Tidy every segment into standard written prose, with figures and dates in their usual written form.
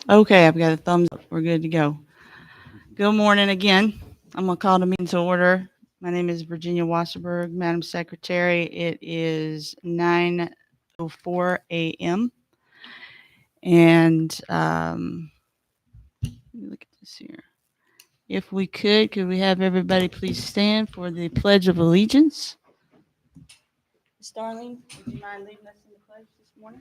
Okay, I've got a thumbs up. We're good to go. Good morning again. I'm going to call the meeting to order. My name is Virginia Wasserberg, Madam Secretary. It is 9:04 a.m. And let me look at this here. If we could we have everybody please stand for the Pledge of Allegiance? Ms. Darlene, would you mind leading us in the pledge this morning?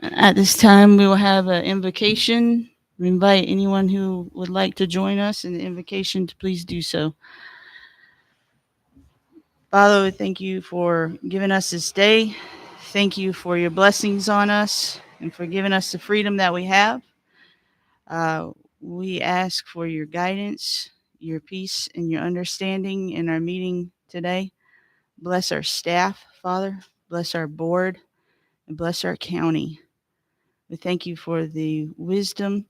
At this time, we will have an invocation. We invite anyone who would like to join us in the invocation to please do so. Father, we thank you for giving us this day. Thank you for your blessings on us and for giving us the freedom that we have. We ask for your guidance, your peace, and your understanding in our meeting today. Bless our staff, Father. Bless our board, and bless our county. We thank you for the wisdom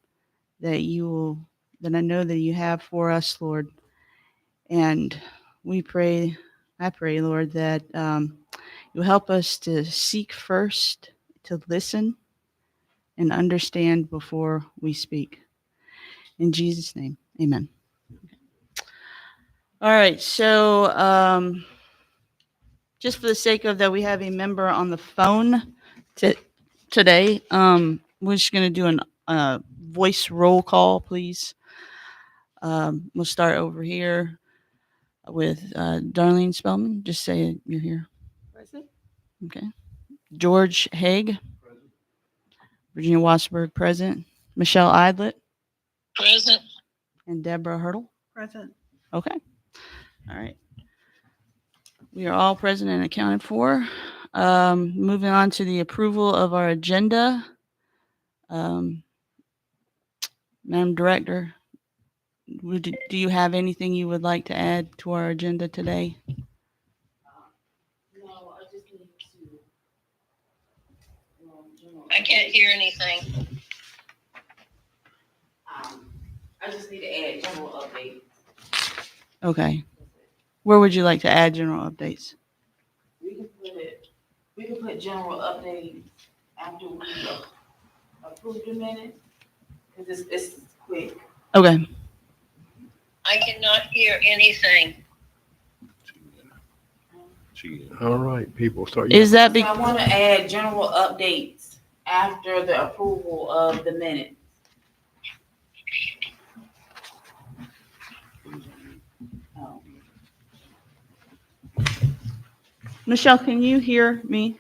that I know that you have for us, Lord. And I pray, Lord, that you'll help us to seek first, to listen, and understand before we speak. In Jesus' name, amen. All right, so just for the sake of that, we have a member on the phone today. We're just going to do a voice roll call, please. We'll start over here with Darlene Spellman. Just say you're here. Present. Okay. George Haig. Present. Virginia Wasserberg, present. Michelle Idlet. Present. And Deborah Hurdle. Present. Okay. All right. We are all present and accounted for. Moving on to the approval of our agenda. Madam Director, do you have anything you would like to add to our agenda today? No, I just need to. I can't hear anything. I just need to add general update. Okay. Where would you like to add general updates? We can put general update after we approve the minutes, because it's quick. Okay. I cannot hear anything. All right, people, start. Is that So I want to add general updates after the approval of the minutes. Oh. Michelle, can you hear me?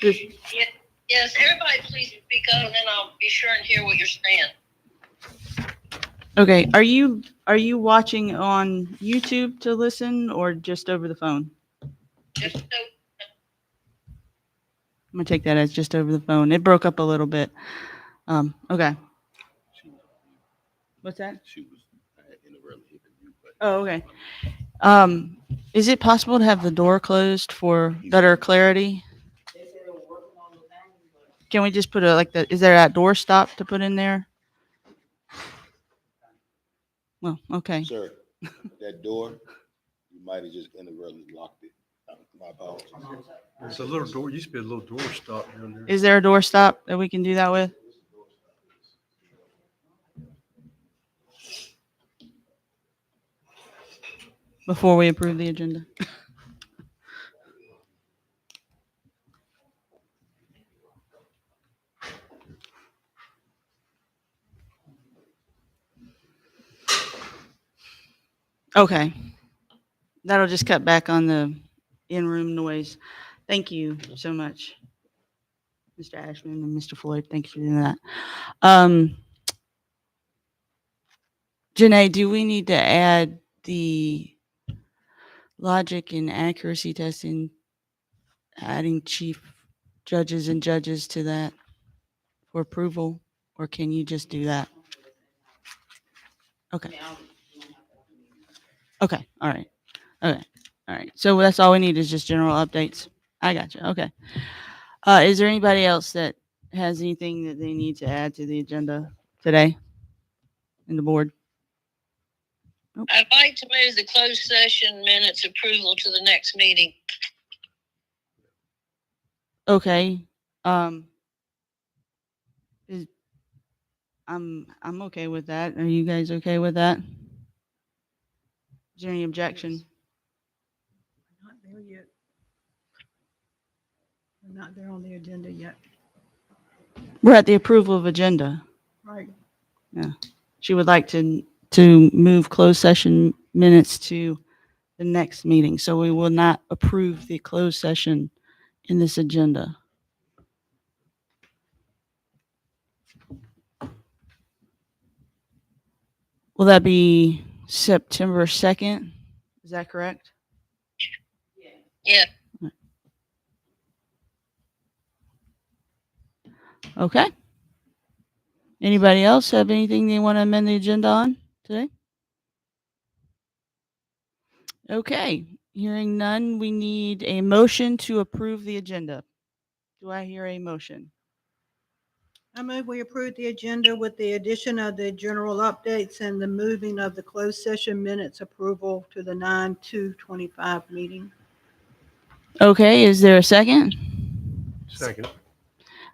Yes, everybody please speak up, and then I'll be sure and hear what you're saying. Okay. Are you watching on YouTube to listen or just over the phone? Just so I'm gonna take that as just over the phone. It broke up a little bit. Okay. What's that? She was inadvertently hitting you, but Oh, okay. Is it possible to have the door closed for better clarity? They said they were working on the thing, but Can we just put is there a door stop to put in there? Well, okay. sir, that door, you might have just inadvertently locked it. My apologies. There's a little door, used to be a little door stop down there. Is there a door stop that we can do that with? Before we approve the agenda. Okay. That'll just cut back on the in-room noise. Thank you so much, Mr. Ashman and Mr. Floyd. Thank you for doing that. Janae, do we need to add the logic and accuracy testing, adding chief judges and judges to that for approval, or can you just do that? Okay. Okay. All right. Okay. All right. So that's all we need is just general updates. I got you. Okay. Is there anybody else that has anything that they need to add to the agenda today in the board? I'd like to move the closed session minutes approval to the next meeting. Okay. Is, I'm okay with that. Are you guys okay with that? Is there any objection? Not there yet. We're not there on the agenda yet. We're at the approval of agenda. Right. She would like to move closed session minutes to the next meeting. So we will not approve the closed session in this agenda. Will that be September 2nd? Is that correct? Yeah. Okay. Anybody else have anything they want to amend the agenda on today? Okay. Hearing none, we need a motion to approve the agenda. Do I hear a motion? I move we approve the agenda with the addition of the general updates and the moving of the closed session minutes approval to the 9/2/25 meeting. Okay. Is there a second? Second.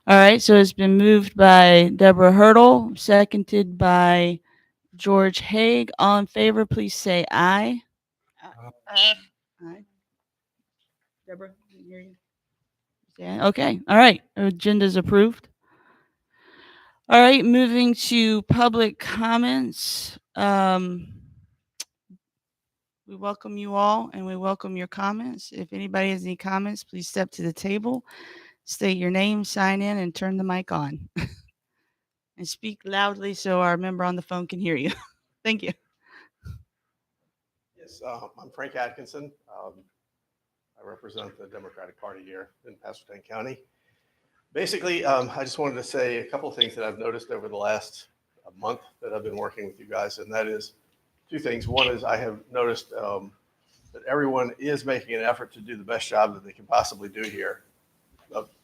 All right. So it's been moved by Deborah Hurdle, seconded by George Haig. All in favor, please say aye. Aye. Deborah, can you hear you? Yeah. Okay. All right. Our agenda's approved. All right. Moving to public comments. We welcome you all and we welcome your comments. If anybody has any comments, please step to the table, state your name, sign in, and turn the mic on. And speak loudly so our member on the phone can hear you. Thank you. Yes, I'm Frank Atkinson. I represent the Democratic Party here in Pasquotank County. Basically, I just wanted to say a couple of things that I've noticed over the last month that I've been working with you guys, and that is two things. One is I have noticed that everyone is making an effort to do the best job that they can possibly do here.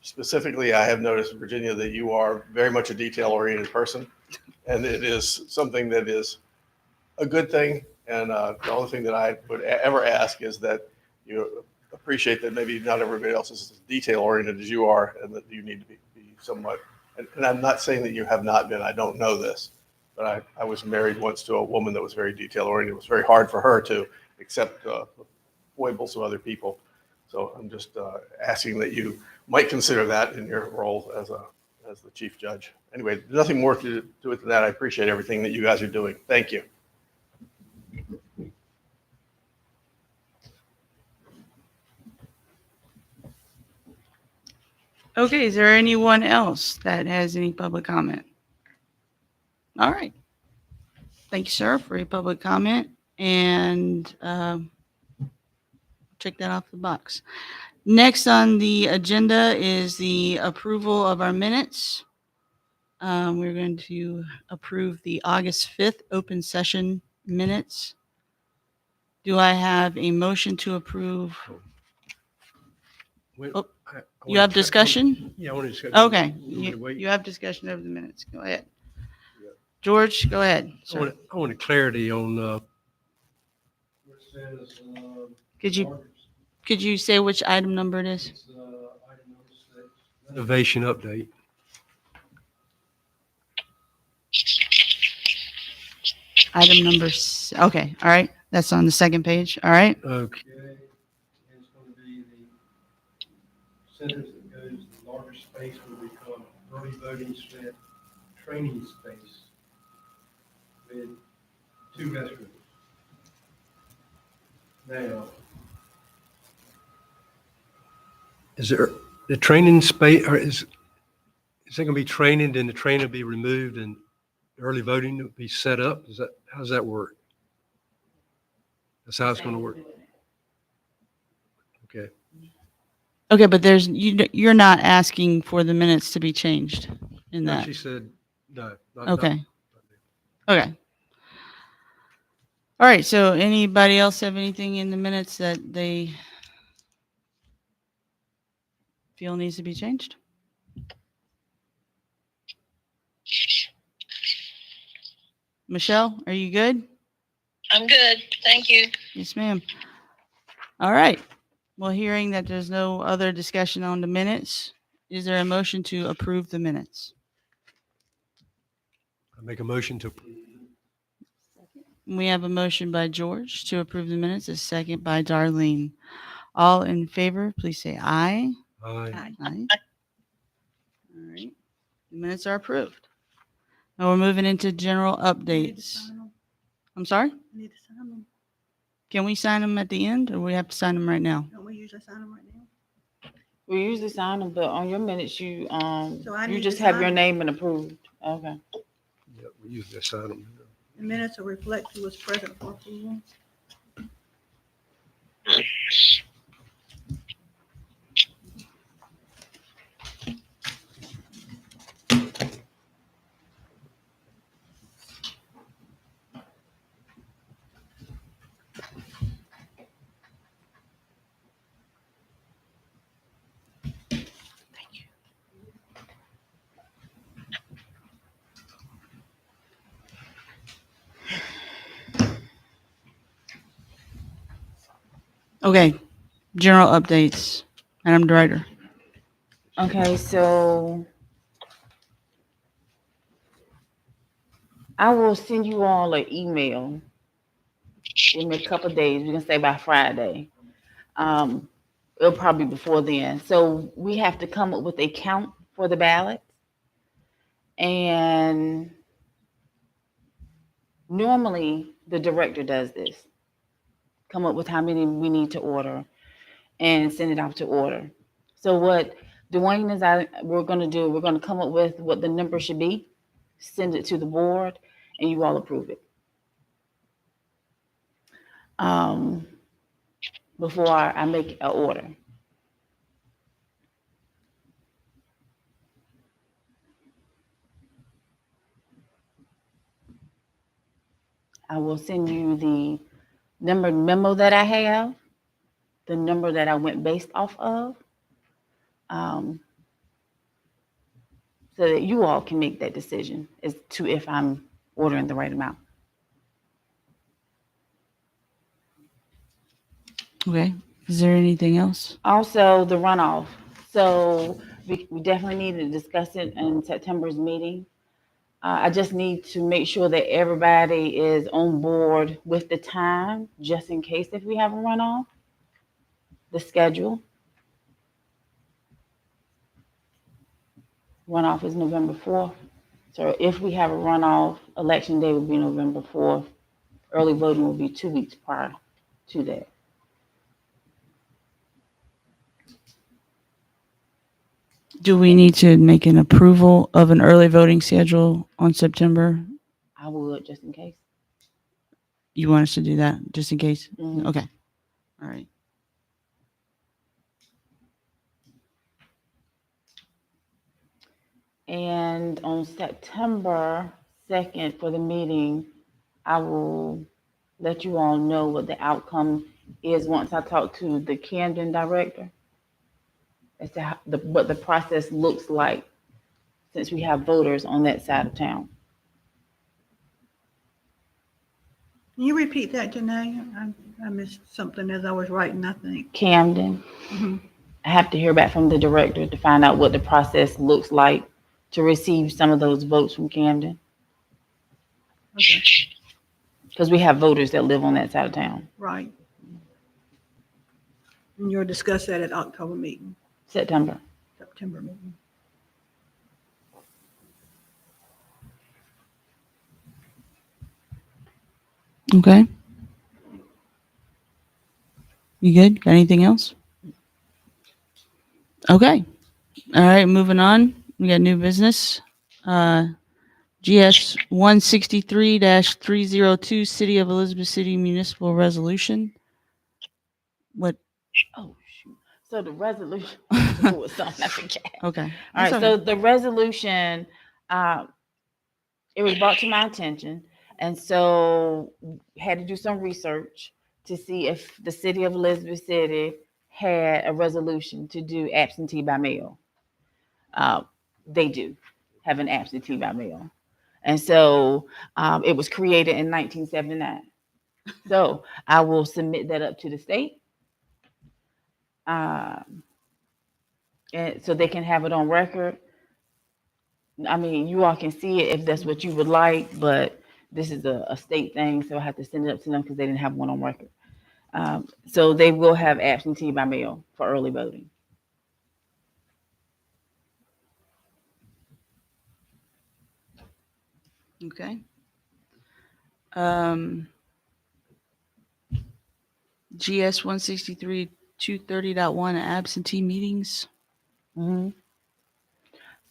Specifically, I have noticed, Virginia, that you are very much a detail-oriented person, and it is something that is a good thing. And the only thing that I would ever ask is that you appreciate that maybe not everybody else is as detail-oriented as you are, and that you need to be somewhat, and I'm not saying that you have not been, I don't know this, but I was married once to a woman that was very detail-oriented. It was very hard for her to accept the foibles of other people. So I'm just asking that you might consider that in your role as the chief judge. Anyway, nothing more to it than that. I appreciate everything that you guys are doing. Thank you. Okay, is there anyone else that has any public comment? All right. Thank you, sir, for your public comment. And check that off the box. Next on the agenda is the approval of our minutes. We're going to approve the August 5th open session minutes. Do I have a motion to approve? Wait, Oh, I You wanna have check- discussion? Yeah, I want to discuss. Okay, You want me to wait? you have discussion over the minutes. Go ahead. George, go ahead. I Sir. want clarity on, Where it says, Could you say which item number it is? it's, item number 6. innovation update. Item number, okay, all right. That's on the second page. All right. Okay. Okay, and it's going to be the sentence that goes, the larger space will become early voting training space with 2 restrooms. Now, Is there the training space, or is there going to be training, then the training will be removed and early voting will be set up? How does that work? That's how it's going to work. Okay. Okay, but you're not asking for the minutes to be changed in No, that. she said, no. Okay. Okay. All right, so anybody else have anything in the minutes that they feel needs to be changed? Michelle, are you good? I'm good. Thank you. Yes, ma'am. All right. Well, hearing that there's no other discussion on the minutes, is there a motion to approve the minutes? I make a motion to, We have a motion by George to approve the minutes, a second by Darlene. All in favor, please say aye. aye. Aye. All right. The minutes are approved. Now we're moving into general I need to updates. sign 'em. I'm sorry? I need to sign them. Can we sign them at the end or we have to sign them right now? Don't we usually sign them right now? We usually sign them, but on your minutes, So I you need just to have sign your them. name and approved. Okay. Yeah, we usually assign them. The minutes will reflect who was present for approval. Okay. General updates. Madam Director. Okay, so I will send you all an email in a couple of days. We can say by Friday. It'll probably be before then. So we have to come up with a count for the ballot. And normally the director does this. Come up with how many we need to order and send it out to order. So what Dwayne we're gonna do, we're gonna come up with what the number should be, send it to the board, and you all approve it. Before I make an order. I will send you the number memo that I have, the number that I went based off of, so that you all can make that decision as to if I'm ordering the right amount. Okay. Is there anything else? Also, the runoff. So we definitely need to discuss it in September's meeting. I just need to make sure that everybody is on board with the time, just in case if we have a runoff, the schedule. Runoff is November 4th. So if we have a runoff, election day would be November 4th. Early voting will be 2 weeks prior to that. Do we need to make an approval of an early voting schedule on September? I would, just in case. You want us to do that just in case? Mhm. Okay. All right. And on September 2nd for the meeting, I will let you all know what the outcome is once I talk to the Camden director as to what the process looks like since we have voters on that side of town. Can you repeat that, Janae? I missed something as I was writing, I think. Camden, Mhm. I have to hear back from the director to find out what the process looks like to receive some of those votes from Camden. Okay, Because we have voters that live on that side of town. right. And you'll discuss that at October meeting, September. September meeting. Okay. You good? Got anything else? Okay. All right. Moving on. We got new business. GS 163-302 City of Elizabeth City Municipal Resolution. What? Oh, shoot. So the resolution, there was something I forgot. Okay. All That's right, okay. so the resolution, it was brought to my attention. And so had to do some research to see if the city of Elizabeth City had a resolution to do absentee by mail. Uh, they do have an absentee by mail. And so it was created in 1979. So I will submit that up to the state. And so they can have it on record. I mean, you all can see it if that's what you would like, but this is a state thing, so I have to send it up to them because they didn't have one on record. So they will have absentee by mail for early voting. Okay. GS 163 230.1 absentee meetings. Mm-hmm.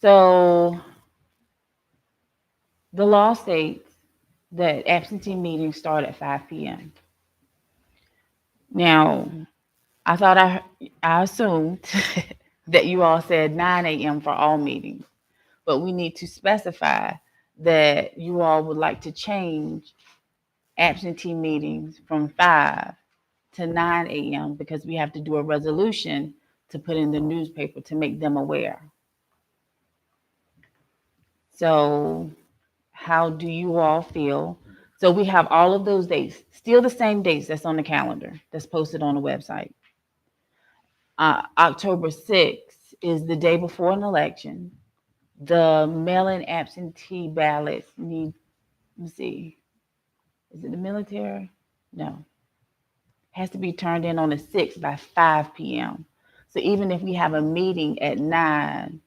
So the law states that absentee meetings start at 5 p.m. Now, I assumed that you all said 9 a.m. for all meetings, but we need to specify that you all would like to change absentee meetings from 5 to 9 a.m. because we have to do a resolution to put in the newspaper to make them aware. So, how do you all feel? So, we have all of those dates, still the same dates that's on the calendar that's posted on the website. October 6th is the day before an election. The mail-in absentee ballots need, let me see, is it the military? No. Has to be turned in on the 6th by 5 p.m. So even if we have a meeting at 9,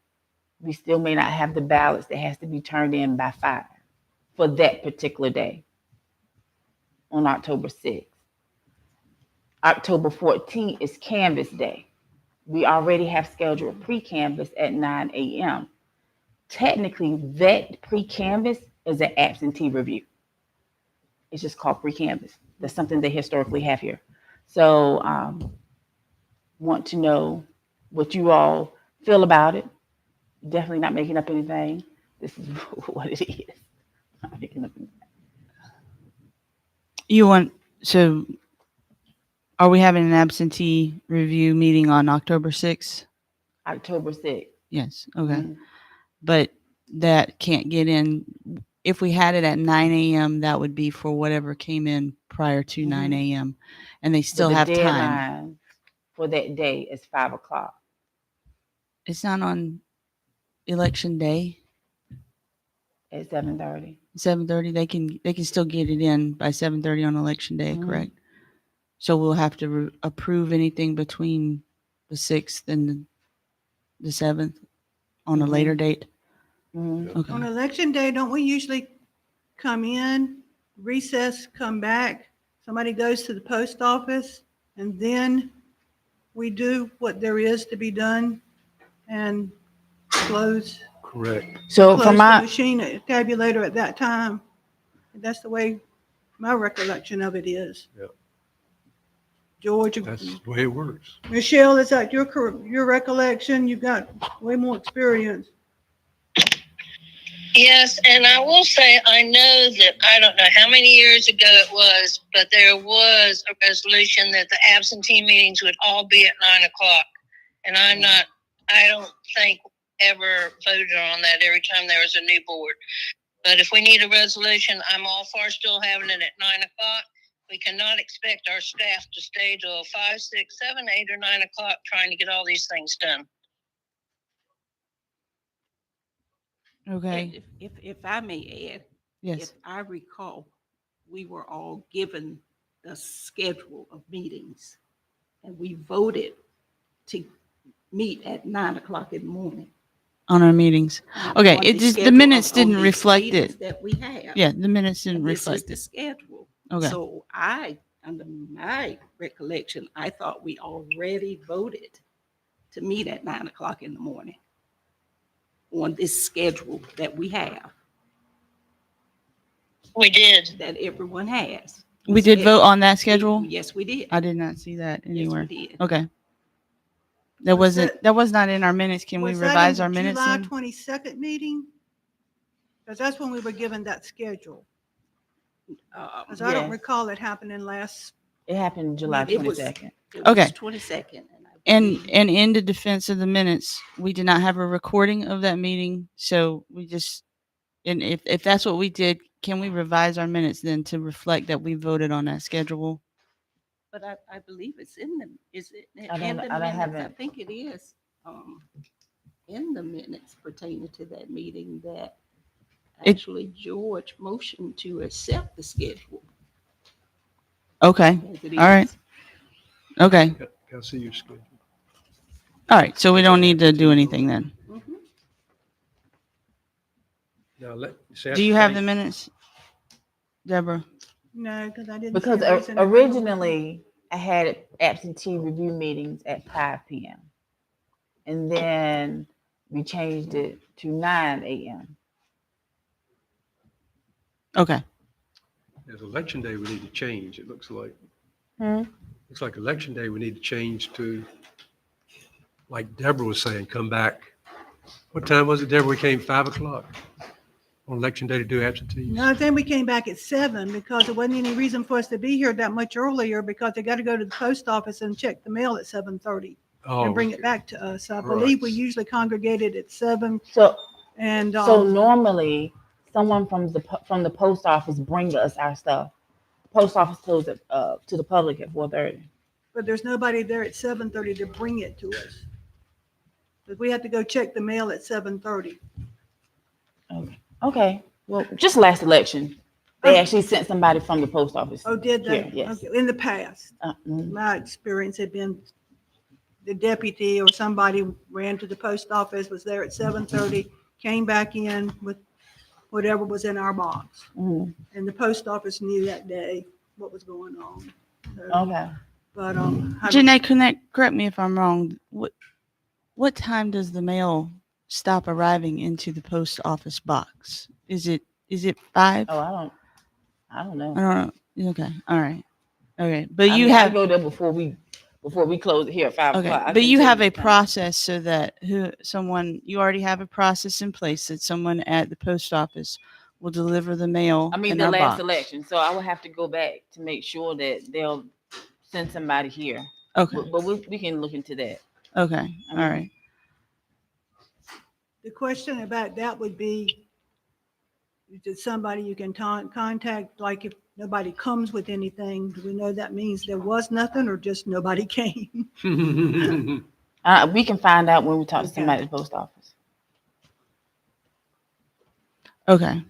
we still may not have the ballots that has to be turned in by 5 for that particular day on October 6th. October 14th is Canvas Day. We already have scheduled pre-canvas at 9 a.m. Technically, that pre-canvas is an absentee review. It's just called pre-canvas. That's something they historically have here. So want to know what you all feel about it. Definitely not making up anything. This is what it is. Not making up anything. So are we having an absentee review meeting on October 6th? October 6th. Yes. Okay. Mhm. But that can't get in. If we had it at 9 a.m., that would be for whatever came in prior to 9 a.m. And they still But the have time. deadline for that day is 5 o'clock. It's not on election day. At 7:30. 7:30. They can still get it in by 7:30 on election day, correct? So we'll have to approve anything between the 6th and the 7th on a later date. Okay. On election day, don't we usually come in, recess, come back, somebody goes to the post office, and then we do what there is to be done and close Correct. So close for the my machine tabulator at that time? That's the way my recollection of it is. Yep. George, That's the way it works. Michelle, is that your recollection? You've got way more experience. Yes, and I will say I know that I don't know how many years ago it was, but there was a resolution that the absentee meetings would all be at 9 o'clock. And I don't think ever voted on that every time there was a new board. But if we need a resolution, I'm all for still having it at 9 o'clock. We cannot expect our staff to stay till 5, 6, 7, 8, or 9 o'clock trying to get all these things done. Okay. If I may add, Yes. if I recall, we were all given the schedule of meetings and we voted to meet at 9 o'clock in the morning. On our meetings. Okay. On It just, the schedule minutes of- didn't on these reflect meetings it. that we have. Yeah. The minutes didn't And this is reflect the it. schedule. Okay. So under my recollection, I thought we already voted to meet at 9 o'clock in the morning on this schedule that we have, We did. that everyone has. We did vote on that schedule? Yes, we did. I did not see that anywhere. Yes, we did. Okay. That was not in our minutes. Can we Was that in revise the our minutes July then? 22nd meeting? Because that's when we were given that schedule. Because I don't Yes. recall it happening last, It happened July It was- 22nd. It was Okay. 22nd. And in the defense of the minutes, we did not have a recording of that meeting, so we just, and if that's what we did, can we revise our minutes then to reflect that we voted on that schedule? But I believe it's in the, is it I in don't- the I don't have minutes? I it. think it is, in the minutes pertaining to that meeting that It- actually George motioned to accept the schedule. Okay, as it all right, is. okay, Can I see your schedule? all right, so we don't need to do anything then. Mhm. Now, Do you have the minutes, Deborah? no, because I didn't see Because a reason. originally I had absentee review meetings at 5 p.m. And then we changed it to 9 a.m. Okay, There's election day we need to change, it looks like. Hmm? Looks like election day we need to change to, like Deborah was saying, come back. What time was it, Deborah? We came 5 o'clock on election day to do absentees? No, then we came back at 7 because there wasn't any reason for us to be here that much earlier because they got to go to the post office and check the mail at 7:30 Oh, and bring it okay. back to us. I Right. believe we usually congregated at 7 So and, so normally someone from the post office bring us our stuff. Post office closes to the public at 4:30. but there's nobody there at 7:30 to bring it to us. But we had to go check the mail at 7:30. Okay. Well, just last election, they Oh. actually sent somebody from the post office. Oh, did they? Here, yes. Okay. In the past, Mm. my experience had been the deputy or somebody ran to the post office, was there at 7:30, came back in with whatever was in our box. Mhm. And the post office knew that day what was going on. So, Okay. but, Janae, correct me if I'm wrong, what time does the mail stop arriving into the post office box? Is it 5? Oh, I don't know. I don't know. Okay, all right, okay, but I you mean, I have, go there before we close it here at 5 okay, o'clock. I but can you tell have a the time. process so that you already have a process in place that someone at the post office will deliver the mail I mean, in the our last box. election, so I will have to go back to make sure that they'll send somebody here. Okay, But we can look into that. okay, I all mean- right. the question about that would be, is it somebody you can contact, like if nobody comes with anything, do we know that means there was nothing or just nobody came? We can find out when we talk to Okay. somebody at the post office. Okay.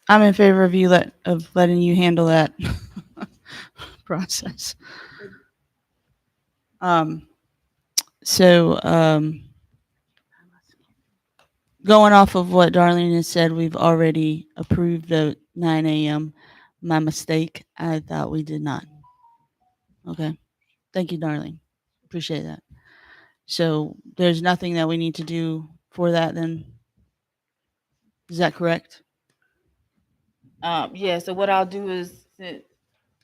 I'm in favor of letting you handle that process. So, going off of what Darlene has said, we've already approved the 9 a.m. My mistake. I thought we did not. Okay. Thank you, Darlene. Appreciate that. So there's nothing that we need to do for that then? Is that correct? Yeah, so what I'll do is, since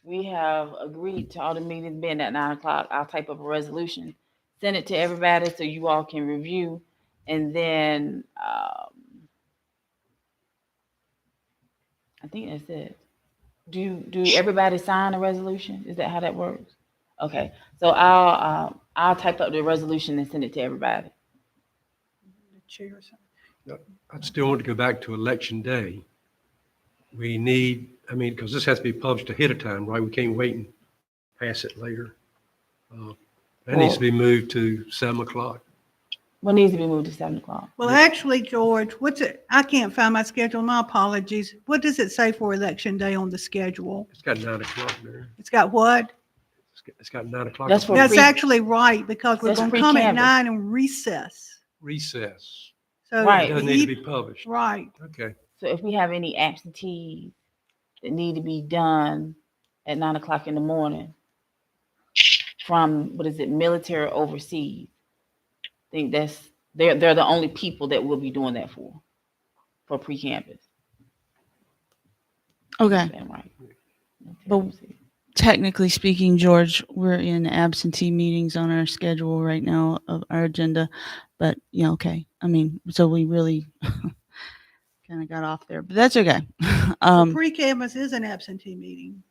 we have agreed to all the meetings being at 9 o'clock, I'll type up a resolution, send it to everybody so you all can review. And then, I think that's it. Do everybody sign a resolution? Is that how that works? Okay, so I'll type up the resolution and send it to everybody. The chair or something. I'd still want to go back to election day. We need, because this has to be published ahead of time, right? We can't wait and pass it later. That needs to be moved to 7 o'clock. What needs to be moved to 7 o'clock? Well, actually, George, I can't find my schedule. My apologies. What does it say for election day on the schedule? It's got 9 o'clock there. It's got what? It's got 9 o'clock. That's for That's pre- actually right because we're That's going to come at pre-canvass. 9 and recess. Recess. So Right. It doesn't need to be published. Right. Okay. So if we have any absentees that need to be done at 9 o'clock in the morning from, military overseas, I think they're the only people that we'll be doing that for pre-campus. Okay. Is that right? But technically speaking, George, we're in absentee meetings on our schedule right now of our agenda, but okay. So we really kind of got off there, but that's okay. The pre-canvas is an absentee meeting.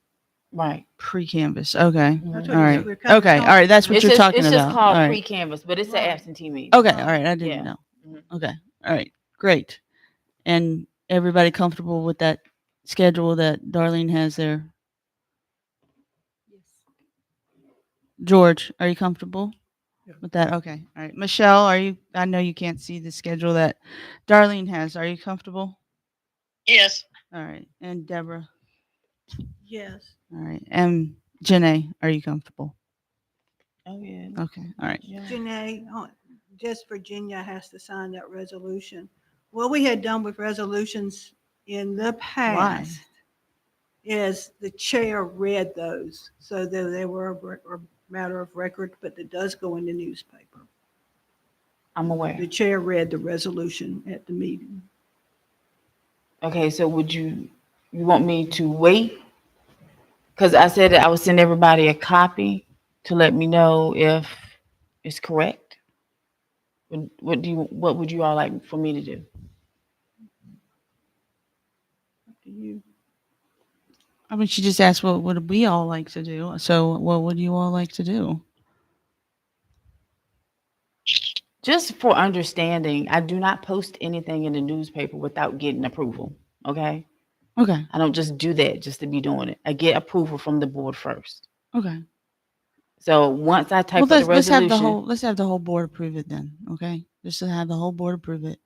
Right. Pre-canvas. Okay. That's Mhm. what All right. we're kind of Okay. All right. That's what It's you're just talking it's just about. All called right. pre-canvas, but it's an Right. absentee meeting. Okay. All right. I didn't Yeah. know. Mhm. Okay. All right. Great. And everybody comfortable with that schedule that Darlene has there? George, are you comfortable Yeah. with that? Okay. All right. Michelle, are you? I know you can't see the schedule that Darlene has. Are you comfortable? Yes. All right. And Deborah. Yes. All right. And Janae, are you comfortable? Oh yeah. Okay. All right. Yeah. Janae, just Virginia has to sign that resolution. What we had done with resolutions in the Why? past is the chair read those, so that they were a matter of record, but it does go in the newspaper. I'm The aware. chair read the resolution at the meeting. Okay, so would you want me to wait? Because I said that I would send everybody a copy to let me know if it's correct. What would you all like for me to do? Up to you. I mean, she just asked what would we all like to do. So, what would you all like to do? Just for understanding, I do not post anything in the newspaper without getting approval. Okay. Okay. I don't just do that just to be doing it. I get approval from the board first. Okay. So once I type Well, up the let's have the resolution, whole board approve it then. Okay. Just to have the whole board approve it,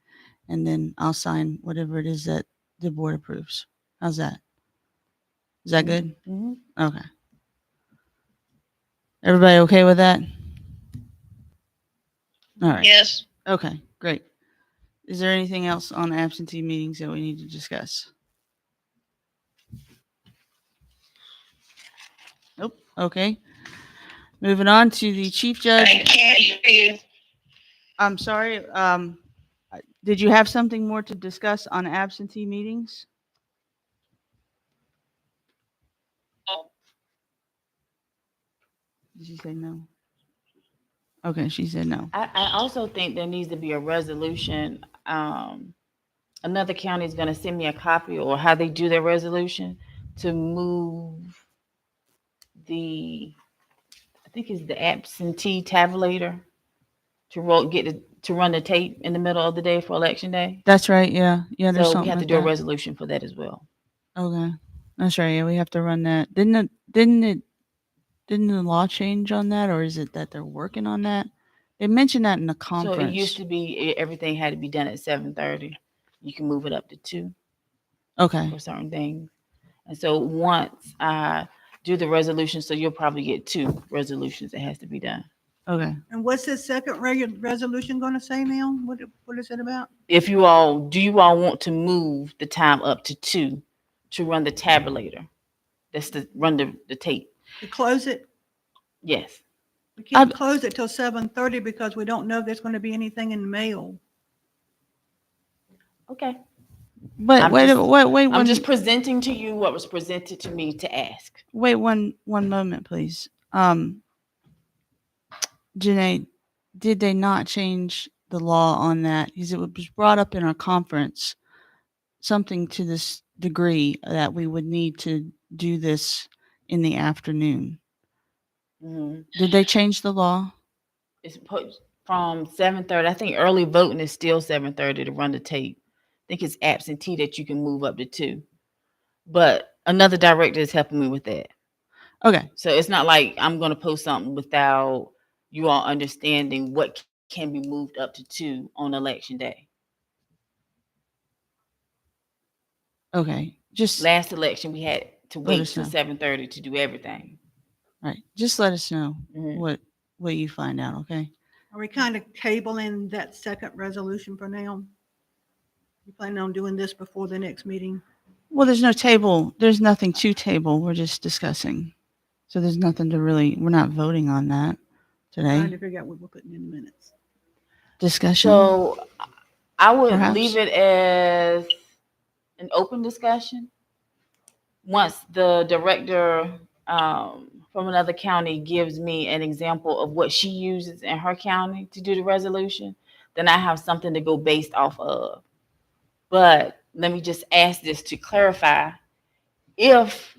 and then I'll sign whatever it is that the board approves. How's that? Is that good? Mhm. Okay. Everybody okay with that? All right. Yes. Okay. Great. Is there anything else on absentee meetings that we need to discuss? Nope. Okay. Moving on to the chief I judge. can't hear you. I'm sorry. Did you have something more to discuss on absentee meetings? Did she say no? Okay, she said no. I also think there needs to be a resolution. Another county is going to send me a copy or how they do their resolution to move I think it's the absentee tabulator to to run the tape in the middle of the day for election day. That's right. Yeah. Yeah. There's So we something have to like do a that. resolution for that as well. Okay. That's right. Yeah, we have to run that. Didn't the law change on that, or is it that they're working on that? They mentioned that in the So it used conference. to be everything had to be done at 7:30. You can move it up to 2 Okay. for certain things. And so once I do the resolution, so you'll probably get 2 resolutions that has to be done. Okay. And what's this second resolution going to say now? What is it about? If you all want to move the time up to 2 to run the tabulator? That's to run the tape. To close it? Yes. We can't close it till 7:30 because we don't know if there's going to be anything in the mail. Okay. But I'm just presenting to you what was presented to me to ask. wait one moment, please. Janae, did they not change the law on that? Because it was brought up in our conference, something to this degree that we would need to do this in the afternoon. Mhm. Did they change the law? It's put from 7:30. I think early voting is still 7:30 to run the tape. I think it's absentee that you can move up to 2. But another director is helping me with that. Okay. So it's not like I'm going to post something without you all understanding what can be moved up to 2 on election day. Okay. Just Last election, we had to Let wait us till know. 7:30 to do everything. right. Just let us know Mhm. what you find out. Okay. Are we kind of tabling that second resolution for now? You planning on doing this before the next meeting? Well, there's no table. There's nothing to table. We're just discussing. So there's nothing to really. We're not voting on that Trying today. to figure out what we're putting in the minutes. Discussion. So I would Perhaps. leave it as an open discussion. Once the director from another county gives me an example of what she uses in her county to do the resolution, then I have something to go based off of. But let me just ask this to clarify. If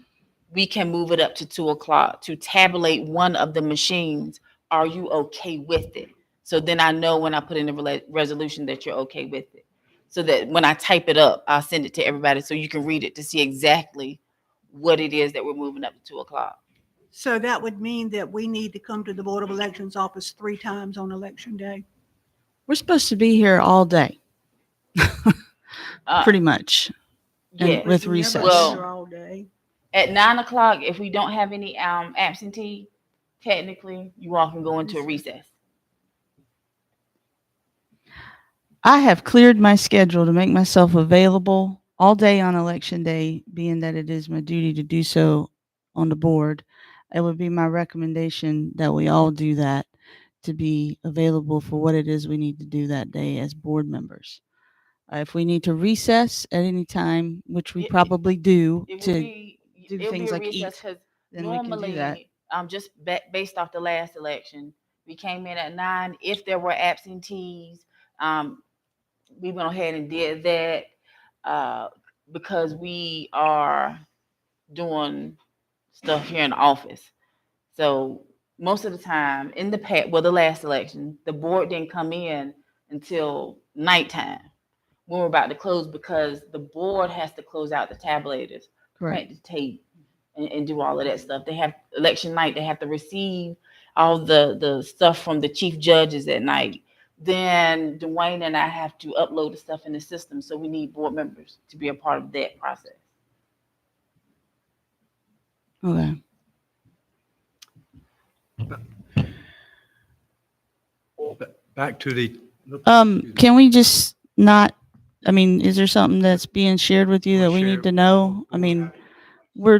we can move it up to 2 o'clock to tabulate one of the machines, are you okay with it? So then I know when I put in the resolution that you're okay with it. So that when I type it up, I'll send it to everybody so you can read it to see exactly what it is that we're moving up to 2 o'clock. So that would mean that we need to come to the Board of Elections office 3 times on election day. We're supposed to be here all day, Uh, pretty much, and yeah. with We never recess. Well- here all day. At 9 o'clock, if we don't have any absentee, technically you all can go into a recess. I have cleared my schedule to make myself available all day on election day, being that it is my duty to do so on the board. It would be my recommendation that we all do that, to be available for what it is we need to do that day as board members. If we need to recess at any time, which we It- probably do, It will to be do it'll things be a like recess eat, because then we can do that. normally, just based off the last election, we came in at 9. If there were absentees, we went ahead and did that because we are doing stuff here in the office. So most of the time in the past, well, the last election, the board didn't come in until nighttime when we're about to close because the board has to close out the tabulators, Correct. print the tape, and do all of that stuff. They have election night. They have to receive all the stuff from the chief judges at night. Then Dwayne and I have to upload the stuff in the system. So we need board members to be a part of that process. Okay. Back to the, Can we just not, I mean, is there something that's being shared with you that we need to know? I mean, we're,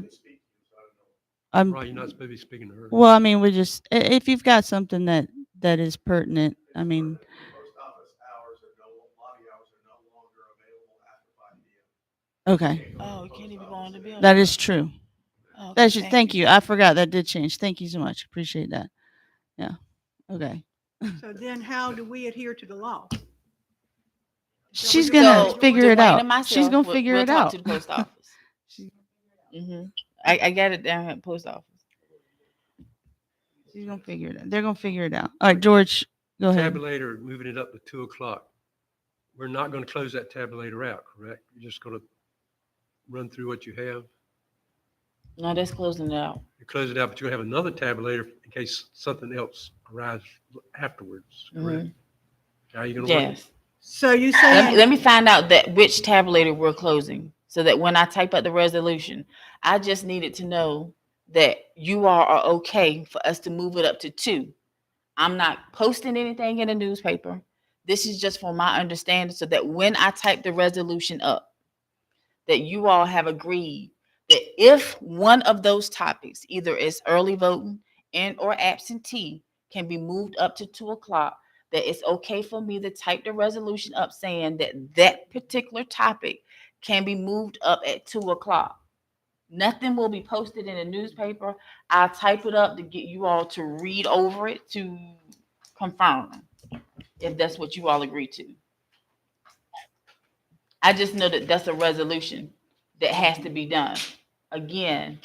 I'm, right, you're not supposed to be speaking to her. well, I mean, we just, if you've got something that is pertinent, I mean, Post office hours lobby hours are no longer available after 5 p.m. okay, Oh, we can't even go on the building. that is true. Oh, That's okay, just, thank you. I forgot that did change. Thank you so much. Appreciate that. Yeah. Okay. So then how do we adhere to the law? She's So gonna So, figure it Dwayne out. and myself, She's gonna we'll- figure we'll it talk out. to the post office. She- I got it down at the post office. She's gonna figure it out. They're gonna figure it out. All right, George, go ahead. Tabulator, moving it up to 2 o'clock. We're not going to close that tabulator out, correct? You're just going to run through what you have. No, that's closing it out. You close it out, but you're going to have another tabulator in case something else arrives afterwards, correct? How are you going to work it? Yes. So you Let saying, me, let me find out that which tabulator we're closing so that when I type up the resolution, I just needed to know that you all are okay for us to move it up to 2. I'm not posting anything in the newspaper. This is just for my understanding so that when I type the resolution up, that you all have agreed that if one of those topics, either is early voting and or absentee, can be moved up to 2 o'clock, that it's okay for me to type the resolution up saying that that particular topic can be moved up at 2 o'clock. Nothing will be posted in the newspaper. I'll type it up to get you all to read over it to confirm if that's what you all agree to. I just know that that's a resolution that has to be done. Again,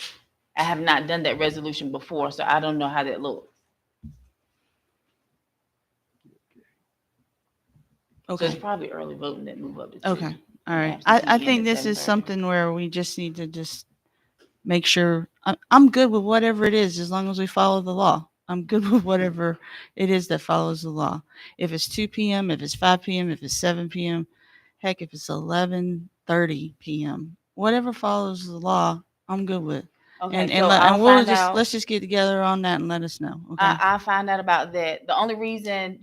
I have not done that resolution before, so I don't know how that looks. So Okay. it's probably early voting that move up to 2. Okay. All right. Absentee I in think at this is 7:30. something where we just need to just make sure I'm good with whatever it is as long as we follow the law. I'm good with whatever it is that follows the law. If it's 2 p.m., if it's 5 p.m., if it's 7 p.m., heck, if it's 11:30 p.m., whatever follows the law, I'm good with. Okay, And so I'll find out. let's just get together on that and let us know. Okay. I'll find out about that. The only reason,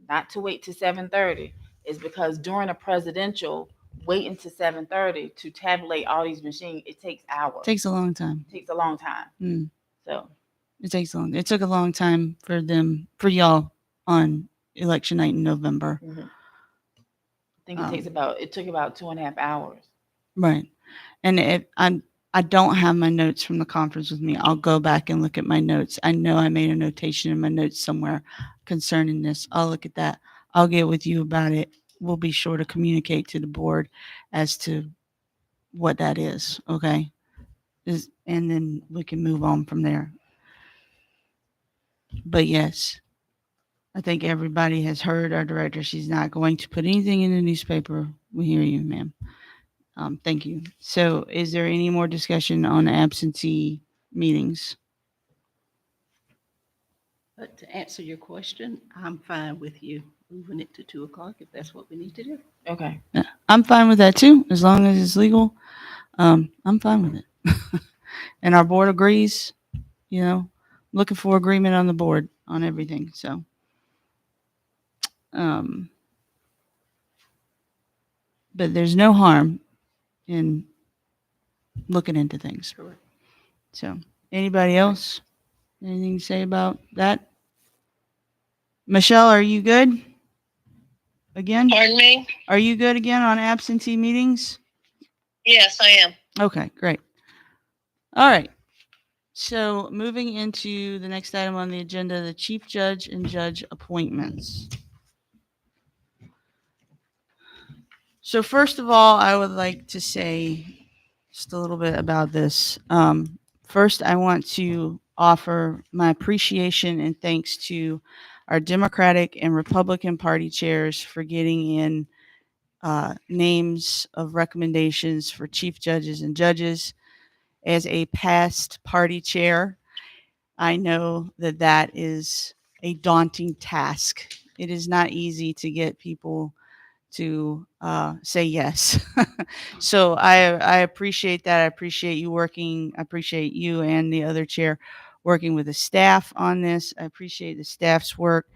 not to wait to 7:30 is because during a presidential, waiting to 7:30 to tabulate all these machines, it takes hours. Takes a long time. It takes a long time. Mm. So It took a long time for y'all on election night in November. I think it took about 2.5 hours. Right. And if I don't have my notes from the conference with me, I'll go back and look at my notes. I know I made a notation in my notes somewhere concerning this. I'll look at that. I'll get with you about it we'll be sure to communicate to the board as to what that is, okay? And then we can move on from there. But yes, I think everybody has heard our director. She's not going to put anything in the newspaper. We hear you, ma'am. Thank you. So is there any more discussion on absentee meetings? But to answer your question, I'm fine with you moving it to 2 o'clock if that's what we need to do. Okay. Yeah, I'm fine with that too, as long as it's legal. I'm fine with it. And our board agrees, you know, looking for agreement on the board on everything. So, um, but there's no harm in looking into things. Correct. So, anybody else? Anything to say about that? Michelle, are you good? Again? Pardon me? Are you good again on absentee meetings? Yes, I am. Okay, great. All right. So moving into the next item on the agenda, the chief judge and judge appointments. So first of all, I would like to say just a little bit about this. First, I want to offer my appreciation and thanks to our Democratic and Republican Party chairs for getting in names of recommendations for chief judges and judges. As a past party chair, I know that that is a daunting task. It is not easy to get people to say yes. So I appreciate that. I appreciate you working. I appreciate you and the other chair working with the staff on this. I appreciate the staff's work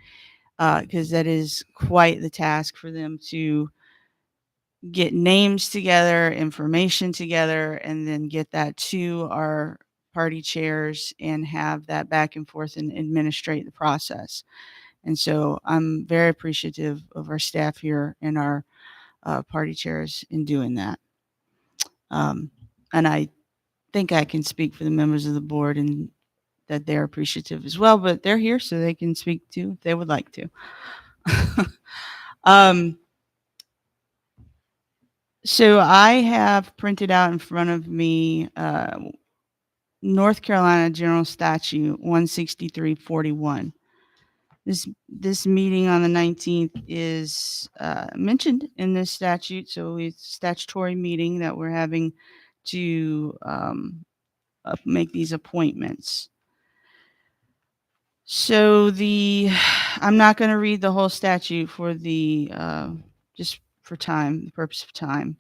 because that is quite the task for them to get names together, information together, and then get that to our party chairs and have that back and forth and administrate the process. And so I'm very appreciative of our staff here and our party chairs in doing that. And I think I can speak for the members of the board and that they're appreciative as well, but they're here so they can speak too if they would like to. So I have printed out in front of me North Carolina General Statute 16341. This meeting on the 19th is mentioned in this statute, so it's a statutory meeting that we're having to make these appointments. So I'm not going to read the whole statute for the just for time, the purpose of time.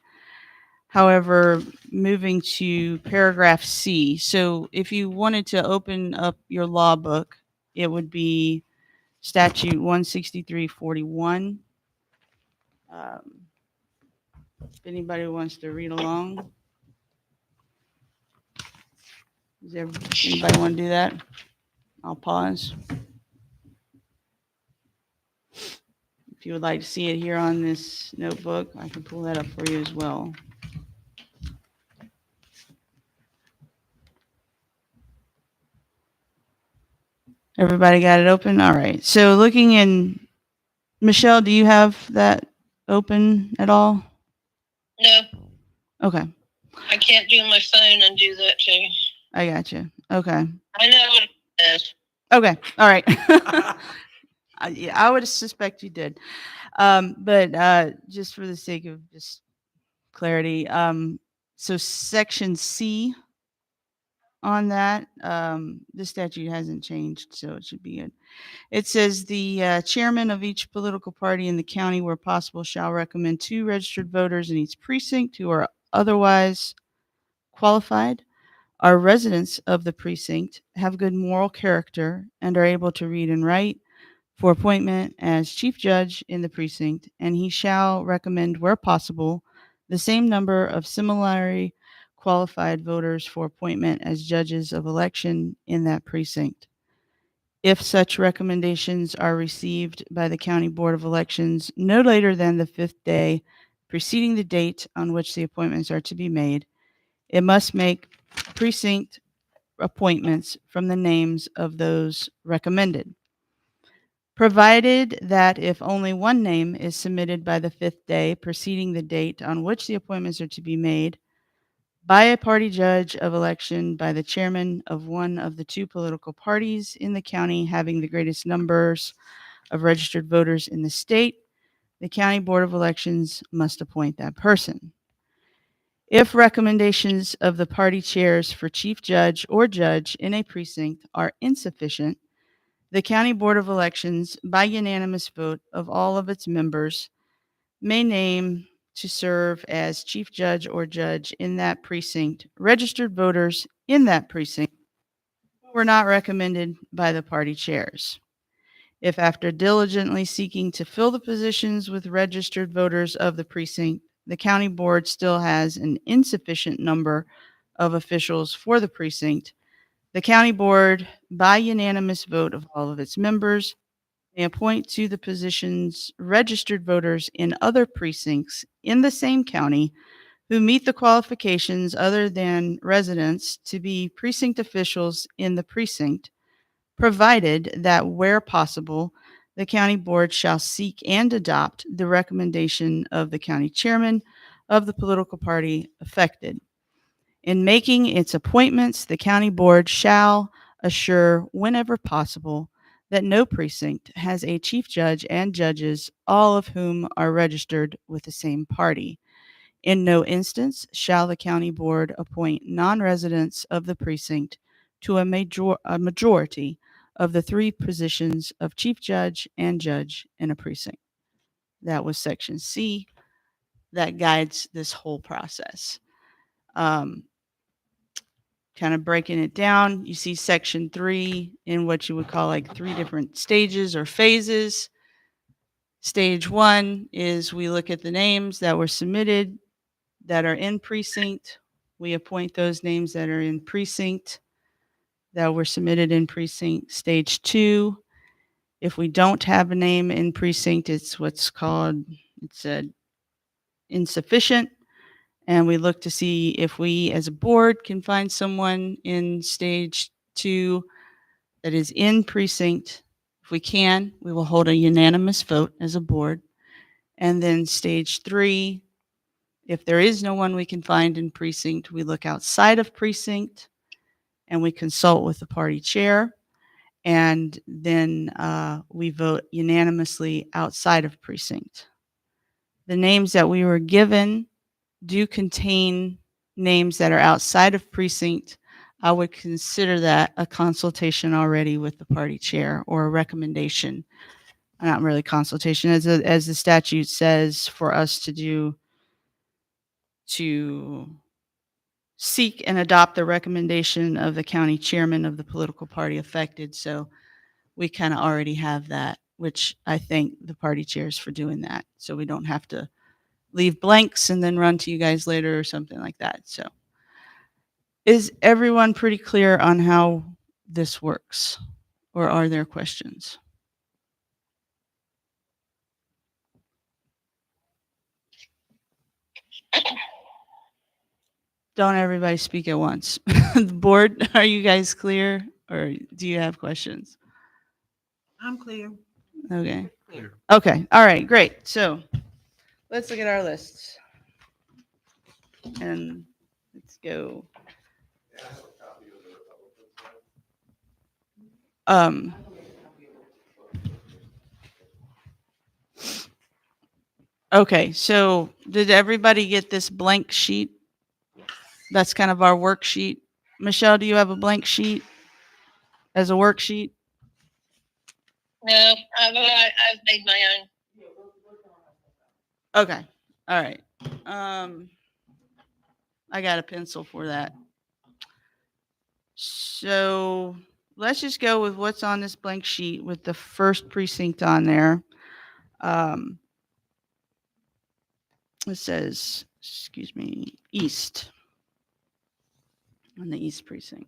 However, moving to paragraph C. So if you wanted to open up your law book, it would be statute 16341. If anybody wants to read along, anybody want to do that? I'll pause. If you would like to see it here on this notebook, I can pull that up for you as well. Everybody got it open? All right. So looking in, Michelle, do you have that open at all? No, Okay. I can't do my phone and do that too. I got you. Okay. I know what it is. Okay. All right. Yeah, I would suspect you did. But just for the sake of just clarity, so section C on that, the statute hasn't changed, so it should be good. It says the chairman of each political party in the county where possible shall recommend 2 registered voters in each precinct who are otherwise qualified, are residents of the precinct, have good moral character, and are able to read and write for appointment as chief judge in the precinct, and he shall recommend where possible the same number of similarly qualified voters for appointment as judges of election in that precinct. If such recommendations are received by the County Board of Elections no later than the 5th day preceding the date on which the appointments are to be made, it must make precinct appointments from the names of those recommended. provided that if only one name is submitted by the 5th day preceding the date on which the appointments are to be made by a party judge of election by the chairman of one of the two political parties in the county having the greatest numbers of registered voters in the state, the county board of elections must appoint that person. If recommendations of the party chairs for chief judge or judge in a precinct are insufficient, the County Board of Elections, by unanimous vote of all of its members, may name to serve as chief judge or judge in that precinct registered voters in that precinct who were not recommended by the party chairs. If after diligently seeking to fill the positions with registered voters of the precinct, the county board still has an insufficient number of officials for the precinct, the county board, by unanimous vote of all of its members, may appoint to the positions registered voters in other precincts in the same county who meet the qualifications other than residents to be precinct officials in the precinct, provided that where possible, the county board shall seek and adopt the recommendation of the county chairman of the political party affected. In making its appointments, the county board shall assure, whenever possible, that no precinct has a chief judge and judges, all of whom are registered with the same party. In no instance shall the county board appoint non-residents of the precinct to a majority of the 3 positions of chief judge and judge in a precinct. That was section C. That guides this whole process. Kind of breaking it down, you see section 3 in what you would call like 3 different stages or phases. Stage 1 is we look at the names that were submitted that are in precinct. We appoint those names that are in precinct that were submitted in precinct. Stage 2, if we don't have a name in precinct, it's what's called, it's insufficient. And we look to see if we as a board can find someone in stage 2 that is in precinct. If we can, we will hold a unanimous vote as a board. And then stage 3, if there is no one we can find in precinct, we look outside of precinct and we consult with the party chair. And then we vote unanimously outside of precinct. The names that we were given do contain names that are outside of precinct. I would consider that a consultation already with the party chair or a recommendation. Not really consultation, as the statute says, for us to do to seek and adopt the recommendation of the county chairman of the political party affected. So we kind of already have that, which I thank the party chairs for doing that. So we don't have to leave blanks and then run to you guys later or something like that. So is everyone pretty clear on how this works, or are there questions? Don't everybody speak at once. The board, are you guys clear, or do you have questions? I'm clear. Okay. Clear. Okay. All right. Great. So let's look at our lists. And let's go. Okay. So did everybody get this blank sheet? That's kind of our worksheet. Michelle, do you have a blank sheet as a worksheet? No, I've made my own. Okay. All right. I got a pencil for that. So let's just go with what's on this blank sheet with the first precinct on there. It says, excuse me, East, on the East precinct.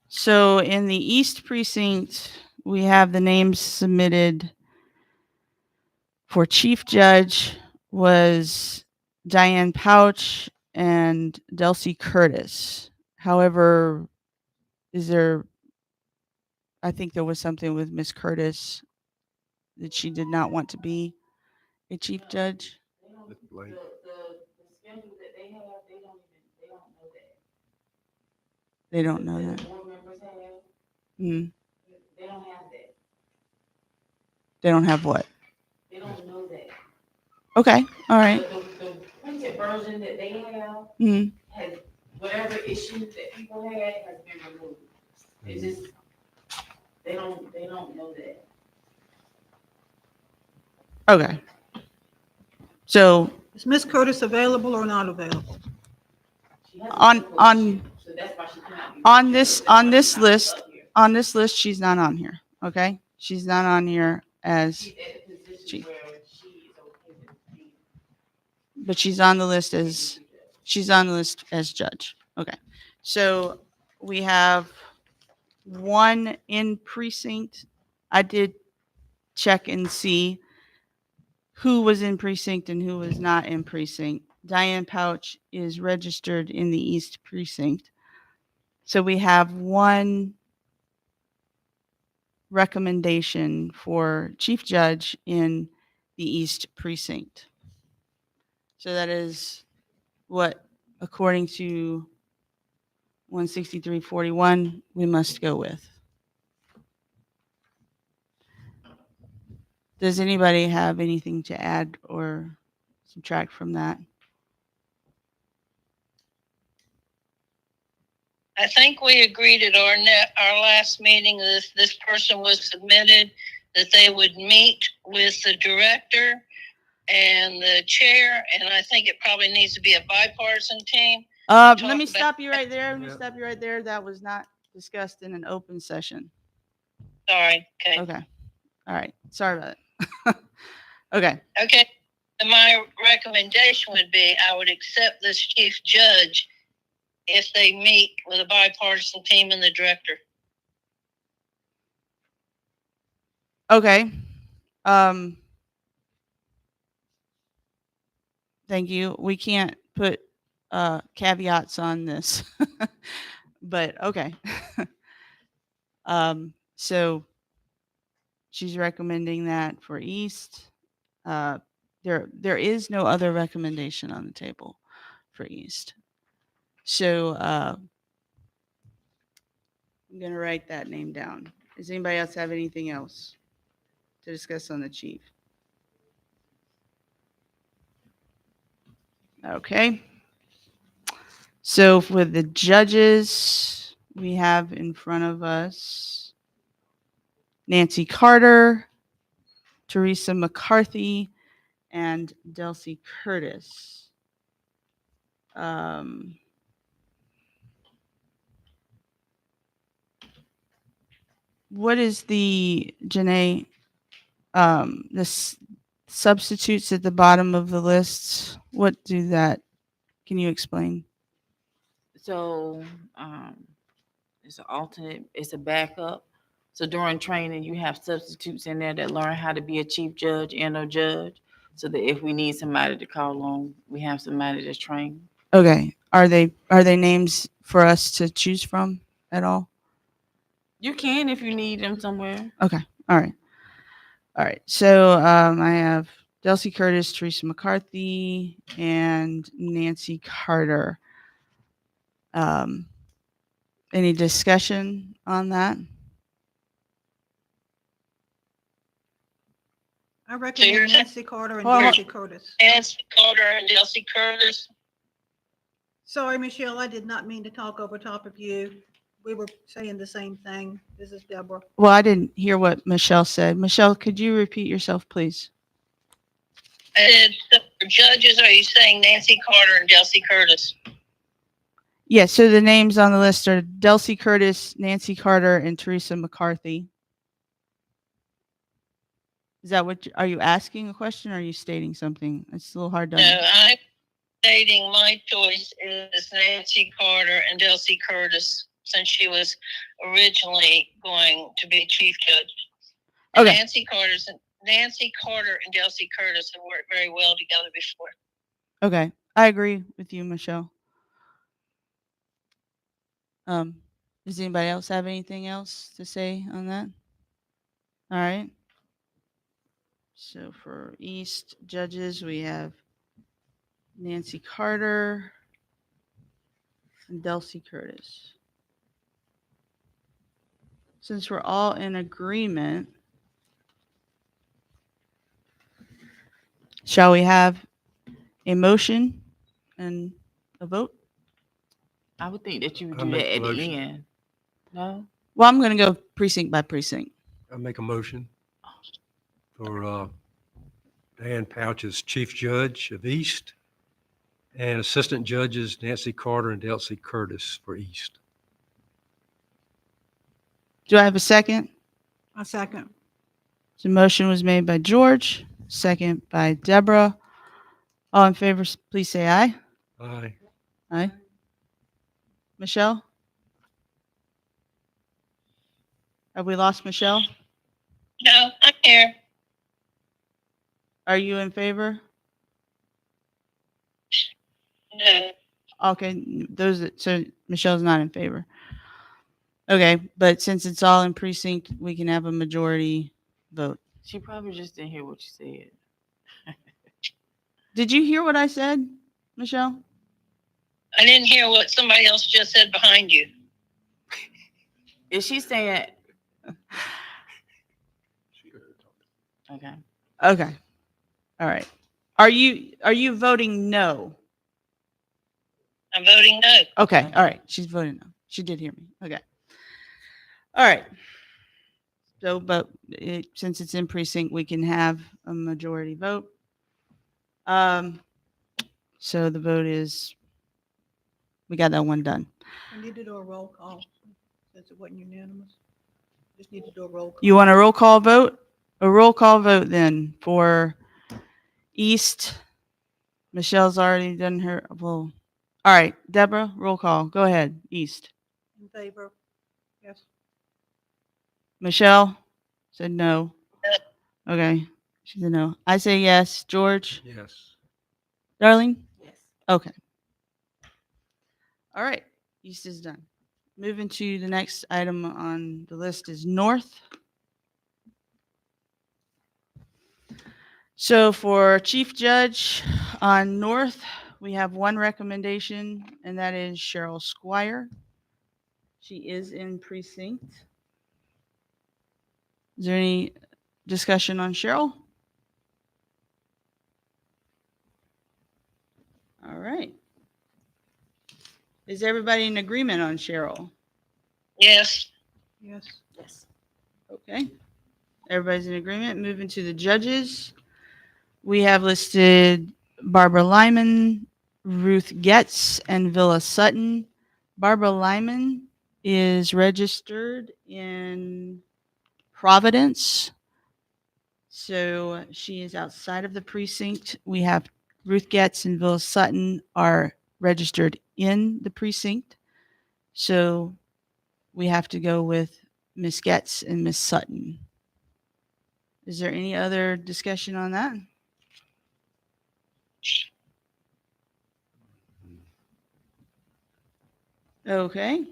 So in the East precinct, we have the names submitted for chief judge was Diane Pouch and Delcy Curtis. However, I I think there was something with Miss Curtis that she did not want to be a chief judge. That's blank. The schedule that they have, they don't know that. They don't know The that. board members have, Mm. they don't have that. They don't have what? They don't know that. Okay. All right. The printed version that they have Mm. has, whatever issues that people had has been removed. It's just, they don't know that. Okay. So Is Miss Curtis available or not available? She has a on medical on issue, so that's why she cannot be. on this That's why on this she's not list up here. on this list she's not on here. Okay. She's not on here as She's at the position chief, where she is okay with being. but she's on the list as judge. Okay. So we have one in precinct. I did check and see who was in precinct and who was not in precinct. Diane Pouch is registered in the East precinct. So we have one recommendation for chief judge in the East precinct. So that is what, according to 16341, we must go with. Does anybody have anything to add or subtract from that? I think we agreed at our last meeting that if this person was submitted, that they would meet with the director and the chair, and I think it probably needs to be a bipartisan team. Let Talk me about- stop you right there. Let me Yeah. stop you right there. That was not discussed in an open session. Sorry, okay. Okay. All right. Sorry about it. Okay. Okay, and my recommendation would be I would accept this chief judge if they meet with a bipartisan team and the director. Okay. Thank you. We can't put caveats on this, but okay. So she's recommending that for East. There is no other recommendation on the table for East. So I'm gonna write that name down. Does anybody else have anything else to discuss on the chief? Okay. So with the judges, we have in front of us Nancy Carter, Teresa McCarthy, and Delcy Curtis. What is the, Janae, substitutes at the bottom of the list? What do that? Can you explain? So, it's an alternate, it's a backup. So during training, you have substitutes in there that learn how to be a chief judge and a judge. So that if we need somebody to call on, we have somebody that's trained. Okay. Are they names for us to choose from at all? You can if you need them somewhere. Okay. All right. All right. So I have Delcy Curtis, Teresa McCarthy, and Nancy Carter. Any discussion on that? I recommend here's- Nancy Carter and Hold on. Delcy Curtis. Nancy Carter and Delcy Curtis. Sorry, Michelle, I did not mean to talk over top of you. We were saying the same thing. This is Deborah. Well, I didn't hear what Michelle said. Michelle, could you repeat yourself, please? And for judges, are you saying Nancy Carter and Delcy Curtis? Yes. So the names on the list are Delcy Curtis, Nancy Carter, and Teresa McCarthy. Is that what? Are you asking a question or are you stating something? It's a little hard to. No, I'm stating my choice is Nancy Carter and Delcy Curtis, since she was originally going to be chief judge. And Okay. Nancy Carter and Delcy Curtis have worked very well together before. Okay. I agree with you, Michelle. Does anybody else have anything else to say on that? All right. So for East judges, we have Nancy Carter and Delcy Curtis. Since we're all in agreement, shall we have a motion and a vote? I would think that you would I do make that the at the motion. end. No? Well, I'm going to go precinct by precinct. I make a motion for Dan Pouch as Chief Judge of East and Assistant Judges Nancy Carter and Delcy Curtis for East. Do I have a second? A second. The motion was made by George, second by Deborah. All in favor, please say aye. Aye. Aye. Michelle? Have we lost Michelle? No, I'm here. Are you in favor? No. Okay, so Michelle's not in favor. Okay, but since it's all in precinct, we can have a majority vote. She probably just didn't hear what you said. Did you hear what I said, Michelle? I didn't hear what somebody else just said behind you. Is she saying? Okay. Okay. All right. Are you voting no? I'm voting no. Okay. All right. She's voting no. She did hear me. Okay. All right. So, but since it's in precinct, we can have a majority vote. So the vote is, we got that one done. We need to do a roll call since it wasn't unanimous. Just need to do a roll call. You want a roll call vote? A roll call vote then for East. Michelle's already done her, well, all right, Deborah, roll call. Go ahead, East. In favor? Yes. Michelle said no. Okay, she said no. I say yes. George? Yes. Darling? Yes. Okay. All right, East is done. Moving to the next item on the list is North. So for Chief Judge on North, we have one recommendation, and that is Cheryl Squire. She is in precinct. Is there any discussion on Cheryl? All right. Is everybody in agreement on Cheryl? Yes. Yes. Yes. Okay. Everybody's in agreement. Moving to the judges. We have listed Barbara Lyman, Ruth Getz, and Villa Sutton. Barbara Lyman is registered in Providence. So she is outside of the precinct. We have Ruth Getz and Villa Sutton are registered in the precinct. So we have to go with Miss Getz and Miss Sutton. Is there any other discussion on that? Okay.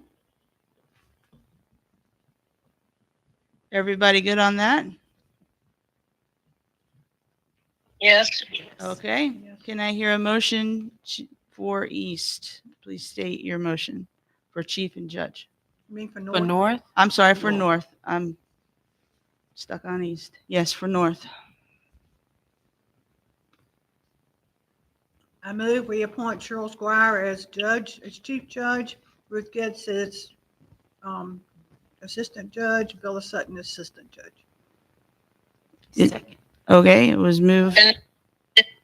Everybody good on that? Yes. Okay. Yes. Can I hear a motion for East? Please state your motion for Chief and Judge. You mean for For North? North? I'm sorry, for North. North. I'm stuck on East. Yes, for North. I move we appoint Cheryl Squire as judge, as chief judge. Ruth Getz as assistant judge. Villa Sutton assistant judge. It- Second. Okay, it was moved. And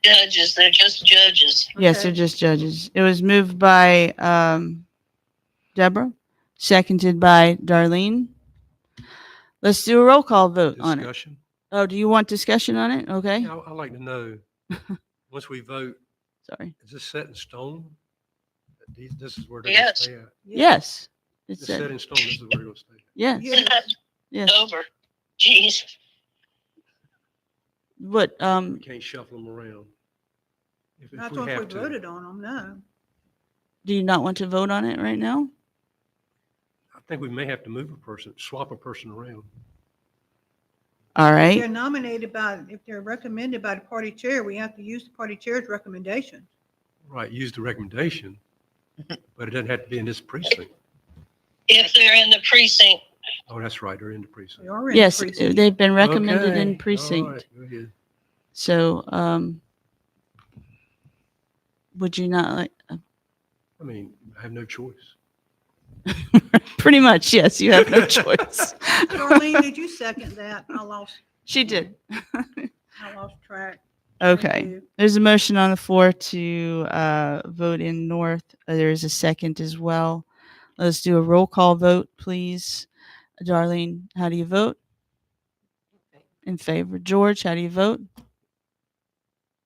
judges, they're just judges. Yes, Okay. they're just judges. It was moved by Deborah, seconded by Darlene. Let's do a roll call vote on it. Discussion. Oh, do you want discussion on it? Okay. Yeah, I'd like to know, once we vote, Sorry. is this set in stone? This is where they're Yes. going to stay at? Yes. It's It's set said. in stone, this is where they're going to stay at. Yes. Yes. Yes. Over. Jeez. What, We can't shuffle them around. If Not we if we have to. voted on them, no. do you not want to vote on it right now? think we may have to move a person, swap a person around. All If right. they're nominated by, if they're recommended by the party chair, we have to use the party chair's recommendation. Right, use the recommendation, but it doesn't have to be in this precinct. If they're in the precinct. Oh, that's right, they're in the precinct. They are in the Yes, precinct. they've been recommended Okay, in all precinct. right, go ahead. So, would you not like? I mean, I have no choice. Pretty much, yes. You have no choice. Darlene, did you second that? She did. I lost track. Thank Okay. you. There's a motion on the floor to vote in North. There's a second as well. Let's do a roll call vote, please. Darlene, how do you vote? In favor. George, how do you vote?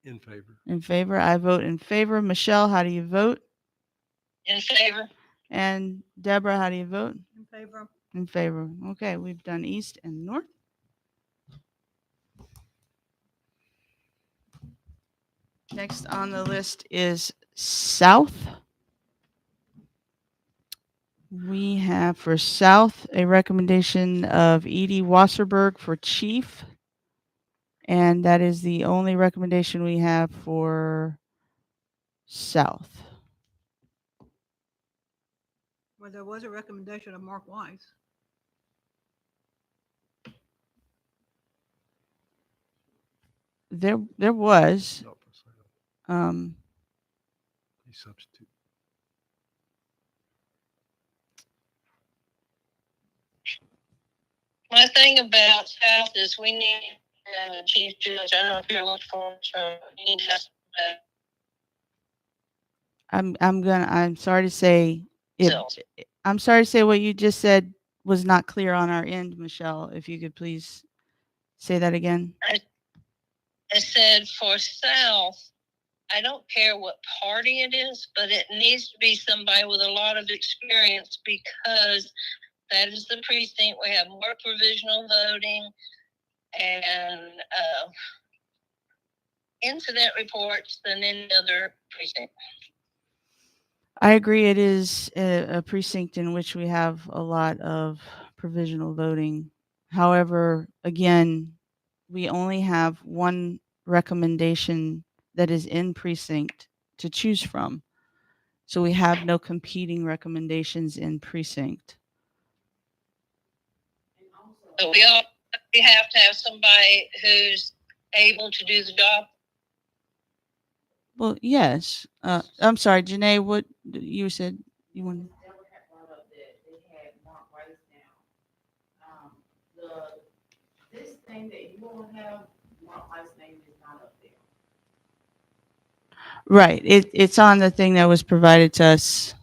In favor. In favor. I vote in favor. Michelle, how do you vote? In favor. And Deborah, how do you vote? In favor. In favor. Okay, we've done East and North. Next on the list is South. We have for South a recommendation of Edie Wasserberg for chief. And that is the only recommendation we have for South. Well, there was a recommendation of Mark Weiss. There was. Not for sale. Please substitute. My thing about South is we need a chief judge. I don't know if you're looking for him, so we need to have I'm sorry to say Cells. I'm sorry to say what you just said was not clear on our end, Michelle. If you could please say that again. I said for South, I don't care what party it is, but it needs to be somebody with a lot of experience because that is the precinct. We have more provisional voting and incident reports than any other precinct. I agree. It is a precinct in which we have a lot of provisional voting. However, again, we only have one recommendation that is in precinct to choose from. So we have no competing recommendations in precinct. But we have to have somebody who's able to do the job. Well, yes. I'm sorry, Janae, what you said you wanted? Democrat brought up that they had Mark Weiss down. This thing that you all have, Mark Weiss' name is not up there. Right. It's on the thing that was provided to us.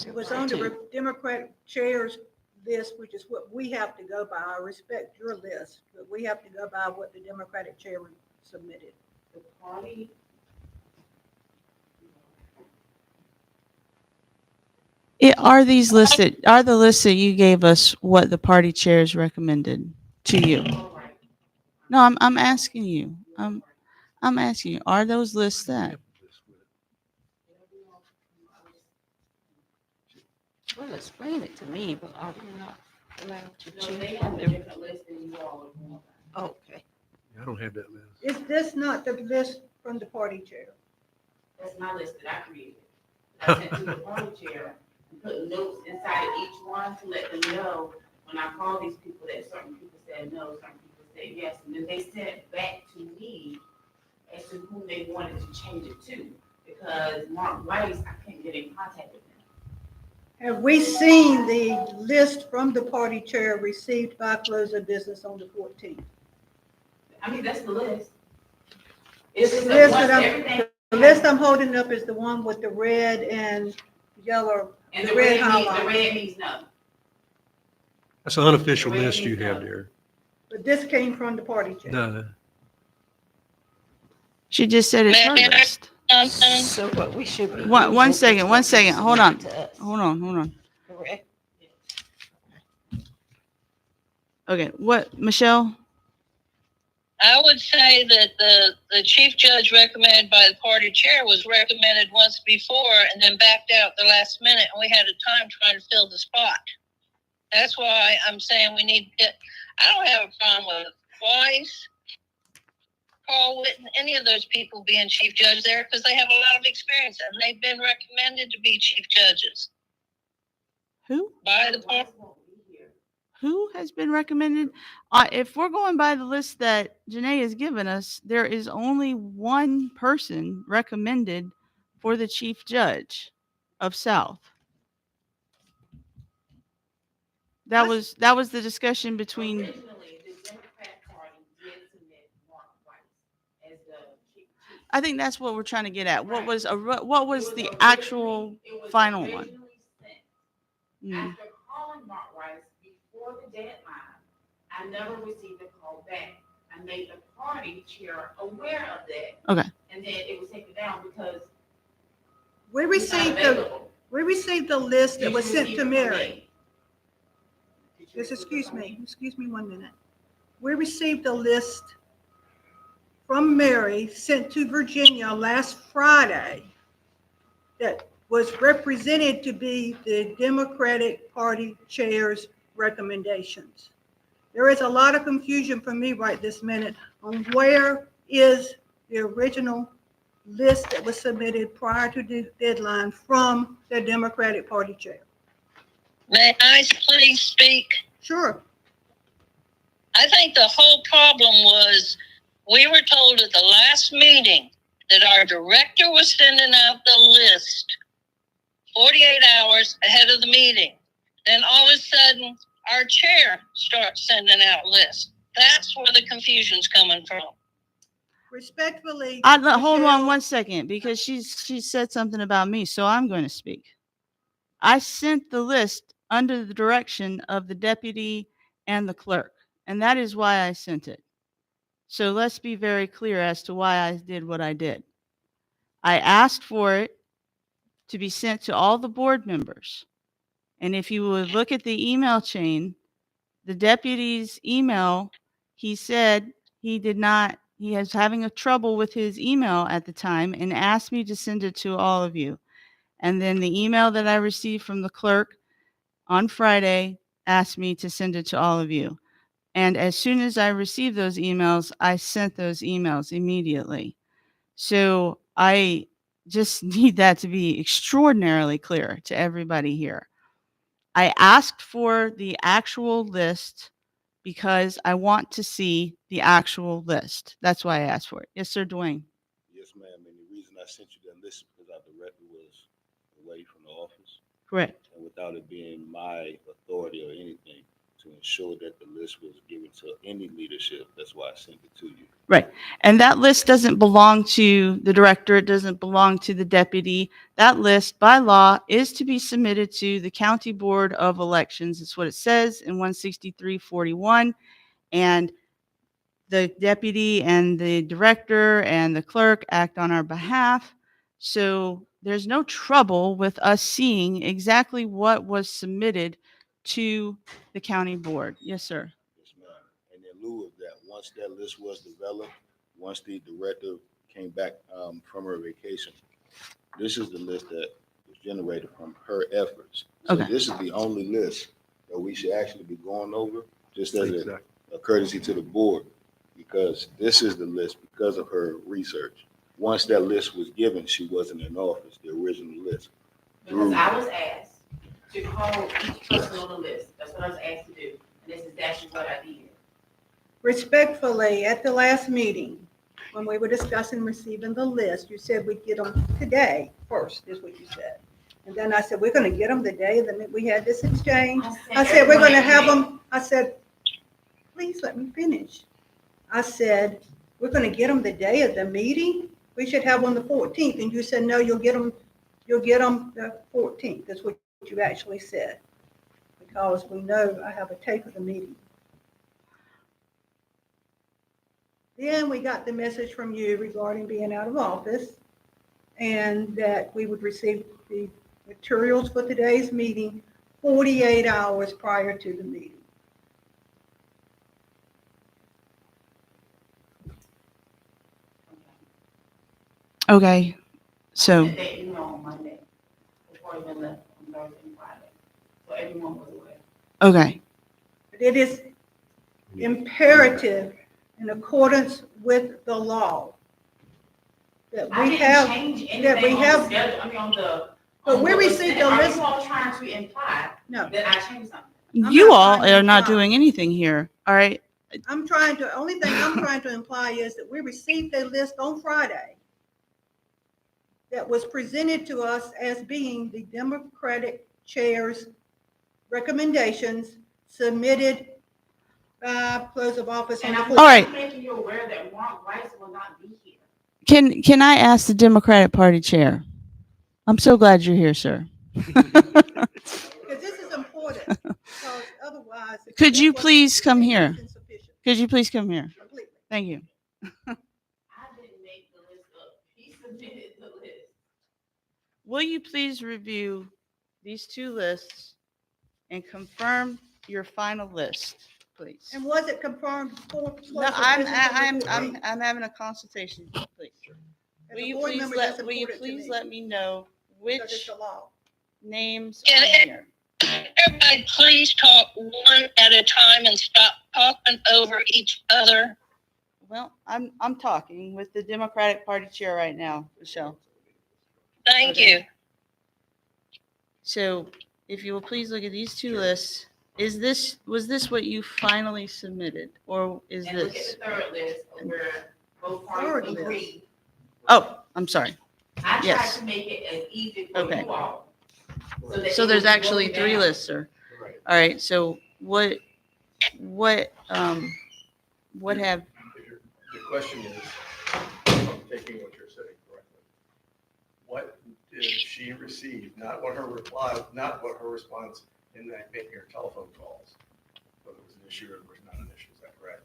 It was on the Democratic chair's list, which is what we have to go by. I respect your list, but we have to go by what the Democratic chair submitted. The party. Are these listed? Are the lists that you gave us what the party chairs recommended to you? No, I'm asking you. I'm asking you. Are those lists that? Well, explain it to me, but are we not allowed to No, they choose have from a their? different list than you all are going by. Okay. I don't have that list. Is this not the list from the party chair? That's my list that I created. I sent to the party chair and put notes inside of each one to let them know when I call these people that certain people said no, certain people said yes. And then they sent it back to me as to who they wanted to change it to. Because Mark Weiss, I couldn't get in contact with him. Have we seen the list from the party chair received by close of business on the 14th? I mean, that's the list. It's just The list once that everything. The list I'm holding up is the one with the red and yellow. And the red red highlight. means no. That's an unofficial list you have there. But this came from the party chair. No, She just said it's her list. So what we should be. One using second, is one what second. was Hold on. submitted to us, Hold on. Correct. Okay, what, Michelle? I would say that the chief judge recommended by the party chair was recommended once before and then backed out the last minute, and we had a time trying to fill the spot. That's why I'm saying we need to get, I don't have a problem with Weiss, Carl Whitten, any of those people being chief judge there because they have a lot of experience and they've been recommended to be chief judges Who? by the party. Who has been recommended? If we're going by the list that Janae has given us, there is only one person recommended for the chief judge of South. That was the discussion between. Originally, the Democrat Party did submit Mark White as the chief. I think that's what we're trying to get at. What was the originally- actual it was final one? originally sent. Mm. After calling Mark Rice before the deadline, I never received a call back. I made the party chair aware of that. Okay. And then it was taken down because We it's not received available. the list that Did was you sent receive to it from Mary. me? Did you Just receive it from me? excuse me 1 minute. We received a list from Mary sent to Virginia last Friday that was represented to be the Democratic Party chair's recommendations. There is a lot of confusion for me right this minute on where is the original list that was submitted prior to the deadline from the Democratic Party chair. May I please speak? Sure. I think the whole problem was we were told at the last meeting that our director was sending out the list 48 hours ahead of the meeting. Then all of a sudden, our chair starts sending out lists. That's where the confusion's coming from. Respectfully. Hold on Michelle, 1 second because she said something about me, so I'm going to speak. I sent the list under the direction of the deputy and the clerk, and that is why I sent it. So let's be very clear as to why I did what I did. I asked for it to be sent to all the board members. And if you would look at the email chain, the deputy's email, he said he was having a trouble with his email at the time and asked me to send it to all of you. And then the email that I received from the clerk on Friday asked me to send it to all of you. And as soon as I received those emails, I sent those emails immediately. So I just need that to be extraordinarily clear to everybody here. I asked for the actual list because I want to see the actual list. That's why I asked for it. Yes, sir, Dwayne. Yes, ma'am. And the reason I sent you that list is because our director was away from the office. Correct. And without it being my authority or anything to ensure that the list was given to any leadership, that's why I sent it to you. Right. And that list doesn't belong to the director. It doesn't belong to the deputy. That list by law is to be submitted to the County Board of Elections. It's what it says in 16341. And the deputy and the director and the clerk act on our behalf. So there's no trouble with us seeing exactly what was submitted to the county board. Yes, sir. Yes, ma'am. And in lieu of that, once that list was developed, once the director came back from her vacation, this is the list that was generated from her efforts. So Okay. this is the only list that we should actually be going over, just as Exactly. a courtesy to the board, because this is the list because of her research. Once that list was given, she wasn't in office, the original list. Because I was asked to call each person on the list. That's what I was asked to do. And this is actually what I did. Respectfully, at the last meeting, when we were discussing receiving the list, you said we'd get them today first, is what you said. And then I said, we're going to get them the day that we had this exchange. I said, we're going to have them. I said, please let me finish. I said, we're going to get them the day of the meeting. We should have on the 14th. And you said, no, you'll get them the 14th. That's what you actually said. Because we know I have a tape of the meeting. Then we got the message from you regarding being out of office and that we would receive the materials for today's meeting 48 hours prior to the meeting. Okay. So, And they emailed on Monday before I even left on Thursday and Friday. So everyone was aware. Okay. But it is imperative in accordance with the law that I we didn't have, change that anything we on the have, schedule, I mean, on the. but on we the received agenda. a Are list. you all trying to imply No, that I changed something? You not all trying to are not imply. doing anything here. All right. only thing I'm trying to imply is that we received a list on Friday that was presented to us as being the Democratic chair's recommendations submitted by close of office on And the I'm All 14th. right. just making you aware that Mark Weiss will not be here. Can I ask the Democratic Party chair? I'm so glad you're here, sir. Because this is important, because otherwise. Could this you wasn't- please come this here? was insufficient, Could you please come here? completely. Thank you. I didn't make the list up. He submitted the list. Will you please review these two lists and confirm your final list, please? And was it confirmed before? No, I'm having a consultation, please. Will you please let me know Because it's which the law. names Can are it- here? Everybody, please talk one at a time and stop talking over each other. Well, I'm talking with the Democratic Party chair right now, Michelle. Thank Okay. you. So if you will please look at these two lists, was this what you finally submitted, or is And look this? at the third list where both Third parties list. agreed. Oh, I'm sorry. I tried Yes. to make it as easy for Okay. you all. that So it there's would be actually broken three down. lists, sir. Right. All right, so what have, The question is, if I'm taking what you're saying correctly, what did she receive? Not what her reply, not what her response in that making her telephone calls. Whether it was an issue or was not an issue, is that correct?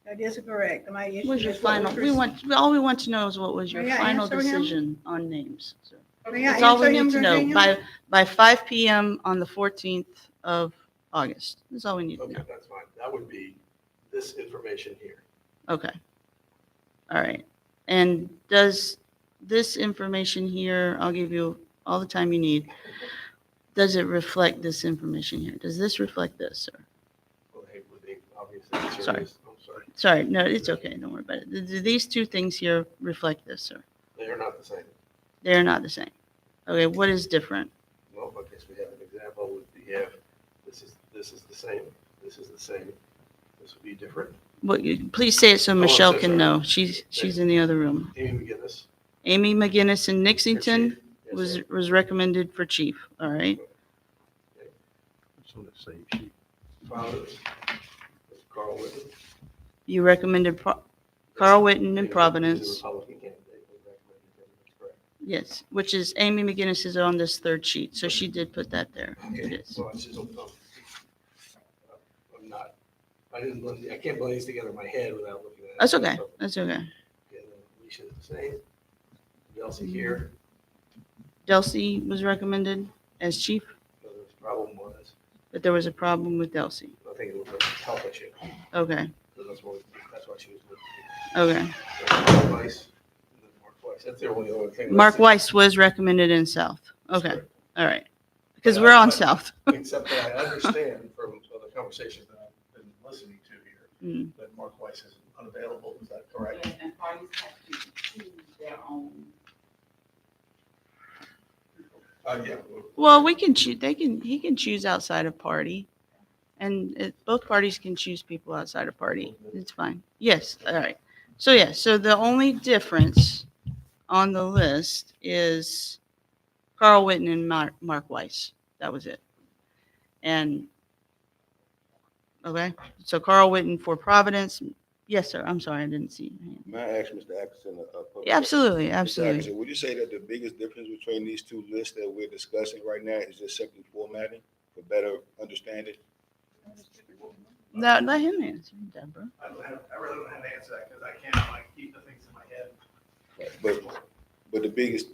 That is correct. My issue was your is what final, was all we want to know is what was your May I final answer him? decision on names, sir. May I That's all we answer need him, to know Virginia? by 5 PM on the 14th of August. That's all we need to Okay, know. that's fine. That would be this information here. Okay. All right. And does this information here, I'll give you all the time you need, does it reflect this information here? Does this reflect this, sir? Well, hey, with the obvious answer Sorry. is, I'm sorry, Sorry, no, it's okay. Don't worry about it. Do these two things here reflect this, sir? they are not the same. They're not the same. Okay, what is different? Well, I guess we have an example with the, this is the same, this is the same, this would be different. Please say it so Oh, I'm Michelle so can sorry. know. She's in the other room. Amy McGinnis. Amy McGinnis in your Nixington chief. Yes, sir. was recommended for chief. All right. It's on the same sheet. Providence, Mr. Carl Whitten. You recommended Carl Whitten in He's a Providence. Republican candidate, we recommended him, that's correct. Yes, which is Amy McGinnis is on this third sheet, so she did put that there. It Okay, is. well, it's just, I'm not, I can't blend these together in my head without looking at it. That's okay. That's okay. And then Alicia's the same. Yelsey here, Delcy was recommended as chief, so the problem was, but there was a problem with Delcy. I think it was a health issue, Okay. so that's why she was with Okay. me. Mark Weiss, and then Mark Weiss, that's the only other thing. Mark Weiss was recommended in South. Okay. Correct. All right. Because But we're on but- South. Except that I understand from the conversations that I've been listening to here, Mm. that Mark Weiss is unavailable, is that correct? Yes, and parties have to choose their own. Yeah. Well, we can choose, he can choose outside of party. And both parties can choose people outside of party. It's fine. Yes, all right. So yeah, so the only difference on the list is Carl Whitten and Mark Weiss. That was it. And, okay, so Carl Whitten for Providence. Yes, sir. I'm sorry, I didn't see your hand. May I ask Mr. Atkinson a public Yeah, absolutely, Mr. absolutely. Atkinson, would you say that the biggest difference between these two lists that we're discussing right now is just simply formatting for better understanding? No, let him answer, Deborah. I really don't have to answer that because I can't like keep the things in my head. But the biggest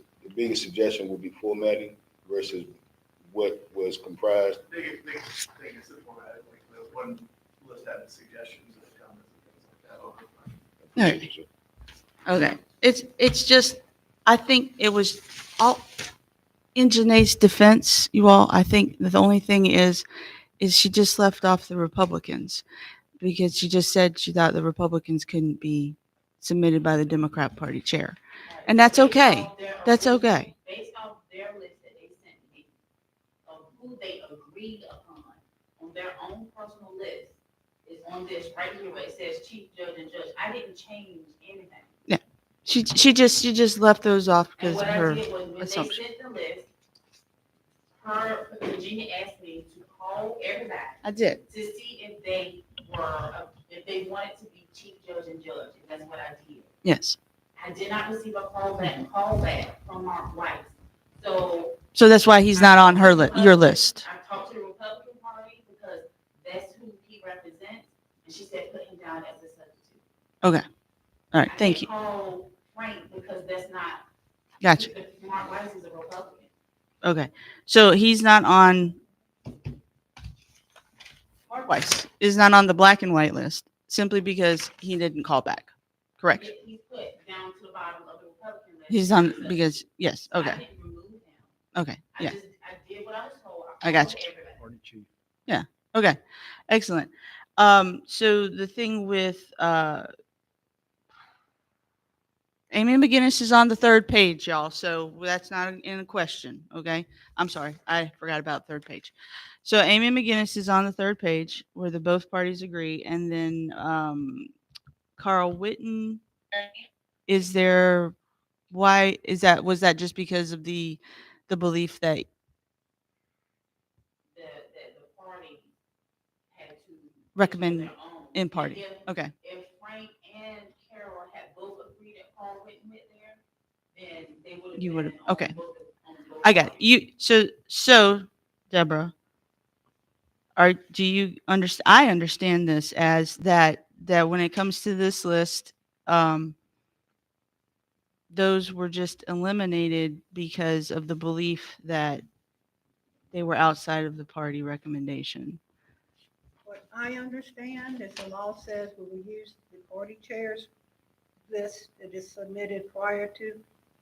suggestion would be formatting versus what was comprised. Biggest thing is the format, like the one list had suggestions and comments and things like that. All right. Okay. It's just, I think it was all, in Janae's defense, you all, I think the only thing is, is she just left off the Republicans because she just said she thought the Republicans couldn't be submitted by the Democrat Party chair. And that's okay. That's okay. Based off their list that they sent me of who they agreed upon on their own personal list is on this right here where it says chief judge and judge. I didn't change anything. Yeah. She just left those off And because what of I her did was when they assumption. sent the list, Virginia asked me to call everybody I did. to see if they were, if they wanted to be chief judge and judge. And that's what I did. Yes. I did not receive a call back from Mark White. So that's why he's not on your list. I talked to the Republican Party because that's who he represents, and she said put him down as a substitute. Okay. All right. Thank you. Call Frank because that's not. Gotcha. Mark White is a Republican. Okay. So he's not on. Mark Weiss is not on the black and white list simply because he didn't call back. Correct. He's put down to the bottom of the Republican list. He's on because yes. Okay. I didn't remove him. Okay. Yeah. I did what I was told. I got you. Party chief. Yeah. Okay. Excellent. So the thing with Amy McGinnis is on the third page, y'all. So that's not in a question. Okay. I'm sorry. I forgot about third page. So Amy McGinnis is on the third page where the both parties agree. And then Carl Witten, is there, why is that, was that just because of the belief that The party had to recommend do their own. in party? And Okay. if Frank and Carol had both agreed that Carl Whitten went there, then they would have. You would have, been on okay. both I got it. parties. You, so Deborah, do you understand? I understand this as that when it comes to this list, those were just eliminated because of the belief that they were outside of the party recommendation. What I understand is the law says we will use the party chair's list that is submitted prior to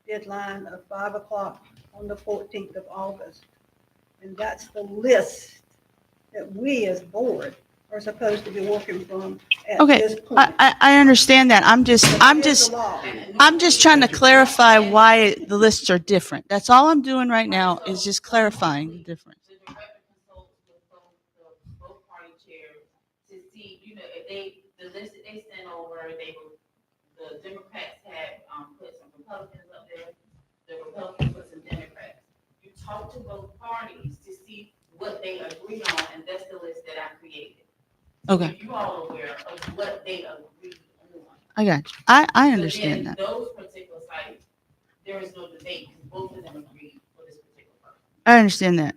deadline of 5 o'clock on the 14th of August. And that's the list that we as board are supposed to be working from at Okay, this point. I understand that. I'm just trying to clarify why the lists are different. That's all I'm doing right now is just clarifying the difference. The director consults with both party chairs to see, if the list that they sent over, the Democrats had put some Republicans up there, the Republicans put some Democrats. You talk to both parties to see what they agree on, and that's the list that I created. Okay. So you all aware of what they agreed on. I got you. I So understand then that. those particular sites, there is no debate because both of them agreed for this particular person. I understand that.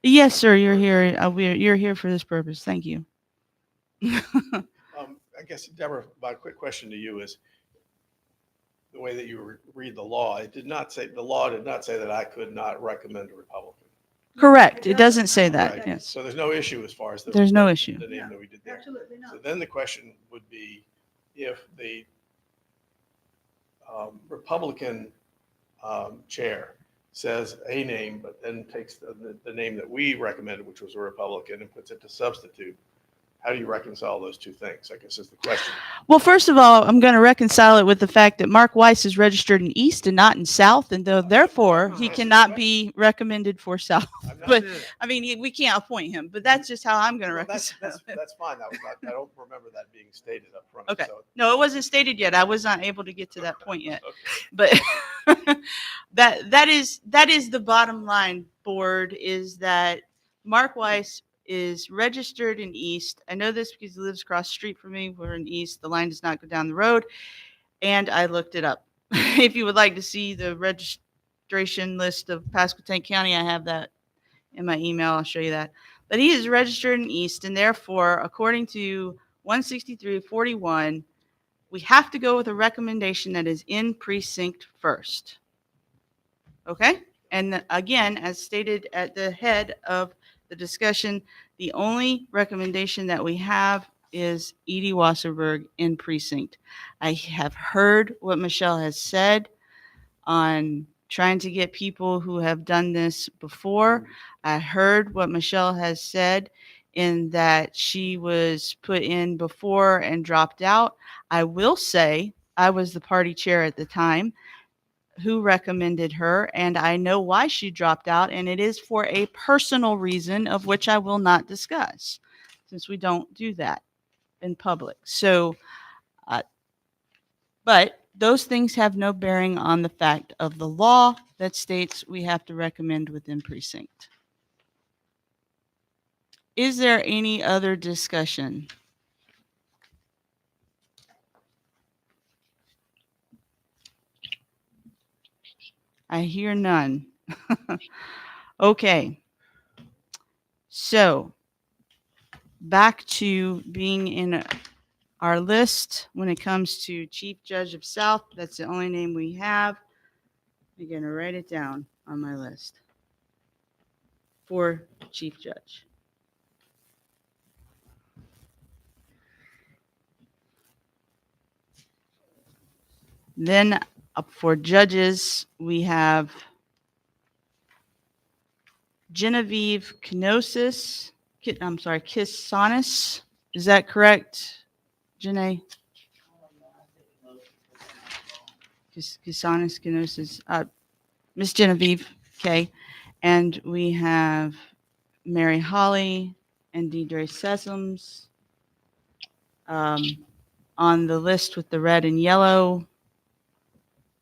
Yes, sir. You're here. You're here for this purpose. Thank you. I guess, Deborah, my quick question to you is, the way that you read the law, the law did not say that I could not recommend a Republican. Correct. It doesn't say that. Right? Yes. So there's no issue as far as There's no issue. the name that we did there. Absolutely not. So then the question would be, if the Republican chair says a name, but then takes the name that we recommended, which was a Republican, and puts it to substitute, how do you reconcile those two things, I guess is the question. Well, first of all, I'm going to reconcile it with the fact that Mark Weiss is registered in East and not in South, and therefore he cannot be recommended for South. But I mean, we can't appoint him, but that's just how I'm going to Well, reconcile it. that's fine. I don't remember that being stated up front. Okay. So, No, it wasn't stated yet. I was not able to get to that point yet. okay. But that is the bottom line, board, is that Mark Weiss is registered in East. I know this because he lives across the street from me. We're in East. The line does not go down the road. And I looked it up. If you would like to see the registration list of Pasquotank County, I have that in my email. I'll show you that. But he is registered in East, and therefore, according to 163.41, we have to go with a recommendation that is in precinct first. Okay? And again, as stated at the head of the discussion, the only recommendation that we have is Edie Wasserberg in precinct. I have heard what Michelle has said on trying to get people who have done this before. I heard what Michelle has said in that she was put in before and dropped out. I will say I was the party chair at the time who recommended her, and I know why she dropped out, and it is for a personal reason of which I will not discuss since we don't do that in public. So, uh, but those things have no bearing on the fact of the law that states we have to recommend within precinct. Is there any other discussion? I hear none. Okay. So back to being in our list when it comes to Chief Judge of South. That's the only name we have. I'm going to write it down on my list for Chief Judge. Then up for judges, we have Genevieve Kenosis. I'm sorry, Kisanis. Is that correct, Janae? Kisanis, Kenosis. Miss Genevieve, okay. And we have Mary Holly and Deidre Sessoms. On the list with the red and yellow,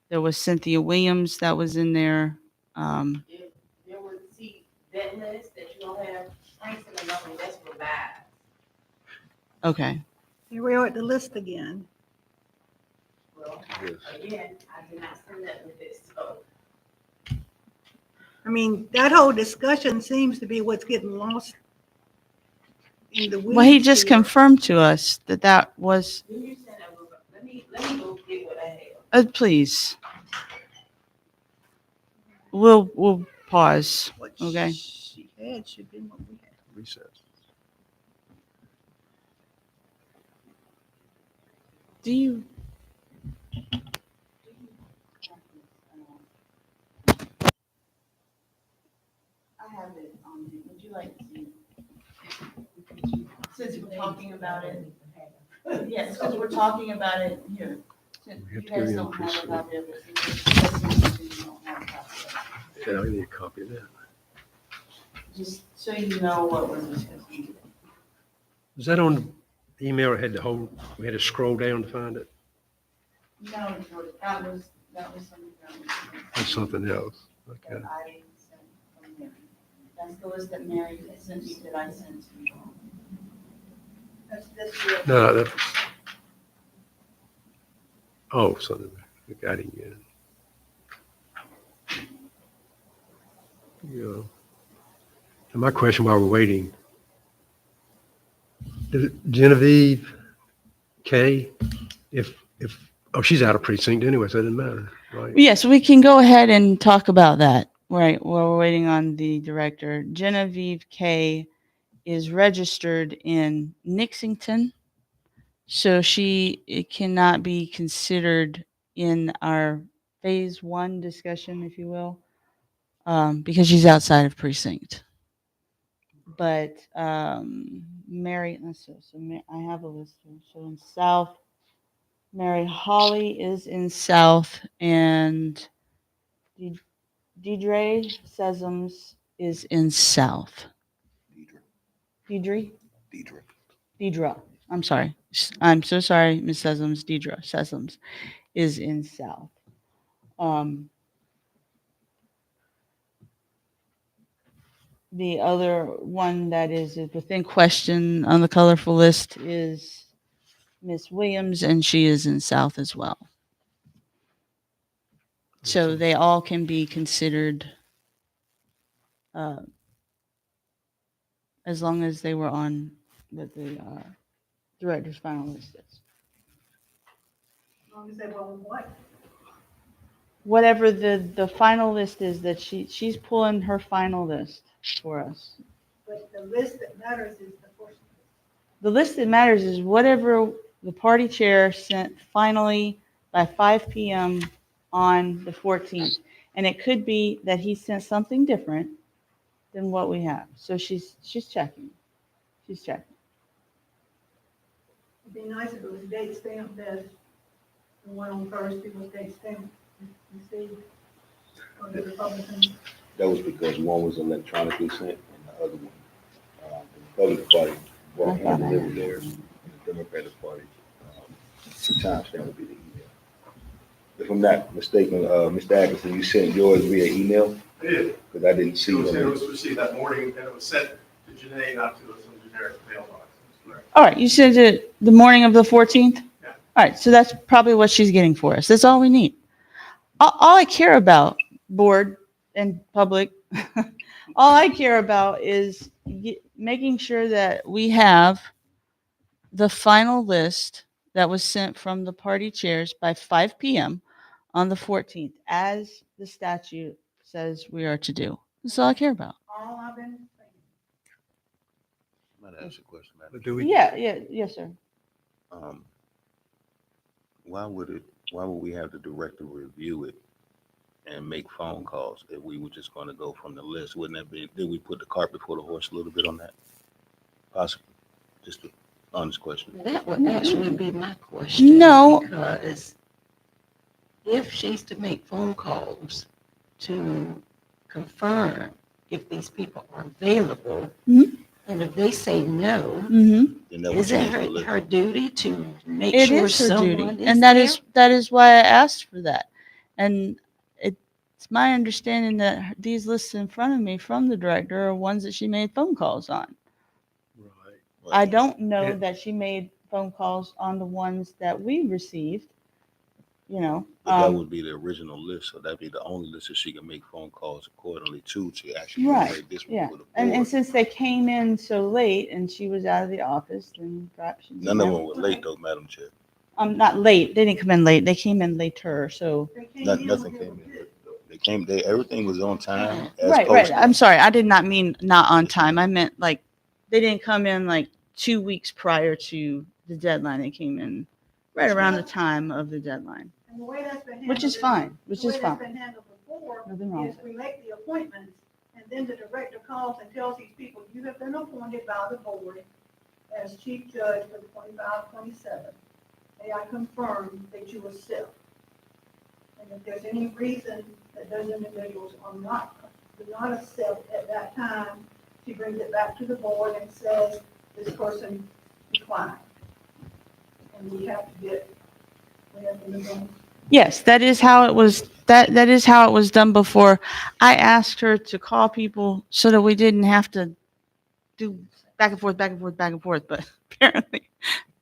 there was Cynthia Williams that was in there. There was, see, that list that you all have, Franks and another, that's revised. Okay. Here we are at the list again. Well, Yes. again, I did not send that with this, so. I mean, that whole discussion seems to be what's getting lost in the weeds. Well, he just here. confirmed to us that that was. Do you send that over? Let me go get what I have. Please. We'll pause. What Okay. she had should be what we had. Recess. Do you? I have it. Would you like to see? Since we're talking about it. Yes, because we're talking about it here. Since We have you to give guys you don't a have a precinct. copy of it. You don't have a copy of Yeah, I need a copy of that. it. Just so you know what we're discussing today. Was that on the email? I had to hold, we had to scroll down to find it? No, George, that was something That's something else. Okay. that I sent from Mary. That's the list that Mary sent me that I sent to you. That's this year. No, that. Oh, something. I got it again. Yeah. And my question while we're waiting, Genevieve K, oh, she's out of precinct anyway, so it doesn't matter, right? Yes, we can go ahead and talk about that. Right, while we're waiting on the director. Genevieve K is registered in Nixington, so it cannot be considered in our phase one discussion, if you will, because she's outside of precinct. But Mary, let's see, I have a list here. So in South, Mary Holly is in South, and Deidre Sessoms is in South. Deidre? Deidre. I'm sorry. I'm so sorry, Miss Sessoms. Deidre Sessoms is in South. The other one that is within question on the colorful list is Miss Williams, and she is in South as well. So they all can be considered as long as they were on the director's final list is. As long as they were on what? Whatever the final list is that she's pulling her final list for us. But the list that matters is the first. The list that matters is whatever the party chair sent finally by 5 p.m. on the 14th. And it could be that he sent something different than what we have. So she's checking. She's checking. It'd be nice if it was date stamped as the one on Thursday was date stamped. You see, on the Republicans. That was because one was electronically sent and the other one, the Republican Party brought hand delivered theirs, and the Democratic Party, the timestamp would be the email. If I'm not mistaken, Mr. Atkinson, you sent yours via email? I did. Because I didn't see It them. was received that morning, and it was sent to Janae, not to some generic mailbox. That's correct. All right, you sent it the morning of the 14th? Yeah. All right, so that's probably what she's getting for us. That's all we need. All I care about, board and public, all I care about is making sure that we have the final list that was sent from the party chairs by 5 p.m. on the 14th, as the statute says we are to do. That's all I care about. All I've been saying. I'm gonna ask you a question, Madam. But do we, Yes, sir. Why would we have the director review it and make phone calls if we were just gonna go from the list? Wouldn't that be, did we put the cart before the horse a little bit on that? Possibly, just an honest question. That would actually be my question. No. Because if she's to make phone calls to confirm if these people are available, Mhm. and if they say no, Mm-hmm. Then that would is it change the list. her duty to make It sure is her someone duty, is and that there? is why I asked for that. And it's my understanding that these lists in front of me from the director are ones that she made phone calls on. right, I don't know Yeah. that she made phone calls on the ones that we received. You know, But that would be the original list, so that'd be the only list that she can make phone calls accordingly to actually Right, generate this one yeah. for the And board. since they came in so late and she was out of the office, then perhaps she didn't None of have- them were late though, Madam Chair. Not late. They didn't come in late. They came in later. So They came Not, in nothing with came it. in. Everything was on time as right. posted. I'm sorry. I did not mean not on time. I meant like they didn't come in like 2 weeks prior to the deadline. They came in right around the time of the deadline. And the way that's been handled. Which is fine, which the way is that's fine. been handled before Nothing wrong is with we make the appointments, and then the director calls and tells these people, you have been appointed by the board as chief judge for 25-27. May I confirm that you accept? And if there's any reason that those individuals do not accept at that time, she brings it back to the board and says, this person declined. And we have to move on. Yes, that is how it was. That is how it was done before. I asked her to call people so that we didn't have to do back and forth, back and forth, back and forth. But apparently,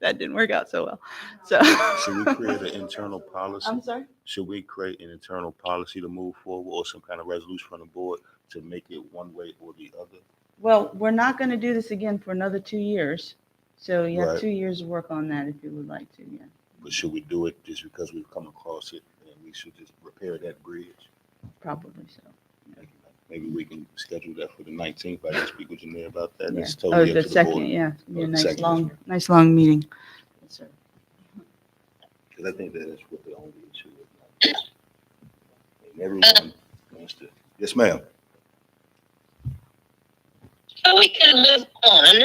that didn't work out so well. So Should we create an internal policy? I'm sorry. Should we create an internal policy to move forward or some kind of resolution from the board to make it one way or the other? Well, we're not going to do this again for another 2 years. So you have Right. 2 years to work on that if you would like to. Yeah, But should we do it just because we've come across it and we should just repair that bridge? probably so. Maybe we can schedule that for the 19th. I can speak with Janelle about that. Yeah. It's Oh, totally the up to the second. board. Yeah, it's gonna be a Oh, the nice second, nice long meeting. Yes, sir. Because I think that is what the only issue is. And everyone wants to. Yes, ma'am. So we can move on.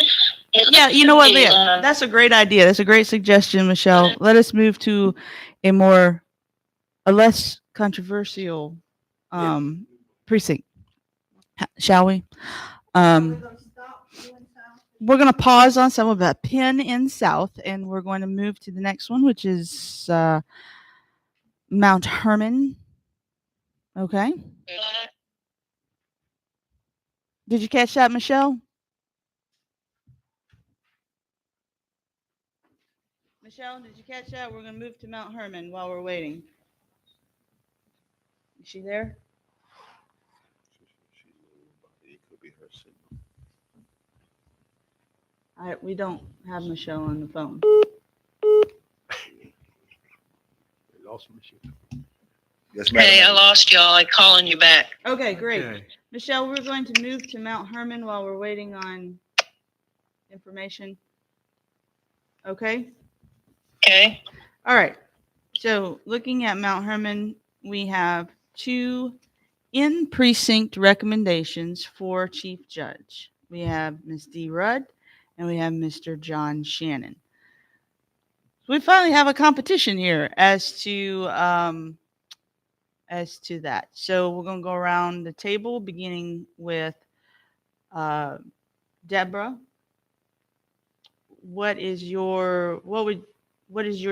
Yeah, you know what, Leah? That's a great idea. That's a great suggestion, Michelle. Let us move to a less controversial precinct, shall we? We're gonna stop doing south. We're going to pause on some of that Penn in South, and we're going to move to the next one, which is Mount Herman. Okay. Did you catch that, Michelle? Michelle, did you catch that? We're going to move to Mount Herman while we're waiting. Is she there? It could be her signal. We don't have Michelle on the phone. We lost Michelle. Yes, ma'am. Hey, I lost y'all. I'm calling you back. Okay, great. Okay. Michelle, we're going to move to Mount Herman while we're waiting on information. Okay? Okay. All right. So looking at Mount Herman, we have 2 in precinct recommendations for Chief Judge. We have Ms. Dee Rudd and we have Mr. John Shannon. We finally have a competition here as to that. So we're going to go around the table, beginning with Deborah. What is your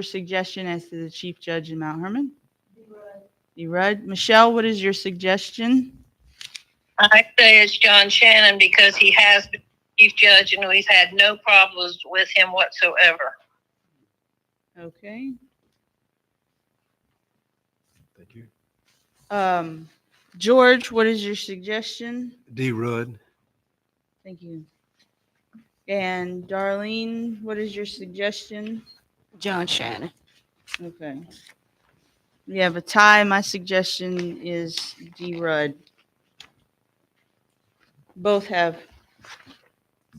suggestion as to the chief judge in Mount Hermon? Dee Rudd. Michelle, what is your suggestion? I say it's John Shannon because he has been chief judge and we've had no problems with him whatsoever. Okay. Thank you. George, what is your suggestion? D. Rudd. Thank you. And Darlene, what is your suggestion? John Shannon. Okay. We have a tie. My suggestion is D. Rudd. Both have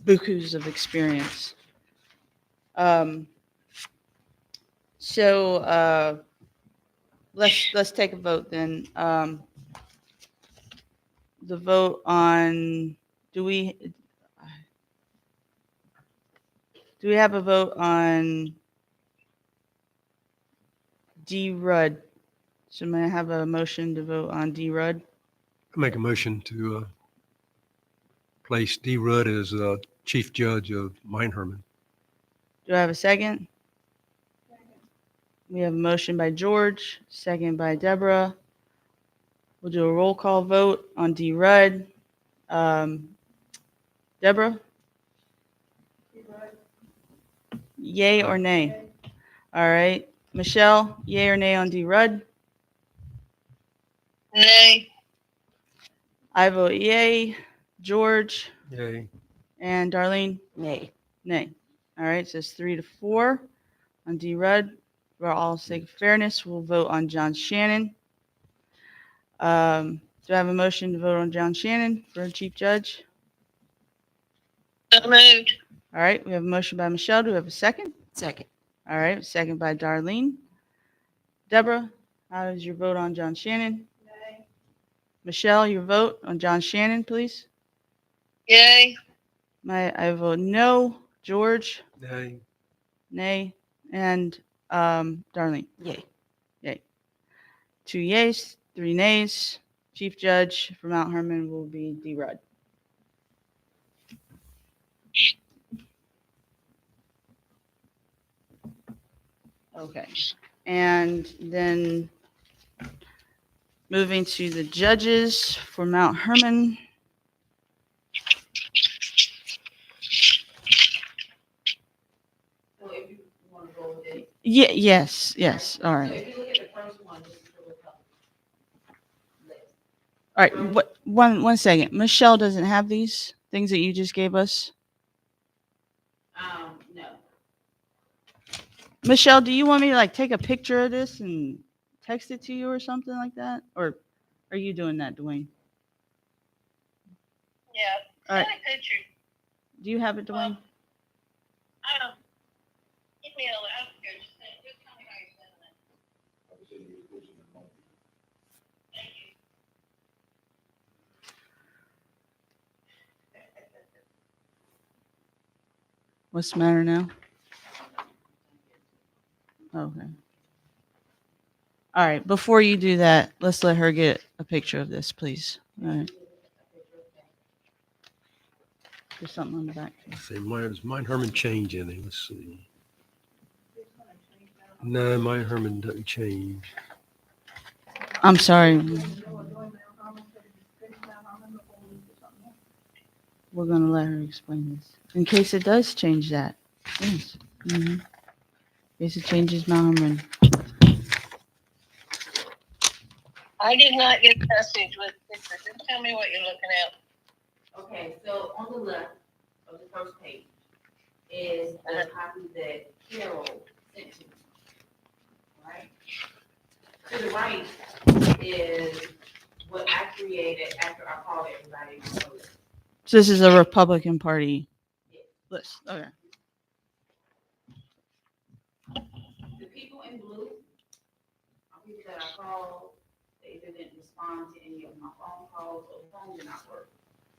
bukus of experience. So let's take a vote then. The vote on do we have a vote on D. Rudd? So may I have a motion to vote on D. Rudd? I make a motion to place D. Rudd as chief judge of Mount Hermon. Do I have a second? We have a motion by George, second by Deborah. We'll do a roll call vote on D. Rudd. Deborah? Yay or nay? All right. Michelle, yay or nay on D. Rudd? Nay. I vote yay. George Yay. and Darlene? Nay. Nay. All right, so it's 3-4 on D. Rudd. For all sake of fairness, we'll vote on John Shannon. Do I have a motion to vote on John Shannon for chief judge? So moved. All right, we have a motion by Michelle. Do we have a second? Second. All right, second by Darlene. Deborah, how is your vote on John Shannon? Nay. Michelle, your vote on John Shannon, please. Yay. I vote no. George? Yay. Nay. And Darlene? Yay. Yay. 2 yays, 3 nays. Chief Judge for Mount Hermon will be D. Rudd. Okay. And then moving to the judges for Mount Hermon. So if you want to go with it. Yeah, yes. All right. If you look at the first one, this is the Republican list. All right. One second. Michelle doesn't have these things that you just gave us. No. Michelle, do you want me to like take a picture of this and text it to you or something like that? Or are you doing that, Dwayne? Yeah. All right. Send a picture. Do you have it, Dwayne? Give me a, I don't care. Just tell me how you're sending it. Thank you. What's the matter now? Okay. All right. Before you do that, let's let her get a picture of this, please. All right. There's something on the back. Let's see, does Mount Hermon change anything? Let's see. No, Mount Hermon doesn't change. I'm sorry. We're going to let her explain this. In case it does change that. Yes. In case it changes Mount Hermon. I did not get a message with pictures. Just tell me what you're looking at. Okay, so on the left of the first page is the copy that Carol sent to me. Right? To the right is what I created after I called everybody on the list. So this is a Republican Party list. Okay. The people in blue are people that I called, they if it didn't respond to any of my phone calls or the phone did not work.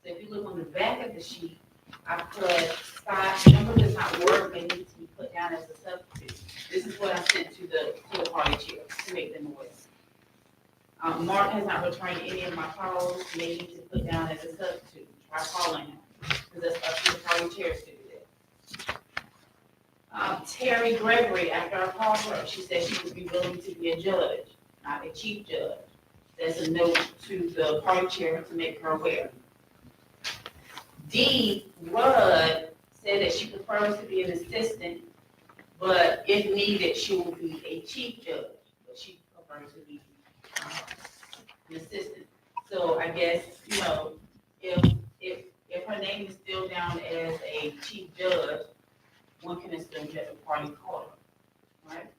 So if you look on the back of the sheet, I put Scott's number does not work, may need to be put down as a substitute. This is what I sent to the party chair to make them aware. Mark has not returned any of my calls, may need to put down as a substitute. Try calling him, because that's up to the party chairs to do that. Terry Gregory, after I called her, she said she would be willing to be a judge, not a chief judge. That's a note to the party chair to make her aware. Dee Rudd said that she prefers to be an assistant, but if needed, she will be a chief judge, but she prefers to be an assistant. So I guess, you know, if her name is still down as a chief judge, one can assume that the party called her, right?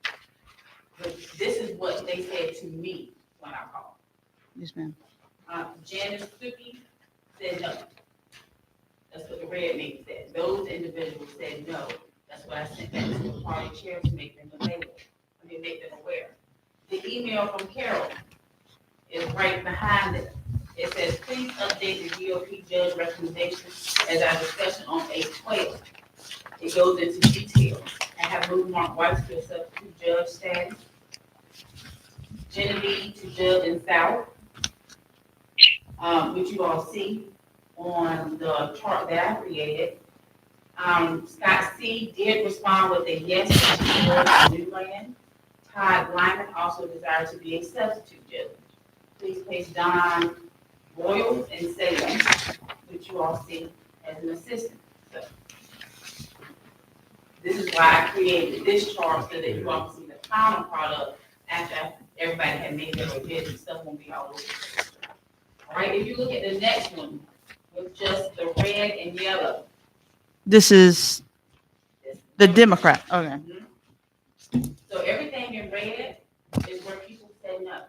But this is what they said to me when I called. Yes, ma'am. Janice Stuckey said no. That's what the red name said. Those individuals said no. That's what I sent back to the party chair to make them available. Make them aware. The email from Carol is right behind it. It says, please update the GOP judge recommendation as our discussion on 8/12. It goes into detail. I have moved Mark White to a substitute judge status. Genevieve to judge in South, which you all see on the chart that I created. Scott C. did respond with a yes to new land. Todd Lyman also desired to be a substitute judge. Please place Don Boyles and Salem, which you all see as an assistant. So this is why I created this chart so that you all can see the final product after everybody had made their revision. Stuff won't be all over. All right, if you look at the next one with just the red and yellow. This is the Democrat. Okay. So everything in red is where people said no.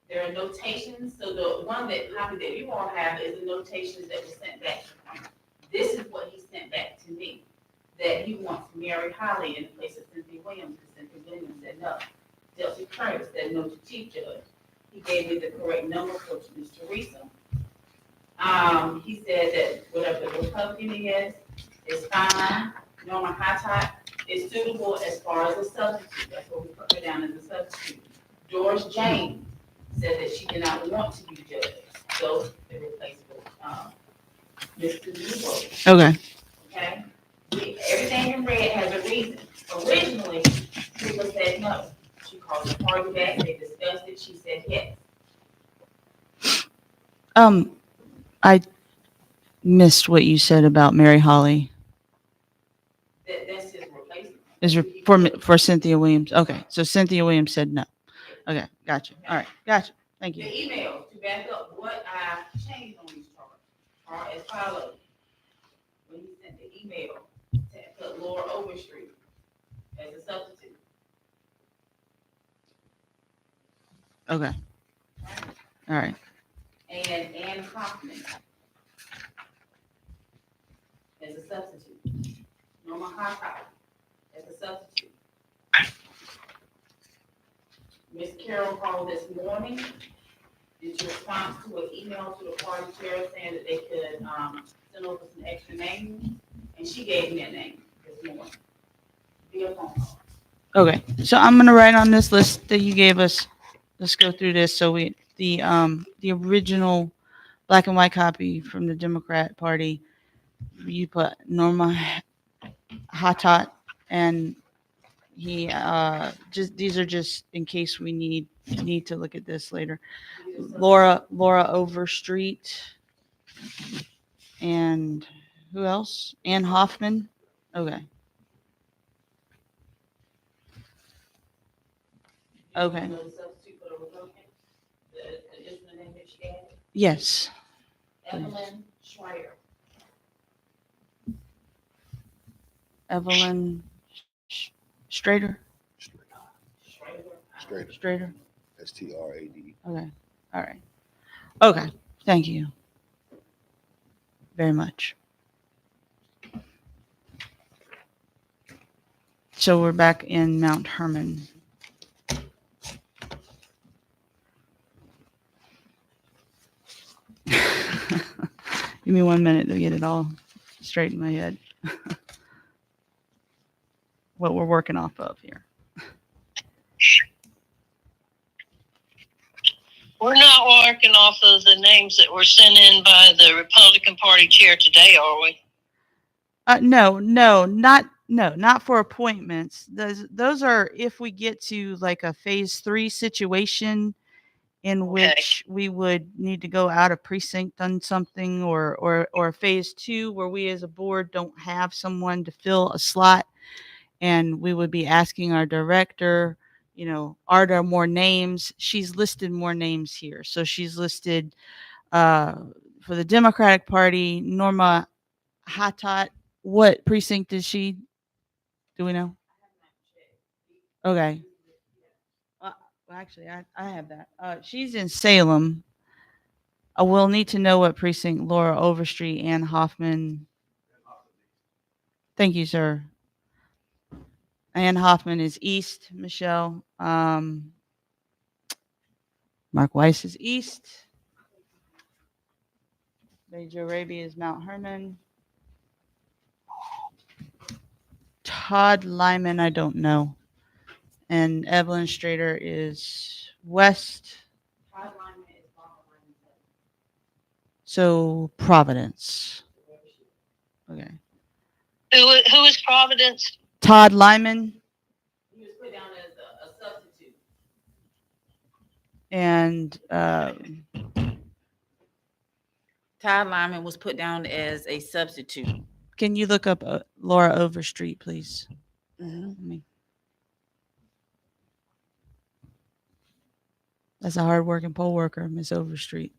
There are notations, so the one copy that you all have is the notations that were sent back to him. This is what he sent back to me, that he wants Mary Holly in place of Cynthia Williams, because Cynthia Williams said no. Delcy Curtis said no to chief judge. He gave me the correct number for Ms. Teresa. He said that whatever the Republican is fine. Norma Hightop is suitable as far as a substitute. That's what we put her down as a substitute. Doris James said that she did not want to be judged, so they replaced Mr. Newbold. Okay. Okay? Everything in red has a reason. Originally, people said no. She called the party back, they discussed it, she said yes. I missed what you said about Mary Holly. That's his replacement. Is for Cynthia Williams. Okay, so Cynthia Williams said no. Okay, gotcha. All right, gotcha. Thank The you. emails to back up what I changed on these charts are as follows. When he sent the email to put Laura Overstreet as a substitute. Okay. All right. And Ann Hoffman as a substitute. Norma Hightop as a substitute. Ms. Carol called this morning. Did you respond to an email to the party chair saying that they could send over some extra names? And she gave me a name this morning via phone call. Okay, so I'm gonna write on this list that you gave us. Let's go through this. So the original black and white copy from the Democrat Party, you put Norma Hatat, and he these are just in case we need to look at this later. Laura Overstreet, and who else? Ann Hoffman. Okay. Okay. You know the substitute for the Republican? The additional name that she gave? Yes. Evelyn Schreier. Evelyn Strader. Schreier. Strader. STRAD. Okay. All right. Okay. Thank you very much. So we're back in Mount Hermon. Give me 1 minute to get it all straight in my head. What we're working off of here. We're not working off of the names that were sent in by the Republican Party chair today, are we? Not for appointments. Those are if we get to like a phase 3 situation in Okay. which we would need to go out of precinct on something, or phase 2 where we as a board don't have someone to fill a slot, and we would be asking our director, are there more names? She's listed more names here. So she's listed uh, for the Democratic Party, Norma Hatat. What precinct is she? Do we know? Okay. Well, actually, I have that. She's in Salem. I will need to know what precinct Laura Overstreet, Ann Hoffman. Thank you, sir. Ann Hoffman is east, Michelle. Mark Weiss is east. Major Arabia is Mount Hermon. Todd Lyman, I don't know. And Evelyn Strader is west. So Providence. Okay. Who is Providence? Todd Lyman. He was put down as a substitute. And Todd Lyman was put down as a substitute. can you look up Laura Overstreet, please? Mhm. That's a hardworking poll worker, Miss Overstreet.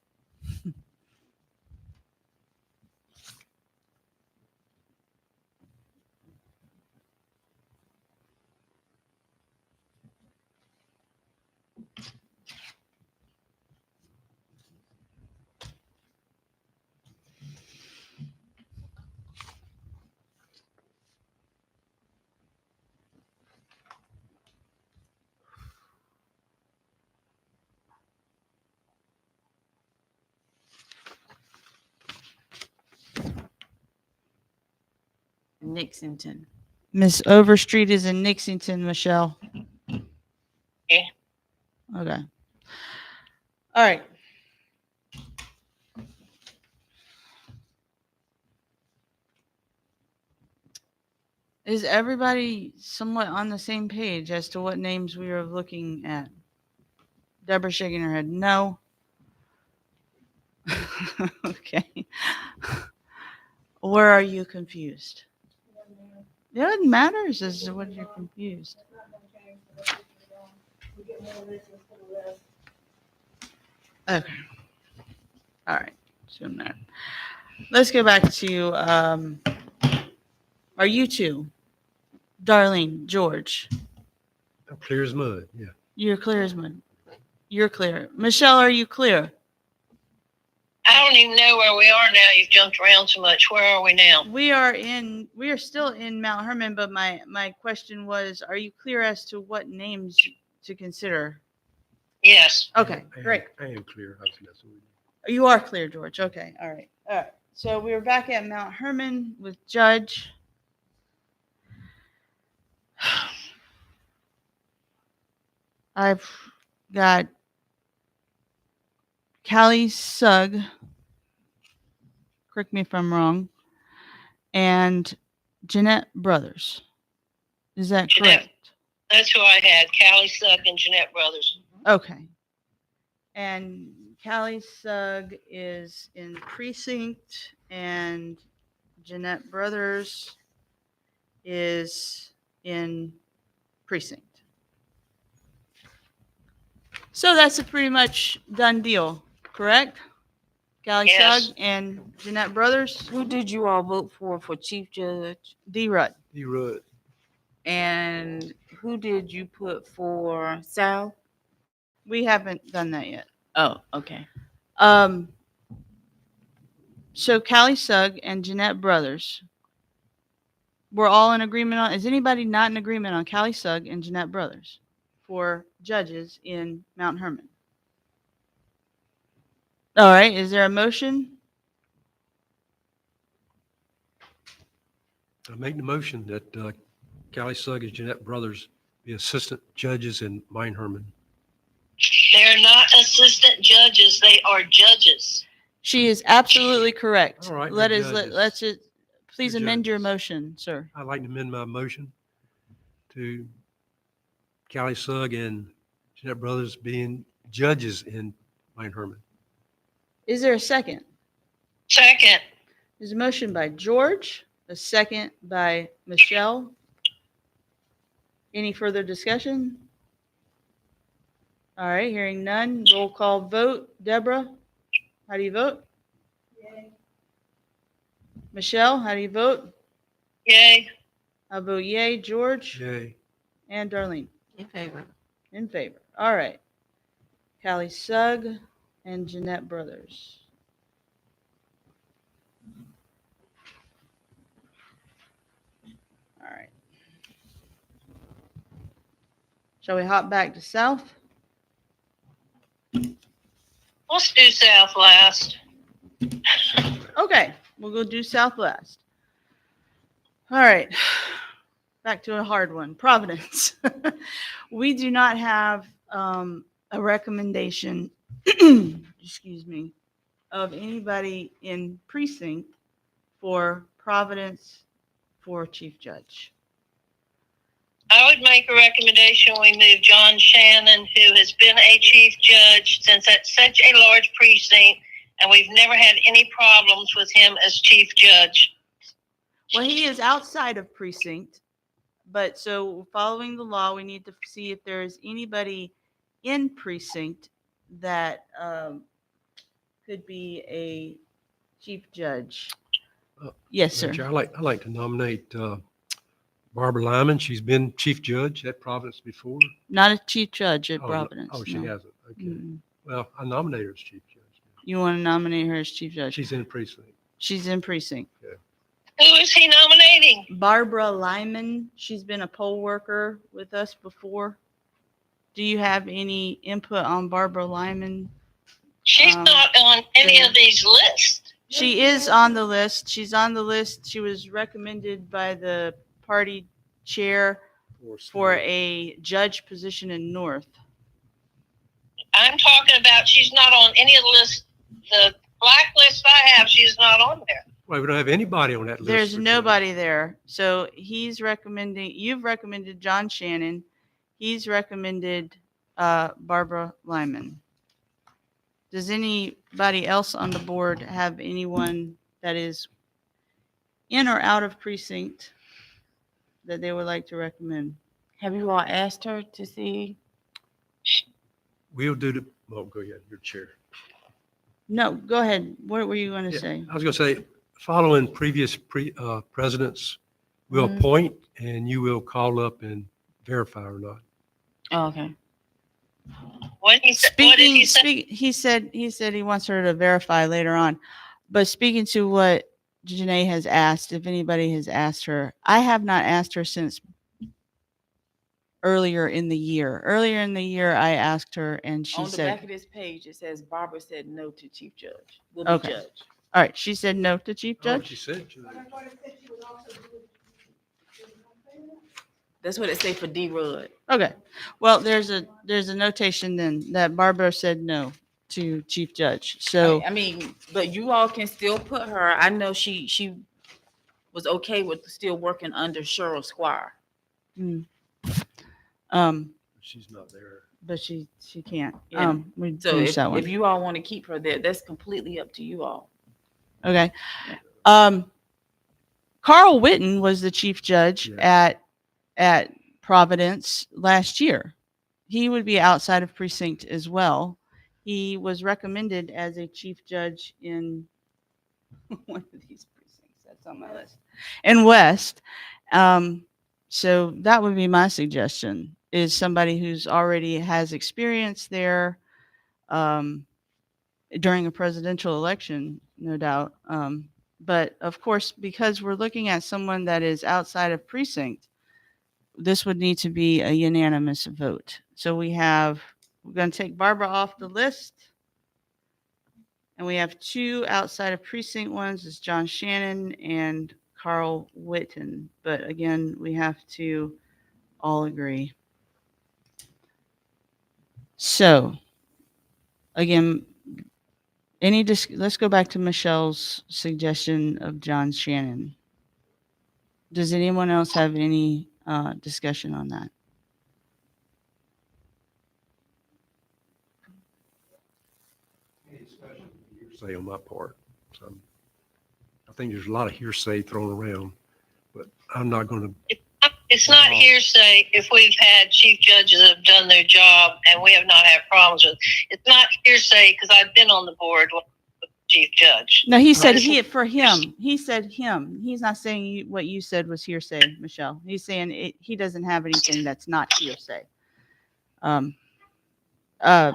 Nixonton. Miss Overstreet is in Nixington, Michelle. Yeah. Okay. All right. Is everybody somewhat on the same page as to what names we are looking at? Deborah shaking her head. No. Okay. Where are you confused? Yeah, it matters as to what you're confused. Okay. All right. So that. Let's go back to are you two? Darlene, George. I'm clear as mud, yeah. You're clear as mud. You're clear. Michelle, are you clear? I don't even know where we are now. You've jumped around so much. Where are we now? We are still in Mount Hermon, but my question was, are you clear as to what names to consider? Yes. Okay, great. I am clear. I was messing with you. You are clear, George. Okay, all right. All right. So we were back at Mount Hermon with Judge. I've got Callie Sugg, correct me if I'm wrong, and Jeanette Brothers. Is that Jeanette. correct? That's who I had. Callie Sugg and Jeanette Brothers. Okay. And Callie Sugg is in precinct, and Jeanette Brothers is in precinct. So that's a pretty much done deal, correct? Callie Yes. Sugg and Jeanette Brothers. Who did you all vote for Chief Judge? D. Rudd. D-Rud. And who did you put for Sal? We haven't done that yet. Oh, okay. So Callie Sugg and Jeanette Brothers. We're all in agreement on. Is anybody not in agreement on Callie Sugg and Jeanette Brothers for judges in Mount Hermon? All right. Is there a motion? I make the motion that Callie Sugg and Jeanette Brothers be assistant judges in Mine Herman. They're not assistant judges, they are judges. She is absolutely correct. All right, Let they're us, judges. let's just, please They're amend your judges. motion, sir. I'd like to amend my motion to Callie Sugg and Jeanette Brothers being judges in Mine Herman. Is there a second? Second. There's a motion by George, a second by Michelle. Any further discussion? All right, hearing none. Roll call vote. Deborah, how do you vote? Yay. Michelle, how do you vote? Yay. I vote yay. George Yay. and Darlene In favor. in favor. All right. Callie Sugg and Jeanette Brothers. All right. Shall we hop back to South? Let's do South last. Okay, we'll go do Southwest. All right, back to a hard one. Providence. We do not have a recommendation, excuse me, of anybody in precinct for Providence for chief judge. I would make a recommendation, we move John Shannon, who has been a chief judge since that's such a large precinct, and we've never had any problems with him as chief judge. Well, he is outside of precinct, but so following the law, we need to see if there is anybody in precinct that could be a chief judge. Yes, sir. Chair, I'd like to nominate Barbara Lyman. She's been chief judge at Providence before. Not a chief judge at Oh, Providence. Oh, she no. hasn't. Okay. Mm-mm. Well, I nominate her as chief judge. You want to nominate her as chief judge? She's in precinct. She's in precinct. Who is he nominating? Barbara Lyman, she's been a poll worker with us before. Do you have any input on Barbara Lyman? She's not on any of these lists. She is on the list. She's on the list. She was recommended by the party chair for a judge position in North. I'm talking about she's not on any of the lists. The blacklist I have, she's not on there. Well, we don't have anybody on that list. There's for judge. nobody there. So he's recommending, you've recommended John Shannon. He's recommended Barbara Lyman. Does anybody else on the board have anyone that is in or out of precinct that they would like to recommend? Have you all asked her to see? We'll do the, well, go ahead, your chair. No, go ahead. What were you going to Yeah, say? I was going to say, following previous presidents, we'll Mhm. appoint and you will call up and verify or not. Oh, okay. What did he say? He said he wants her to verify later on. But speaking to what Janae has asked, if anybody has asked her, I have not asked her since earlier in the year. Earlier in the year, I asked her and she On the said, back of this page, it says Barbara said no to chief judge. Will be Okay. judge. all right, she said no to chief Oh, she judge. said, That's what it say for D. Rudd. Okay. Well, there's a notation then that Barbara said no to chief judge. So I mean, but you all can still put her. I know she was okay with still working under Cheryl Squire. she's not there. but she can't. Yeah. We So finished that one. if you all want to keep her there, that's completely up to you all. Okay. Carl Witten was the chief judge at Providence last year. He would be outside of precinct as well. He was recommended as a chief judge in one of these precincts. That's on my list. In West. So that would be my suggestion, is somebody who's already has experience there during a presidential election, no doubt. But of course, because we're looking at someone that is outside of precinct, this would need to be a unanimous vote. So we're going to take Barbara off the list. And we have two outside of precinct ones. It's John Shannon and Carl Witten, but again, we have to all agree. So, again, let's go back to Michelle's suggestion of John Shannon. Does anyone else have any discussion on that? Hearsay on my part. So I think there's a lot of hearsay thrown around, but I'm not going to. It's not hearsay if we've had chief judges that have done their job and we have not had problems with. It's not hearsay because I've been on the board with the chief judge. No, he said for him. He said him. He's not saying what you said was hearsay, Michelle. He's saying he doesn't have anything that's not hearsay. Um, uh,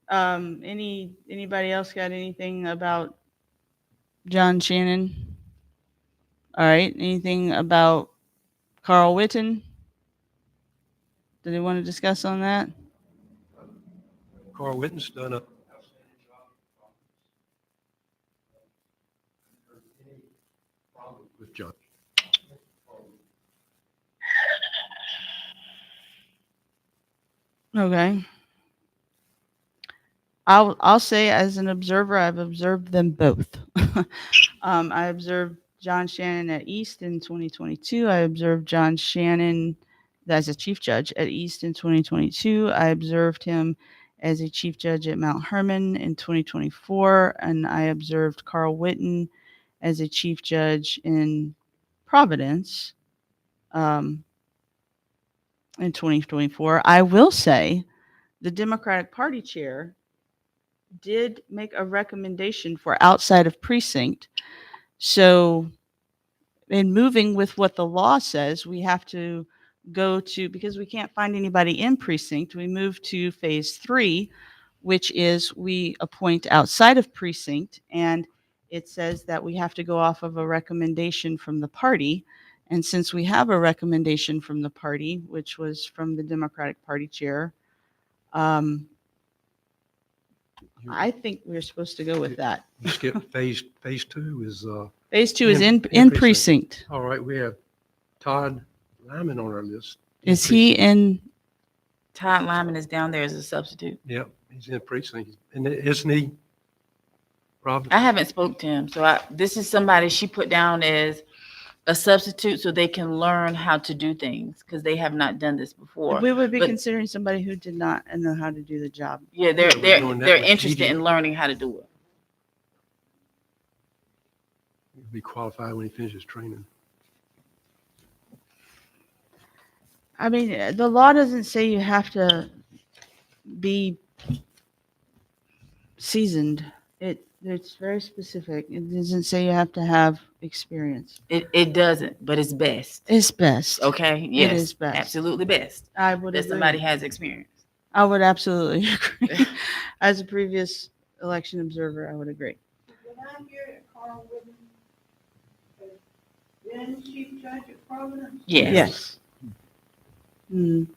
anybody else got anything about John Shannon? All right. Anything about Carl Witten? Do they want to discuss on that? Carl Witten's done a with John. Okay. I'll say as an observer, I've observed them both. I observed John Shannon at East in 2022. I observed John Shannon as a chief judge at East in 2022. I observed him as a chief judge at Mount Hermon in 2024, and I observed Carl Witten as a chief judge in Providence in 2024. I will say the Democratic Party chair did make a recommendation for outside of precinct. So, in moving with what the law says, we have to go to, because we can't find anybody in precinct, we move to phase 3, which is we appoint outside of precinct. And it says that we have to go off of a recommendation from the party. And since we have a recommendation from the party, which was from the Democratic Party chair, I think we're supposed to go with that. You skip phase 2 is Phase 2 is in in precinct. all right. We have Todd Lyman on our list. Is he in? Todd Lyman is down there as a substitute. Yep, he's in precinct. And isn't he? Providence? I haven't spoke to him, so this is somebody she put down as a substitute so they can learn how to do things because they have not done this before. We would be But- considering somebody who did not know how to do the job. Yeah, Yeah, we're doing that they're with interested Edie. in learning how to do it. He'll be qualified when he finishes training. I mean, the law doesn't say you have to be seasoned. It's very specific. It doesn't say you have to have experience. It doesn't, but it's best. It's best. Okay, yes, is best. absolutely best I would that agree. somebody has experience. I would absolutely agree. As a previous election observer, I would agree. Did I hear that Carl Whitten has been chief judge at Providence? Yes. Mm.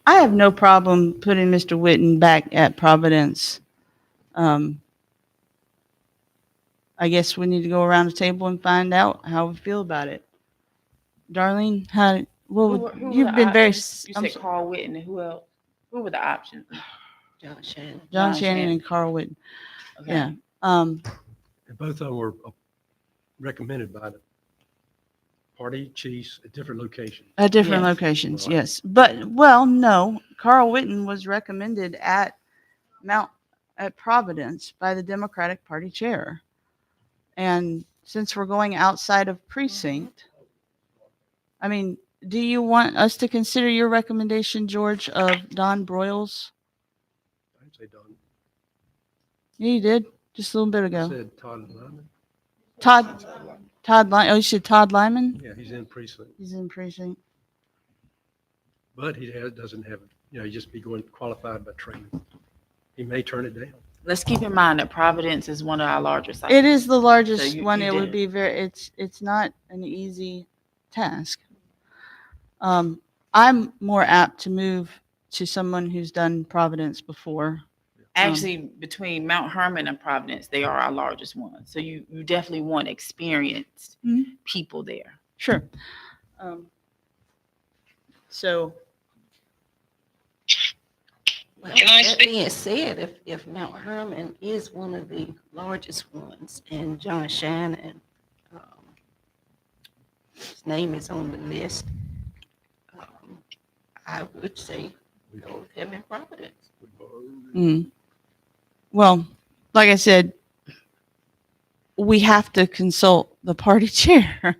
I have no problem putting Mr. Witten back at Providence. I guess we need to go around the table and find out how we feel about it. Darlene, you've been very. You said Carl Whitten, and who else? Who were the options? John Shannon. John Shannon and Carl Witten. Okay. Yeah. And both of them were recommended by the party chiefs at different locations. At different Yes. locations, Right. yes. But, well, no, Carl Witten was recommended at Providence by the Democratic Party chair. And since we're going outside of precinct, I mean, do you want us to consider your recommendation, George, of Don Broyles? I'd say Don. Yeah, you did, just a little bit I ago. said Todd Lyman. Todd Lyman. Oh, you said Todd Lyman? Yeah, he's in precinct, He's in precinct. but he doesn't have, he just be going qualified by training. He may turn it down. Let's keep in mind that Providence is one of our larger sites. It is the largest So you one. It would did. be it's not an easy task. I'm more apt to move to someone who's done Providence before. Actually, between Mount Hermon and Providence, they are our largest ones. So you definitely want experienced Mhm. people there. Sure. So, Well, Can I that speak? being said, if Mount Hermon is one of the largest ones and John Shannon, his name is on the list, I would say go with him in Providence. mm, well, like I said, we have to consult the party chair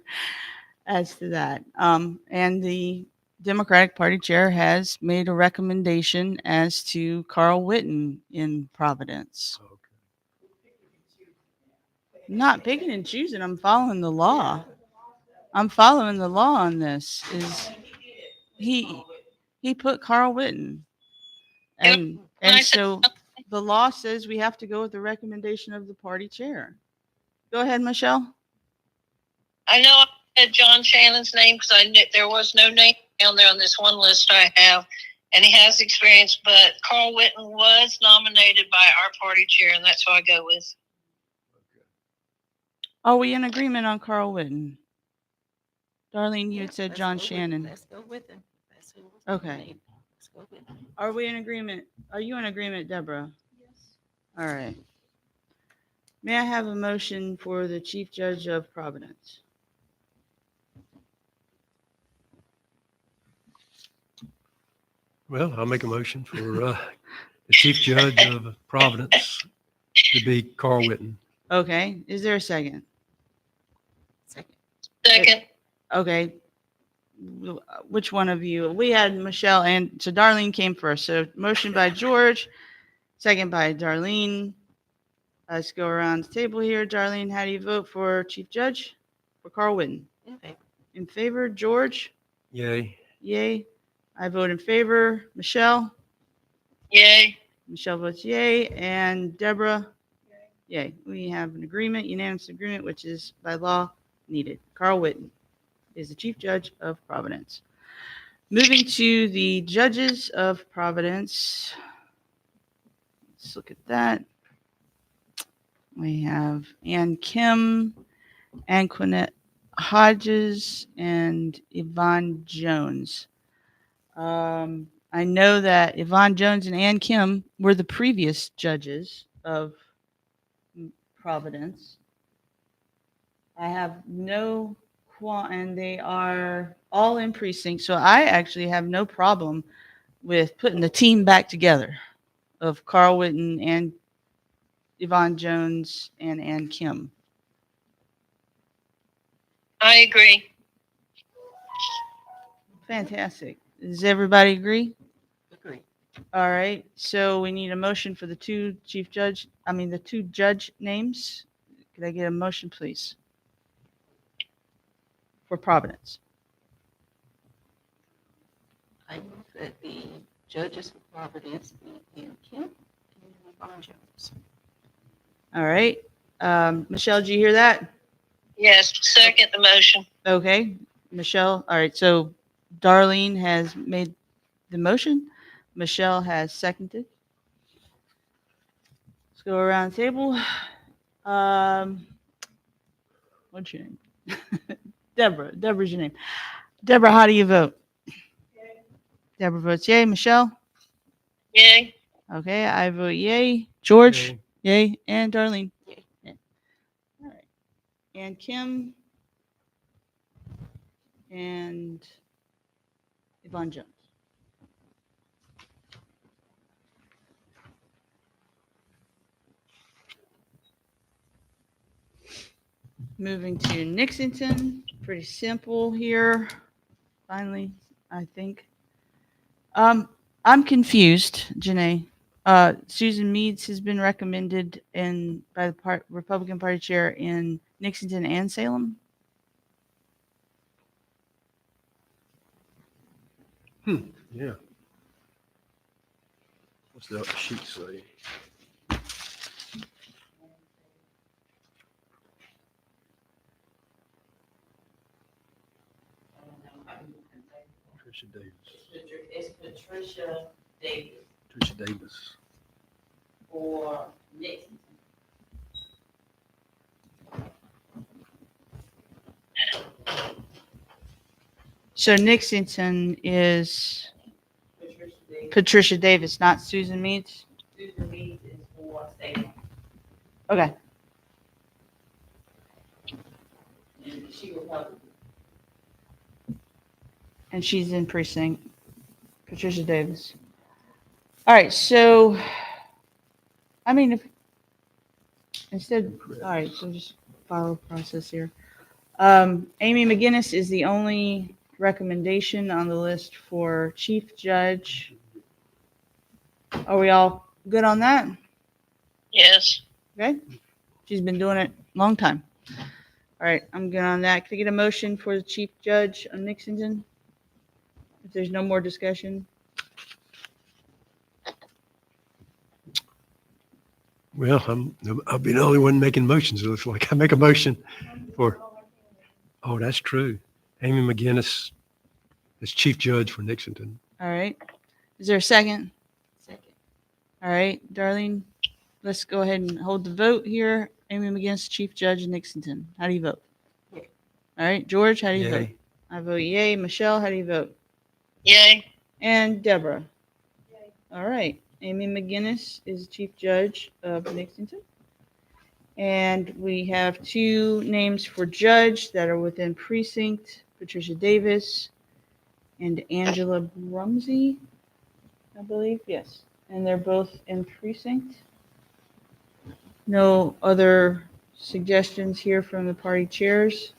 as to that. And the Democratic Party chair has made a recommendation as to Carl Whitten in Providence. Not picking and choosing. I'm following the law. I'm following the law on this. Is he put Carl Whitten, Can I and say so the law says we have to go with the recommendation of the party chair. Go ahead, Michelle. I know I said John Shannon's name because I knew there was no name down there on this one list I have, and he has experience. But Carl Whitten was nominated by our party chair, and that's who I go with. Are we in agreement on Carl Whitten? Darlene, you had said Let's John go with- Shannon. Let's go with him. That's who was Okay. nominated. Let's go with him. Are we in agreement? Are you in agreement, Deborah? Yes. All right. May I have a motion for the Chief Judge of Providence? Well, I'll make a motion for the Chief Judge of Providence to be Carl Whitten. Okay. Is there a second? Second. Second. Okay. Which one of you? We had Michelle and so Darlene came first. So motion by George, second by Darlene. Let's go around the table here. Darlene, how do you vote for Chief Judge? For Carl Whitten? In favor. In favor, George? Yay. Yay. I vote in favor. Michelle? Yay. Michelle votes yay. And Deborah? Yay. We have an agreement, unanimous agreement, which is by law needed. Carl Whitten is the Chief Judge of Providence. Moving to the judges of Providence. Let's look at that. We have Ann Kim, Anquinette Hodges, and Yvonne Jones. I know that Yvonne Jones and Ann Kim were the previous judges of Providence. I have no and they are all in precinct, so I actually have no problem with putting the team back together of Carl Whitten and Yvonne Jones and Ann Kim. I agree. Fantastic. Does everybody agree? Agree. All right. So we need a motion for the two judge names. Could I get a motion, please? For Providence. I move that the judges of Providence be Ann Kim and Yvonne Jones. All right. Michelle, did you hear that? Yes. Second the motion. Okay. Michelle. All right. So Darlene has made the motion. Michelle has seconded. Let's go around the table. What's your name? Deborah. Deborah's your name. Deborah, how do you vote? Yay. Deborah votes yay. Michelle? Yay. Okay, I vote yay. George? Yay. Yay. And Darlene? Yay. Yay. All right. And Kim? And Yvonne Jones. Moving to Nixington. Pretty simple here. Finally, I think. I'm confused, Janae. Susan Meads has been recommended by the Republican Party chair in Nixington and Salem. Yeah. What's the sheet say? Tricia Davis. It's Patricia Davis. Tricia Davis. for next. So Nixington is Patricia Davis. Patricia Davis, not Susan Meads? Susan Meads is for Salem, Okay. and she will help. And she's in precinct. Patricia Davis. All right, so, I mean, if, instead, all right, so just follow the process here. Amy McGinnis is the only recommendation on the list for chief judge. Are we all good on that? Yes. Okay. She's been doing it a long time. All right, I'm good on that. Can I get a motion for the chief judge on Nixington? If there's no more discussion. Well, I'll be the only one making motions. It looks like I make a motion for, oh, that's true. Amy McGinnis is chief judge for Nixington. All right. Is there a second? Second. All right, Darlene, let's go ahead and hold the vote here. Amy McGinnis, chief judge in Nixington. How do you vote? Yay. All right, George, how do you vote? Yay. I vote yay. Michelle, how do you vote? Yay. And Deborah? All right, Amy McGinnis is chief judge of Nixington. And we have two names for judge that are within precinct, Patricia Davis and Angela Brumsey, I believe, yes. And they're both in precinct. No other suggestions here from the party chairs.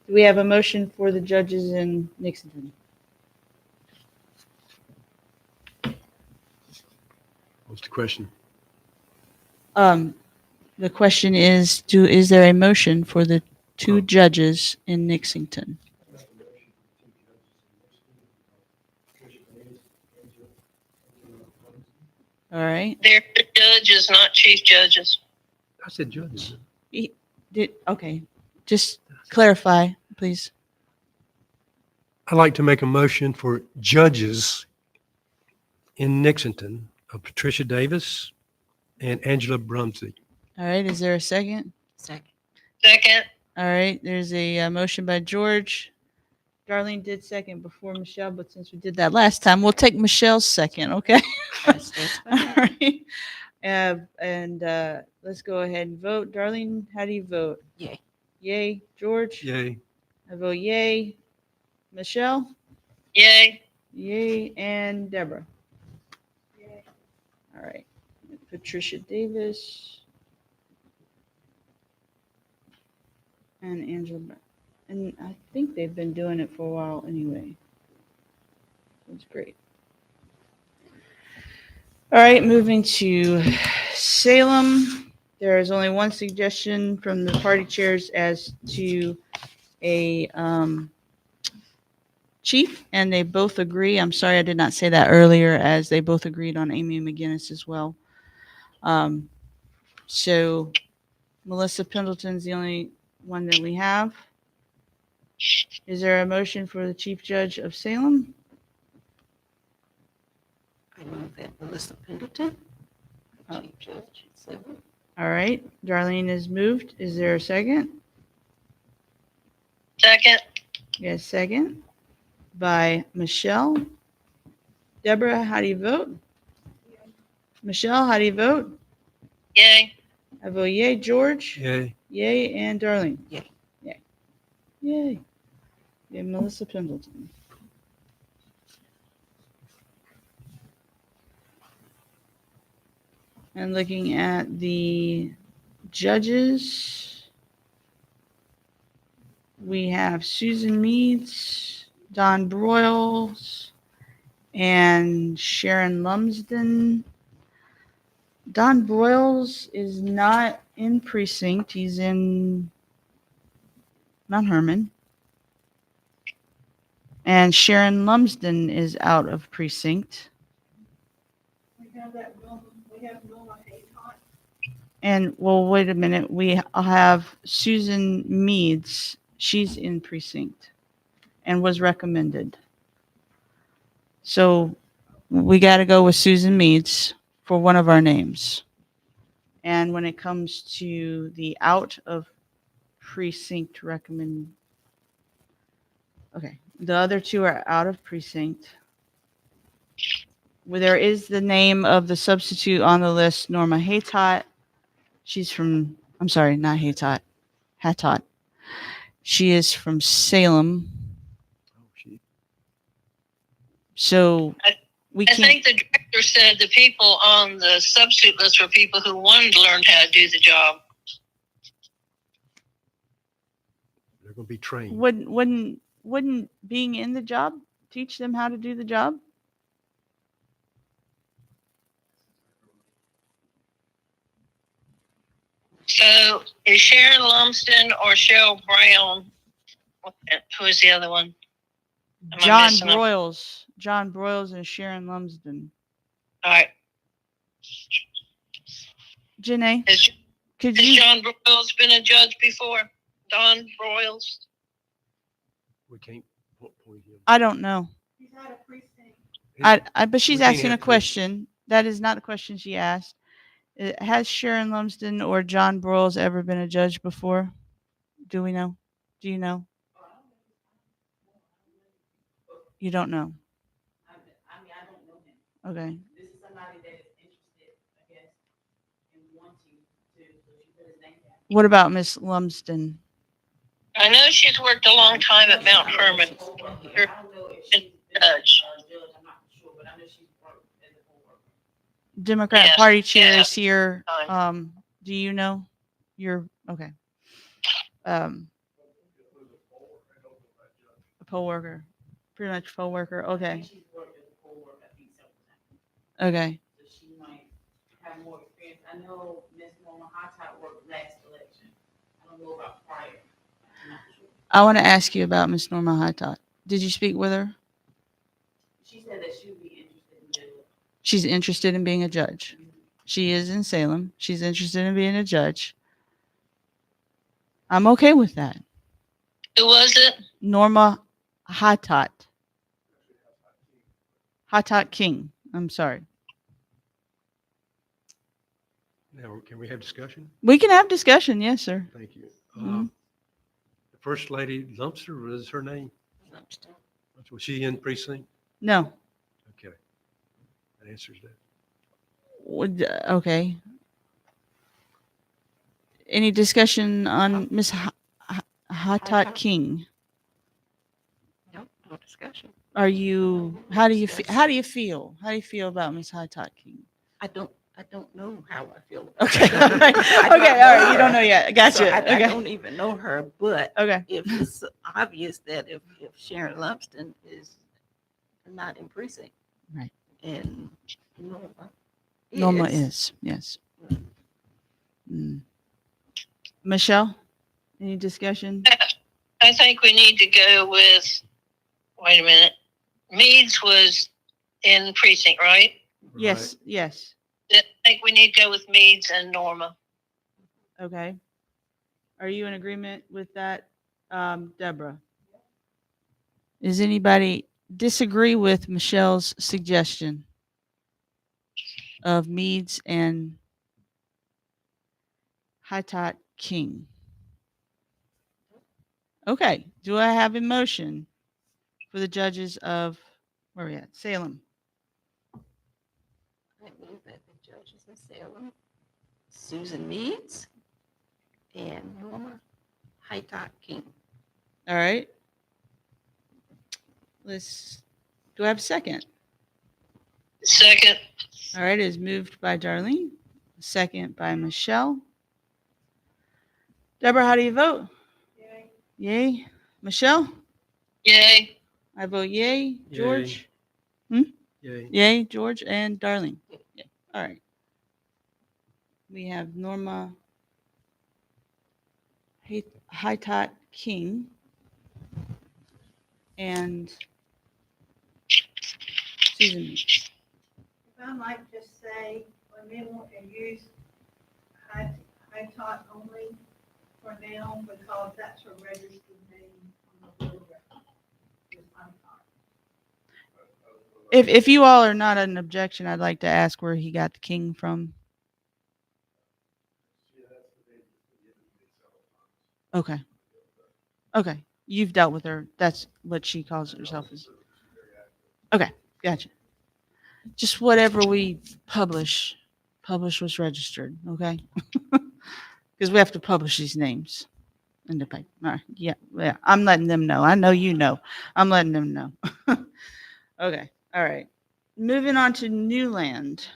Do we have a motion for the judges in Nixington? What's the question? The question is, is there a motion for the two judges in Nixington? All right. They're judges, not chief judges. I said judges. Okay. Just clarify, please. I'd like to make a motion for judges in Nixington of Patricia Davis and Angela Brumsey. All right. Is there a second? Second. Second. All right. There's a motion by George. Darlene did second before Michelle, but since we did that last time, we'll take Michelle's second, okay? That's All fine. right. And let's go ahead and vote. Darlene, how do you vote? Yay. Yay. George? Yay. I vote yay. Michelle? Yay. Yay. And Deborah? Yay. All right. Patricia Davis. And Angela. And I think they've been doing it for a while anyway. That's great. All right, moving to Salem. There is only one suggestion from the party chairs as to a chief, and they both agree. I'm sorry I did not say that earlier, as they both agreed on Amy McGinnis as well. So Melissa Pendleton's the only one that we have. Is there a motion for the chief judge of Salem? I move that Melissa Pendleton, Oh. chief judge, Salem. All right, Darlene is moved. Is there a second? Second. Yes, second by Michelle. Deborah, how do you vote? Michelle, how do you vote? Yay. I vote yay. George? Yay. Yay. And Darlene? Yay. Yay. Yay. Yay, Melissa Pendleton. And looking at the judges, we have Susan Meads, Don Broyles, and Sharon Lumsden. Don Broyles is not in precinct. He's in Mount Hermon. And Sharon Lumsden is out of precinct. And, well, wait a minute. We have Susan Meads. She's in precinct and was recommended. So we got to go with Susan Meads for one of our names. And when it comes to the out of precinct recommend, okay, the other two are out of precinct. Well, there is the name of the substitute on the list, Norma Haytot. She's from, I'm sorry, not Haytot, Hatot. She is from Salem. Oh, she, So we I can't, think the director said the people on the substitute list were people who wanted to learn how to do the job. they're going to be trained. wouldn't being in the job teach them how to do the job? So is Sharon Lumsden or Cheryl Brown? Who is the other one? Am I John missing them? Broyles and Sharon Lumsden. All right. Janae, Has, could has you, John Broyles been a judge before? Don Broyles? We can't point him. I don't know. He's out of precinct. But she's We can't asking a have three. question. That is not the question she asked. Has Sharon Lumsden or John Broyles ever been a judge before? Do we know? Do you know? You don't know. I mean, I don't know him. Okay. This is somebody that is interested, I guess, in wanting to, so she put his name down. What about Miss Lumsden? I know she's worked a long time at Mount Hermon. I don't know if she's been a Judge. judge, I'm not sure, but I know she's worked as a poll worker. Democrat Yes, Party chair yeah. is here. Fine. Do you know? You're okay. A poll worker, pretty much poll worker. I Okay. think she's worked as a poll worker, I think several times, Okay. so she might have more experience. I know Ms. Norma Hottot worked last election. I don't know about prior. I'm not sure. I want to ask you about Miss Norma Haytot. Did you speak with her? She said that she would be interested in doing it. She's interested in being a judge. She is in Salem. She's interested in being a judge. I'm okay with that. Who was it? Norma Haytot. Haytot King. I'm sorry. Now, can we have discussion? We can have discussion. Yes, sir. Thank you. Mhm. The First Lady Lumpster was her name. Lumsden. Was she in precinct? No. Okay. That answers that. Okay. Any discussion on Miss Haytot King? Nope, no discussion. Are you? How do you feel? How do you feel? How do you feel about Miss Haytot King? I don't know how I feel. Okay. All right. Okay. All right. You don't know yet. Gotcha. So I Okay. don't even know her, but Okay. if it's obvious that if Sharon Lumsden is not in precinct. Right. And Norma is. Yes. Mm. Michelle, any discussion? I think we need to go with, wait a minute. Meads was in precinct, right? Yes. Yes. I think we need to go with Meads and Norma. Okay. Are you in agreement with that, Deborah? Does anybody disagree with Michelle's suggestion of Meads and Haytot King? Okay. Do I have a motion for the judges of, where are we at? Salem. I move that the judges in Salem, Susan Meads and Norma Haytot King. All right. Do I have a second? Second. All right. It is moved by Darlene, second by Michelle. Deborah, how do you vote? Yay. Yay. Michelle? Yay. I vote yay. George? Yay. Yay. George and Darlene. Yeah. All right. We have Norma Haytot King and Susan. If I might just say, when they want to use high tot only for now, because that's her registered name on the bill of record, is high tot. If you all are not an objection, I'd like to ask where he got the king from. Okay. Okay. You've dealt with her. That's what she calls herself. Is okay. Gotcha. Just whatever we publish what's registered. Okay. Because we have to publish these names in the paper. All right. Yeah. Yeah. I'm letting them know. I know you know. I'm letting them know. Okay. All right. Moving on to Newland.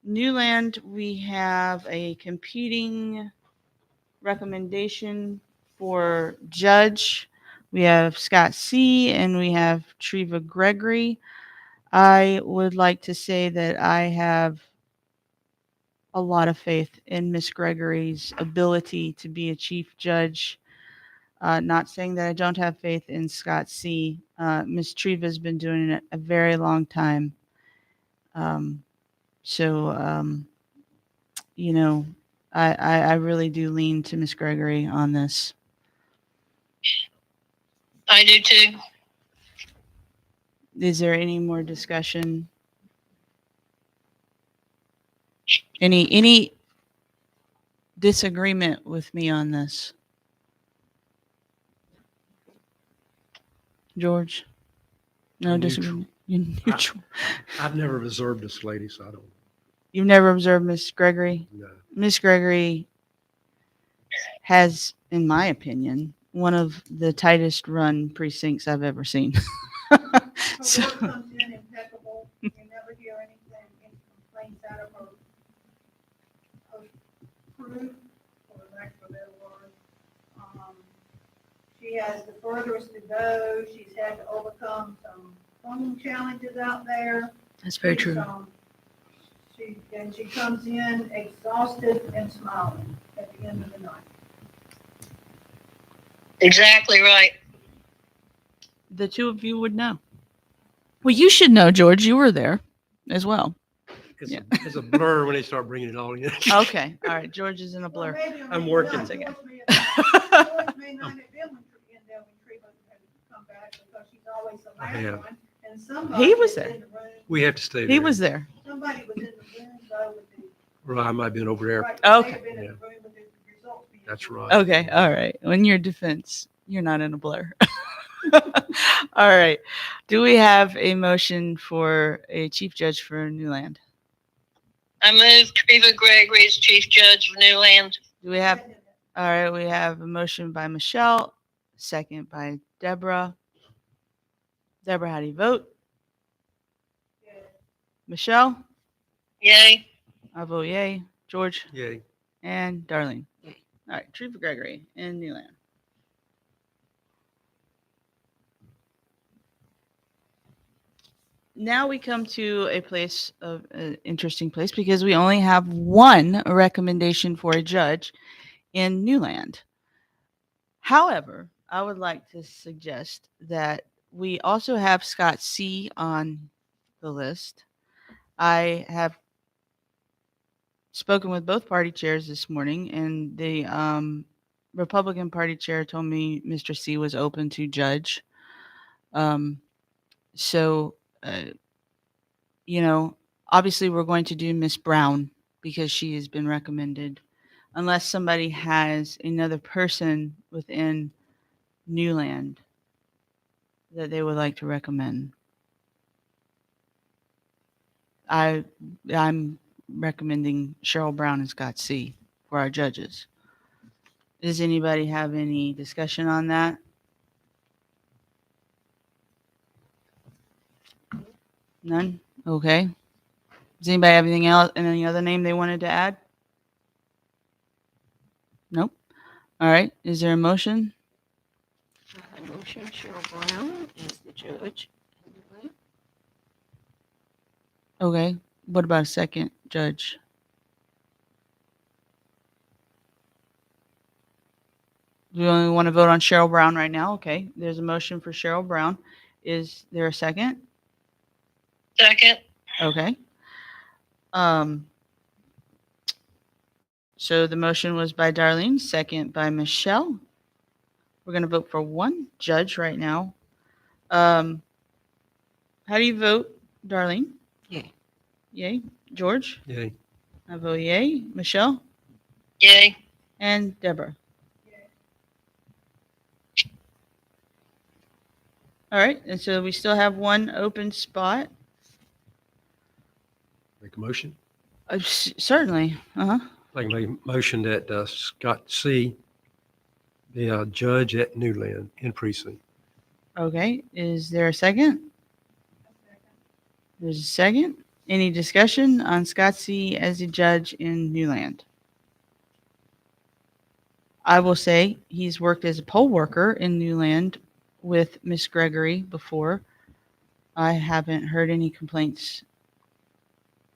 Newland, we have a competing recommendation for judge. We have Scott C. and we have Treva Gregory. I would like to say that I have a lot of faith in Miss Gregory's ability to be a chief judge. Not saying that I don't have faith in Scott C. Miss Treva has been doing it a very long time. Um, so, you know, I really do lean to Miss Gregory on this. I do too. Is there any more discussion? Any disagreement with me on this? George? No I'm disagreement. You're neutral. I've never observed this lady, so I don't You've never observed Miss Gregory? know. Miss Gregory has, in my opinion, one of the tightest run precincts I've ever seen. Her So, work comes in impeccable. You never hear anything, any complaints out of her crew, for lack of a better word. She has the furthest to go. She's had to overcome some phone challenges out there. that's very She's, true. She comes in exhausted and smiling at the end of the night. Exactly right. The two of you would know. Well, you should know, George. You were there as well. It's, Yeah. it's a blur when they start bringing it all in. Okay. All right. George is in a Well, blur. maybe I'm maybe working. not. Again. George may not have been in there when Treva had come back because she's always the I last have. one. And somebody He was is there. in the room. We have to stay there. He was there. Somebody was in the room though with the. Well, I might have been over there. Right, they Okay. have been in Yeah. the room with the results being. That's announced. right. Okay. All right. In your defense, you're not in a blur. All right. Do we have a motion for a chief judge for Newland? I move Treva Gregory as Chief Judge of Newland. Do we have? All right. We have a motion by Michelle, second by Deborah. Deborah, how do you vote? Michelle? Yay. I vote yay. George Yay. and Darlene. All right. Treva Gregory in Newland. Now we come to a place of an interesting place because we only have one recommendation for a judge in Newland. However, I would like to suggest that we also have Scott C. on the list. I have spoken with both party chairs this morning, and the Republican Party chair told me Mr. C was open to judge. Um, so, uh, you know, obviously we're going to do Miss Brown because she has been recommended, unless somebody has another person within Newland that they would like to recommend. I'm recommending Cheryl Brown and Scott C. for our judges. Does anybody have any discussion on that? None? Okay. Does anybody have anything else, any other name they wanted to add? Nope. All right. Is there a motion? I motion Cheryl Brown as the judge. Okay. What about a second, Judge? Do we only want to vote on Cheryl Brown right now? Okay. There's a motion for Cheryl Brown. Is there a second? Second. Okay. So the motion was by Darlene, second by Michelle. We're going to vote for one judge right now. How do you vote, Darlene? Yay. Yay. George? Yay. I vote yay. Michelle? Yay. And Deborah? All right, and so we still have one open spot. Make a motion. Certainly. Uh-huh. I'd like to make a motion that Scott C. be a judge at Newland in precinct. Okay, is there a second? There's a second. Any discussion on Scott C. as a judge in Newland? I will say he's worked as a poll worker in Newland with Miss Gregory before. I haven't heard any complaints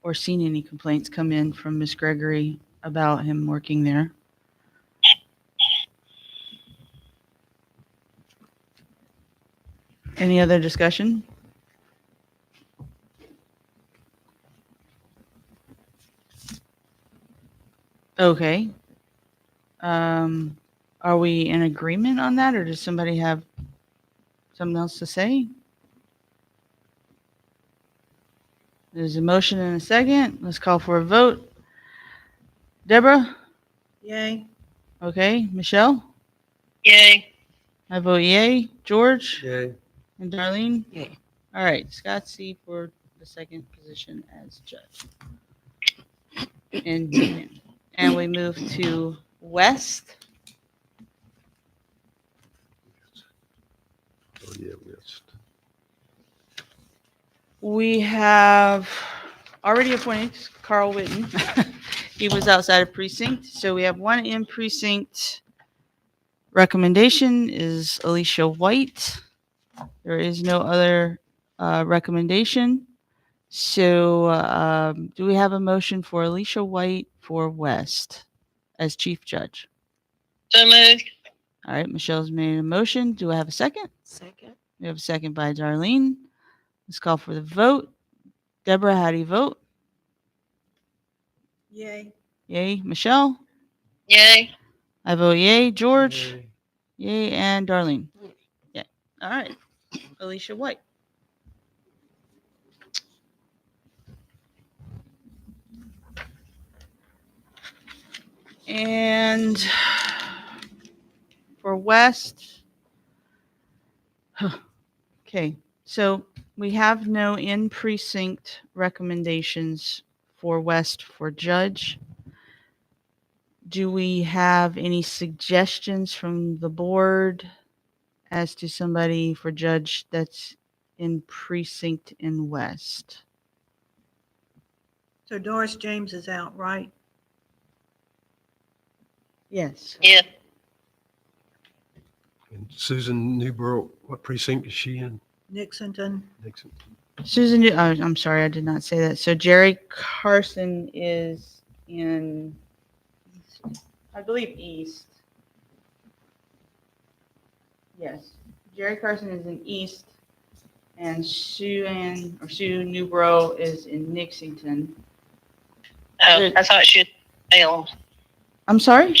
or seen any complaints come in from Miss Gregory about him working there. Any other discussion? Okay. Are we in agreement on that, or does somebody have something else to say? There's a motion and a second. Let's call for a vote. Deborah? Yay. Okay. Michelle? Yay. I vote yay. George? Yay. And Darlene? Yay. All right. Scott C. for the second position as judge. And we move to West. Oh, yeah, West. We have already appointed Carl Witten. He was outside of precinct. So we have one in precinct. Recommendation is Alicia White. There is no other recommendation. So do we have a motion for Alicia White for West as chief judge? So moved. All right, Michelle's made a motion. Do I have a second? Second. We have a second by Darlene. Let's call for the vote. Deborah, how do you vote? Yay. Yay. Michelle? Yay. I vote yay. George? Yay. Yay. And Darlene? Yay. Yay. All right. Alicia White. And for West, okay, so we have no in precinct recommendations for West for judge. Do we have any suggestions from the board as to somebody for judge that's in precinct in West? So Doris James is out, right? Yes. Yeah. And Susan Newborough, what precinct is she in? Nixonton. Nixon. Susan, I'm sorry, I did not say that. So Jerry Carson is in, I believe, East. Yes, Jerry Carson is in East, and Sue Newborough is in Nixington. Oh, I thought she was in Salem. I'm sorry,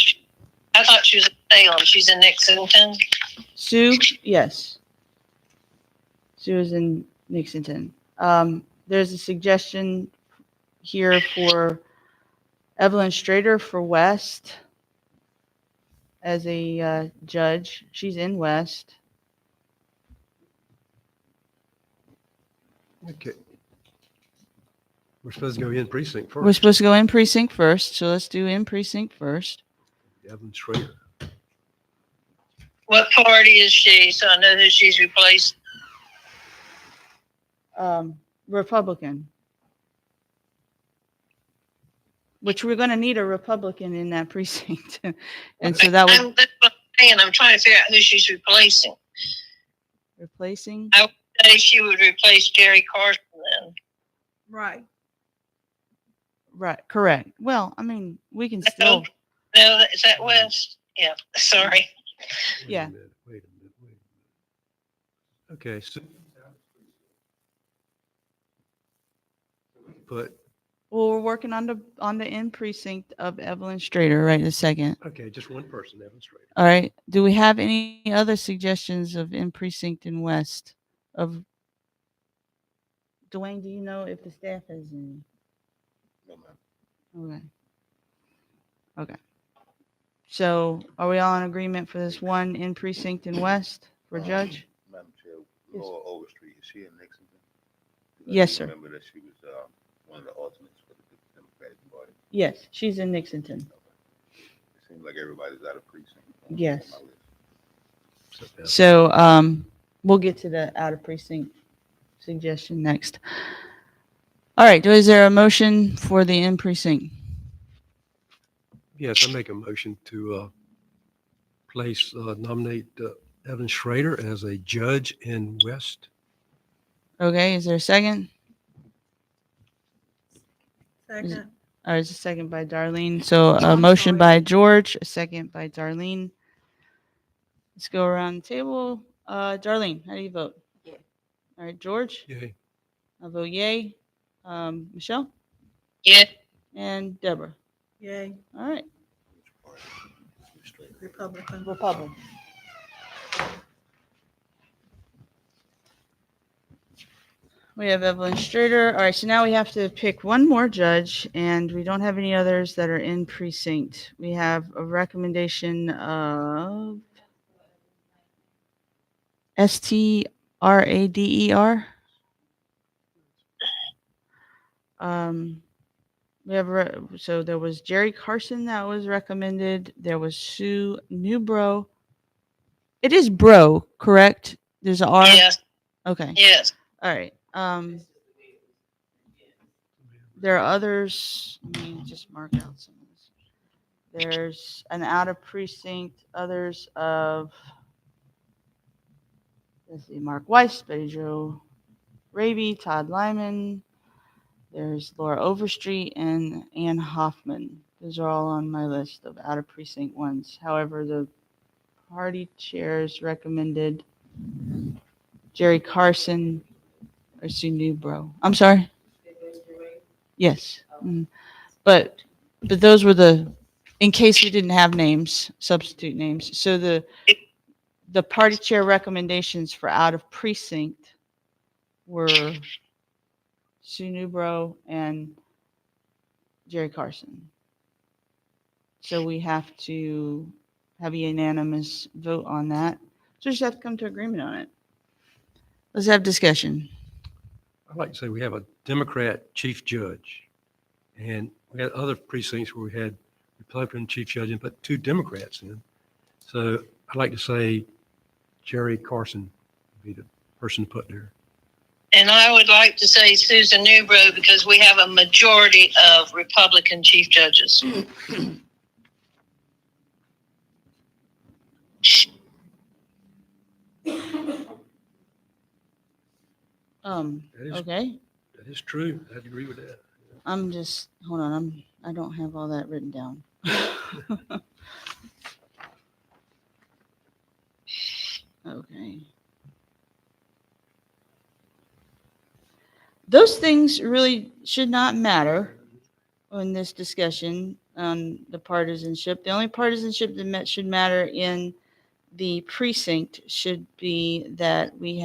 I thought she was in Salem. She's in Nixonton. Sue. Yes, Sue is in Nixington. There's a suggestion here for Evelyn Strader for West as a judge. She's in West. Okay. We're supposed to go in precinct first. We're supposed to go in precinct first, so let's do in precinct first. Evan Schrader. What party is she? So I know who she's replaced. Republican. Which we're going to need a Republican in that precinct. And so that would That's what I'm saying. I'm trying to figure out who she's replacing. replacing. I would say she would replace Jerry Carson then. Right. Right, correct. Well, I mean, we can still, No, is that West? Yeah, sorry. Yeah. Wait a minute. Okay. So put, well, we're working on the in precinct of Evelyn Strader right this second. okay, just one person, Evan Schrader. All right. Do we have any other suggestions of in precinct in West of Dwayne, do you know if the staff has any? No, ma'am. Okay. Okay. So are we all in agreement for this one in precinct in West for judge? Madam Chair, Yes. Laura Overstreet, is she in Lexington? 'Cause I Yes, do sir. Remember that she was, one of the alternates for the Democratic Party. Yes, she's in Nixonton. It seems like everybody's out of precinct. Yes. On my list. So we'll get to the out of precinct suggestion next. All right. Is there a motion for the in precinct? Yes, I make a motion to nominate Evan Schrader as a judge in West. Okay. Is there a second? Second. All right. It's a second by Darlene. So a I'm motion sorry. by George, a second by Darlene. Let's go around the table. Darlene, how do you vote? Yeah. All right. George, Yay. I vote yay. Michelle Yeah. and Deborah. Yay, All right. Which party? Which straight? Republican. Republican. We have Evelyn Strader. All right, so now we have to pick one more judge, and we don't have any others that are in precinct. We have a recommendation of Strader. We have so there was Jerry Carson that was recommended. There was Sue Newbro. It is Bro, correct? There's an R. Yes. Okay. Yes. All right. There are others. Let me just mark out some of this. There's an out of precinct, others of, let's see, Mark Weiss, Betty Jo Raby, Todd Lyman. There's Laura Overstreet and Ann Hoffman. Those are all on my list of out of precinct ones. However, the party chairs recommended Jerry Carson or Sue Newbro. I'm sorry. Yes. But those were in case we didn't have names, substitute names. So the party chair recommendations for out of precinct were Sue Newbro and Jerry Carson. So we have to have a unanimous vote on that. So we just have to come to agreement on it. Let's have discussion. I'd like to say we have a Democrat chief judge, and we had other precincts where we had Republican chief judge and put two Democrats in. So I'd like to say Jerry Carson would be the person to put there. And I would like to say Susan Newbro because we have a majority of Republican chief judges. Okay. That is true. I'd agree with that. I'm just, hold on. I don't have all that written down. Okay. Those things really should not matter in this discussion on the partisanship. The only partisanship that should matter in the precinct should be that we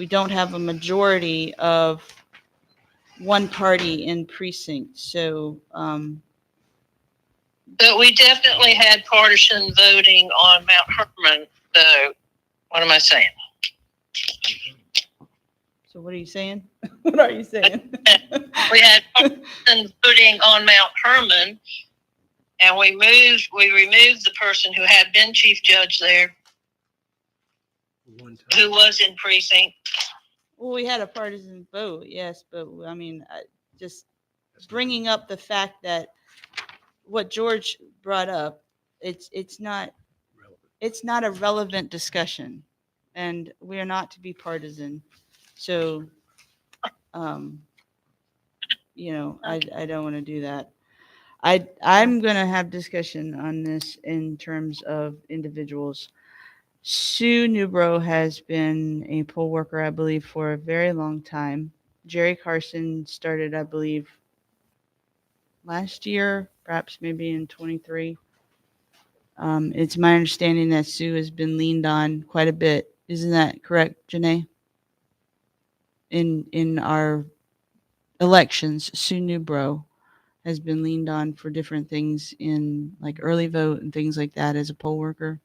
don't have a majority of one party in precinct. So, But we definitely had partisan voting on Mount Herman, though. What am I saying? so what are you saying? What are you saying? We had partisan voting on Mount Herman, and we removed the person who had been chief judge there, One who time. was in precinct. Well, we had a partisan vote, yes, but I mean, just bringing up the fact that what George brought up, it's not a relevant discussion, and we are not to be partisan. So, I don't want to do that. I'm going to have discussion on this in terms of individuals. Sue Newbro has been a poll worker, I believe, for a very long time. Jerry Carson started, I believe, last year, perhaps maybe in 23. It's my understanding that Sue has been leaned on quite a bit. Isn't that correct, Janae? in our elections, Sue Newbro has been leaned on for different things in like early vote and things like that as a poll worker.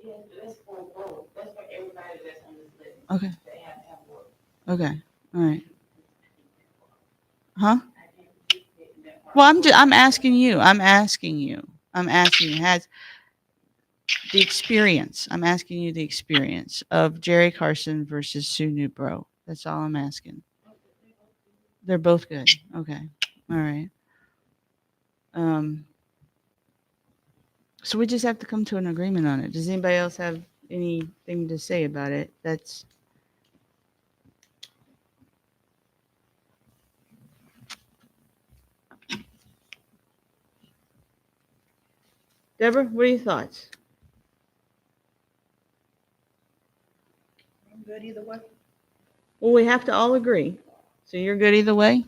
Yeah, that's for both. That's for everybody that's on this list. Okay. They have to have work. Okay. All right. Huh? Well, I'm asking you. I'm asking you. I'm asking you. Has the experience? I'm asking you the experience of Jerry Carson versus Sue Newbro. That's all I'm asking. They're both good. Okay. All right. Um. So we just have to come to an agreement on it. Does anybody else have anything to say about it? That's Deborah. What are your thoughts? I'm good either way. Well, we have to all agree. So you're good either way.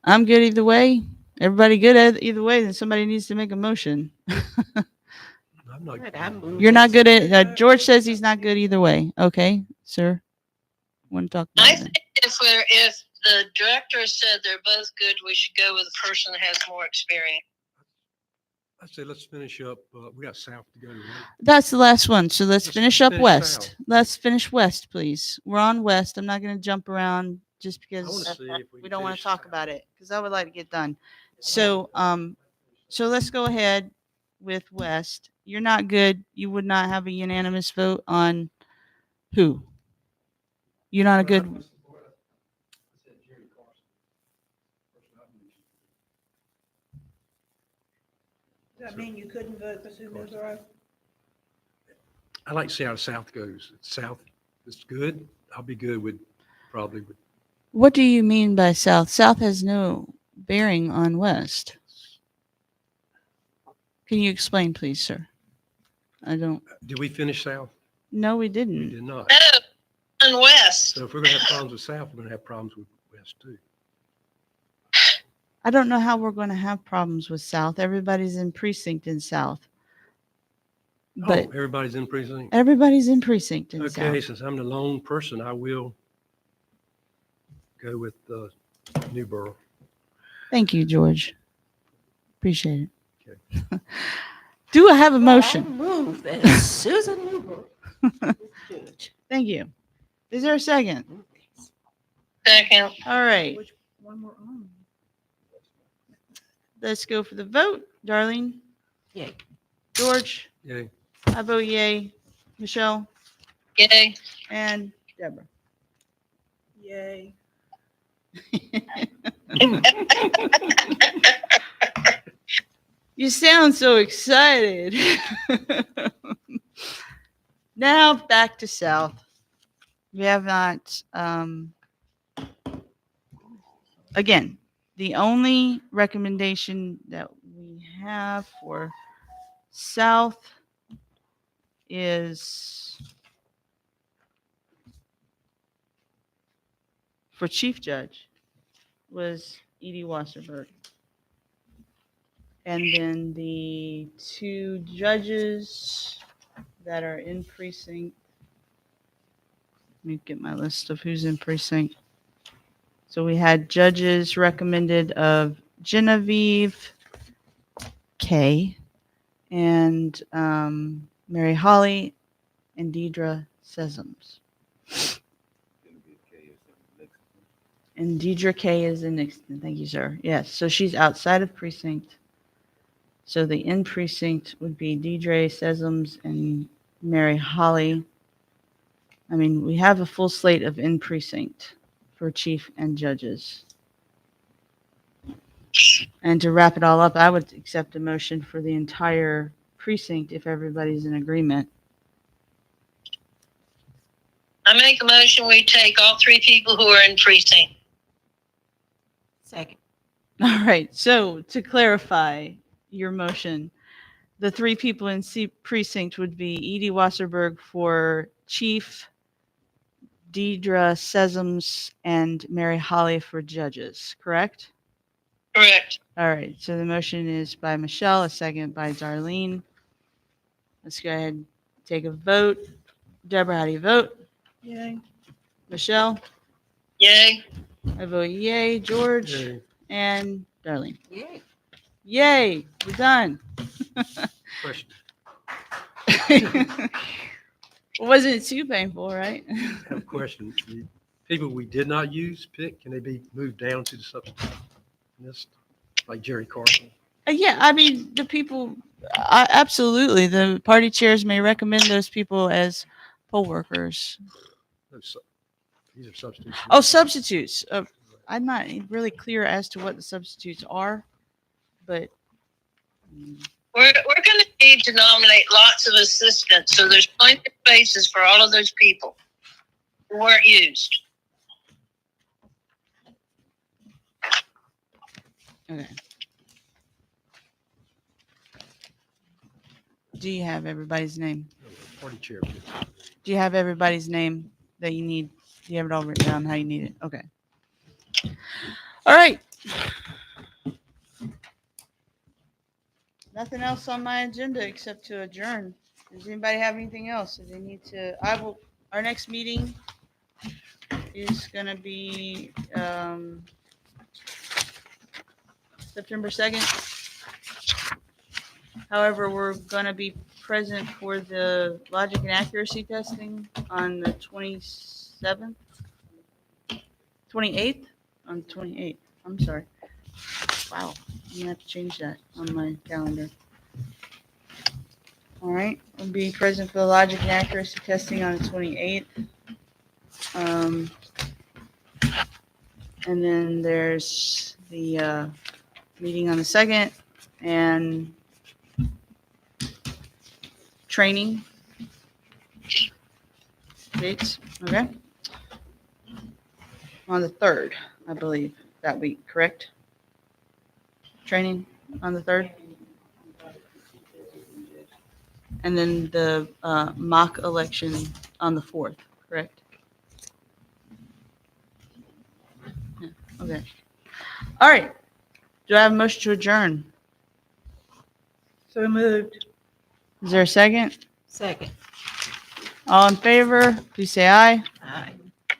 I'm good either way. Everybody good either way. Then somebody needs to make a motion. I'm not. Right, I move You're not it. good at. George says he's not good either way. Okay, sir. Want to talk about I it? Then? think if the director said they're both good, we should go with the person that has more experience. I say let's finish up. We got south to go to. Right? That's the last one. So let's finish up finish west. south. Let's finish west, please. We're on west. I'm not going to jump around just I want to because see if we can don't want finish to talk south. about it because I would like to get done. So so let's go ahead with west. You're not good. You would not have a unanimous vote on who? You're not a good. Does that mean you couldn't vote for Sue Newborough? I like to see how the south goes. South is good. I'll be good with probably with. What do you mean by south? South has no bearing on west. Can you explain, please, sir? I don't. Did we finish south? No, we We didn't. did not. No, on west. So if we're going to have problems with south, we're going to have problems with west too. I don't know how we're going to have problems with south. Everybody's in precinct in south. But Oh, everybody's in precinct. everybody's in precinct in Okay, south. since I'm the lone person, I will go with Newborough. Thank you, George. Appreciate it. Do I have a I motion? move that Susan Newbrook is judge. Thank you. Is there a second? Second. All right. Which one we're on? Let's go for the vote. Darlene? Yay. George? Yay. I vote yay. Michelle? Yay. And Deborah? Yay. You sound so excited. Now back to South. We have not, again, the only recommendation that we have for South is for Chief Judge was Edie Wasserberg. And then the two judges that are in precinct. Let me get my list of who's in precinct. So we had judges recommended of Genevieve K and Mary Holly and Deidre Sessoms. And Deidre K is in Nixon. Thank you, sir. Yes, so she's outside of precinct. So the in precinct would be Deidre Sessoms and Mary Holly. I mean, we have a full slate of in precinct for chief and judges. And to wrap it all up, I would accept a motion for the entire precinct if everybody's in agreement. I make a motion, we take all three people who are in precinct. Second. All right. So to clarify your motion, the three people in precinct would be Edie Wasserberg for chief, Deidre Sessoms, and Mary Holly for judges, correct? Correct. All right. So the motion is by Michelle, a second by Darlene. Let's go ahead and take a vote. Deborah, how do you vote? Yay. Michelle? Yay. I vote yay. George? Yay. And Darlene? Yay. Yay, we're done. Question. Wasn't too painful, right? I have a question. The people we did not use, pick, can they be moved down to the substitute list, like Jerry Carson? Yeah, I mean, the people, absolutely. The party chairs may recommend those people as poll workers. Those su- These are substitutes. Oh, substitutes. I'm not really clear as to what the substitutes are, but We're going to need to nominate lots of assistants, so there's plenty of spaces for all of those people who weren't used. okay. Do you have everybody's name? Party chair. Do you have everybody's name that you need? Do you have it all written down how you need it? Okay. All right. Nothing else on my agenda except to adjourn. Does anybody have anything else? Do they need to? Our next meeting is going to be September 2nd. However, we're going to be present for the logic and accuracy testing on the 27th, 28th, on 28th. I'm sorry. Wow, I'm gonna have to change that on my calendar. All right, I'll be present for the logic and accuracy testing on the 28th. And then there's the meeting on the 2nd and training dates. Okay. On the 3rd, I believe, that week, correct? Training on the 3rd. And then the mock election on the 4th, correct? Yeah, okay. All right. Do I have a motion to adjourn? So moved. Is there a second? Second. All in favor, please say aye. Aye.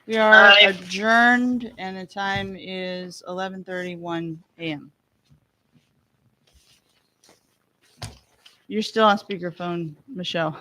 We are Aye. adjourned and the time is 11:31 a.m. You're still on speakerphone, Michelle.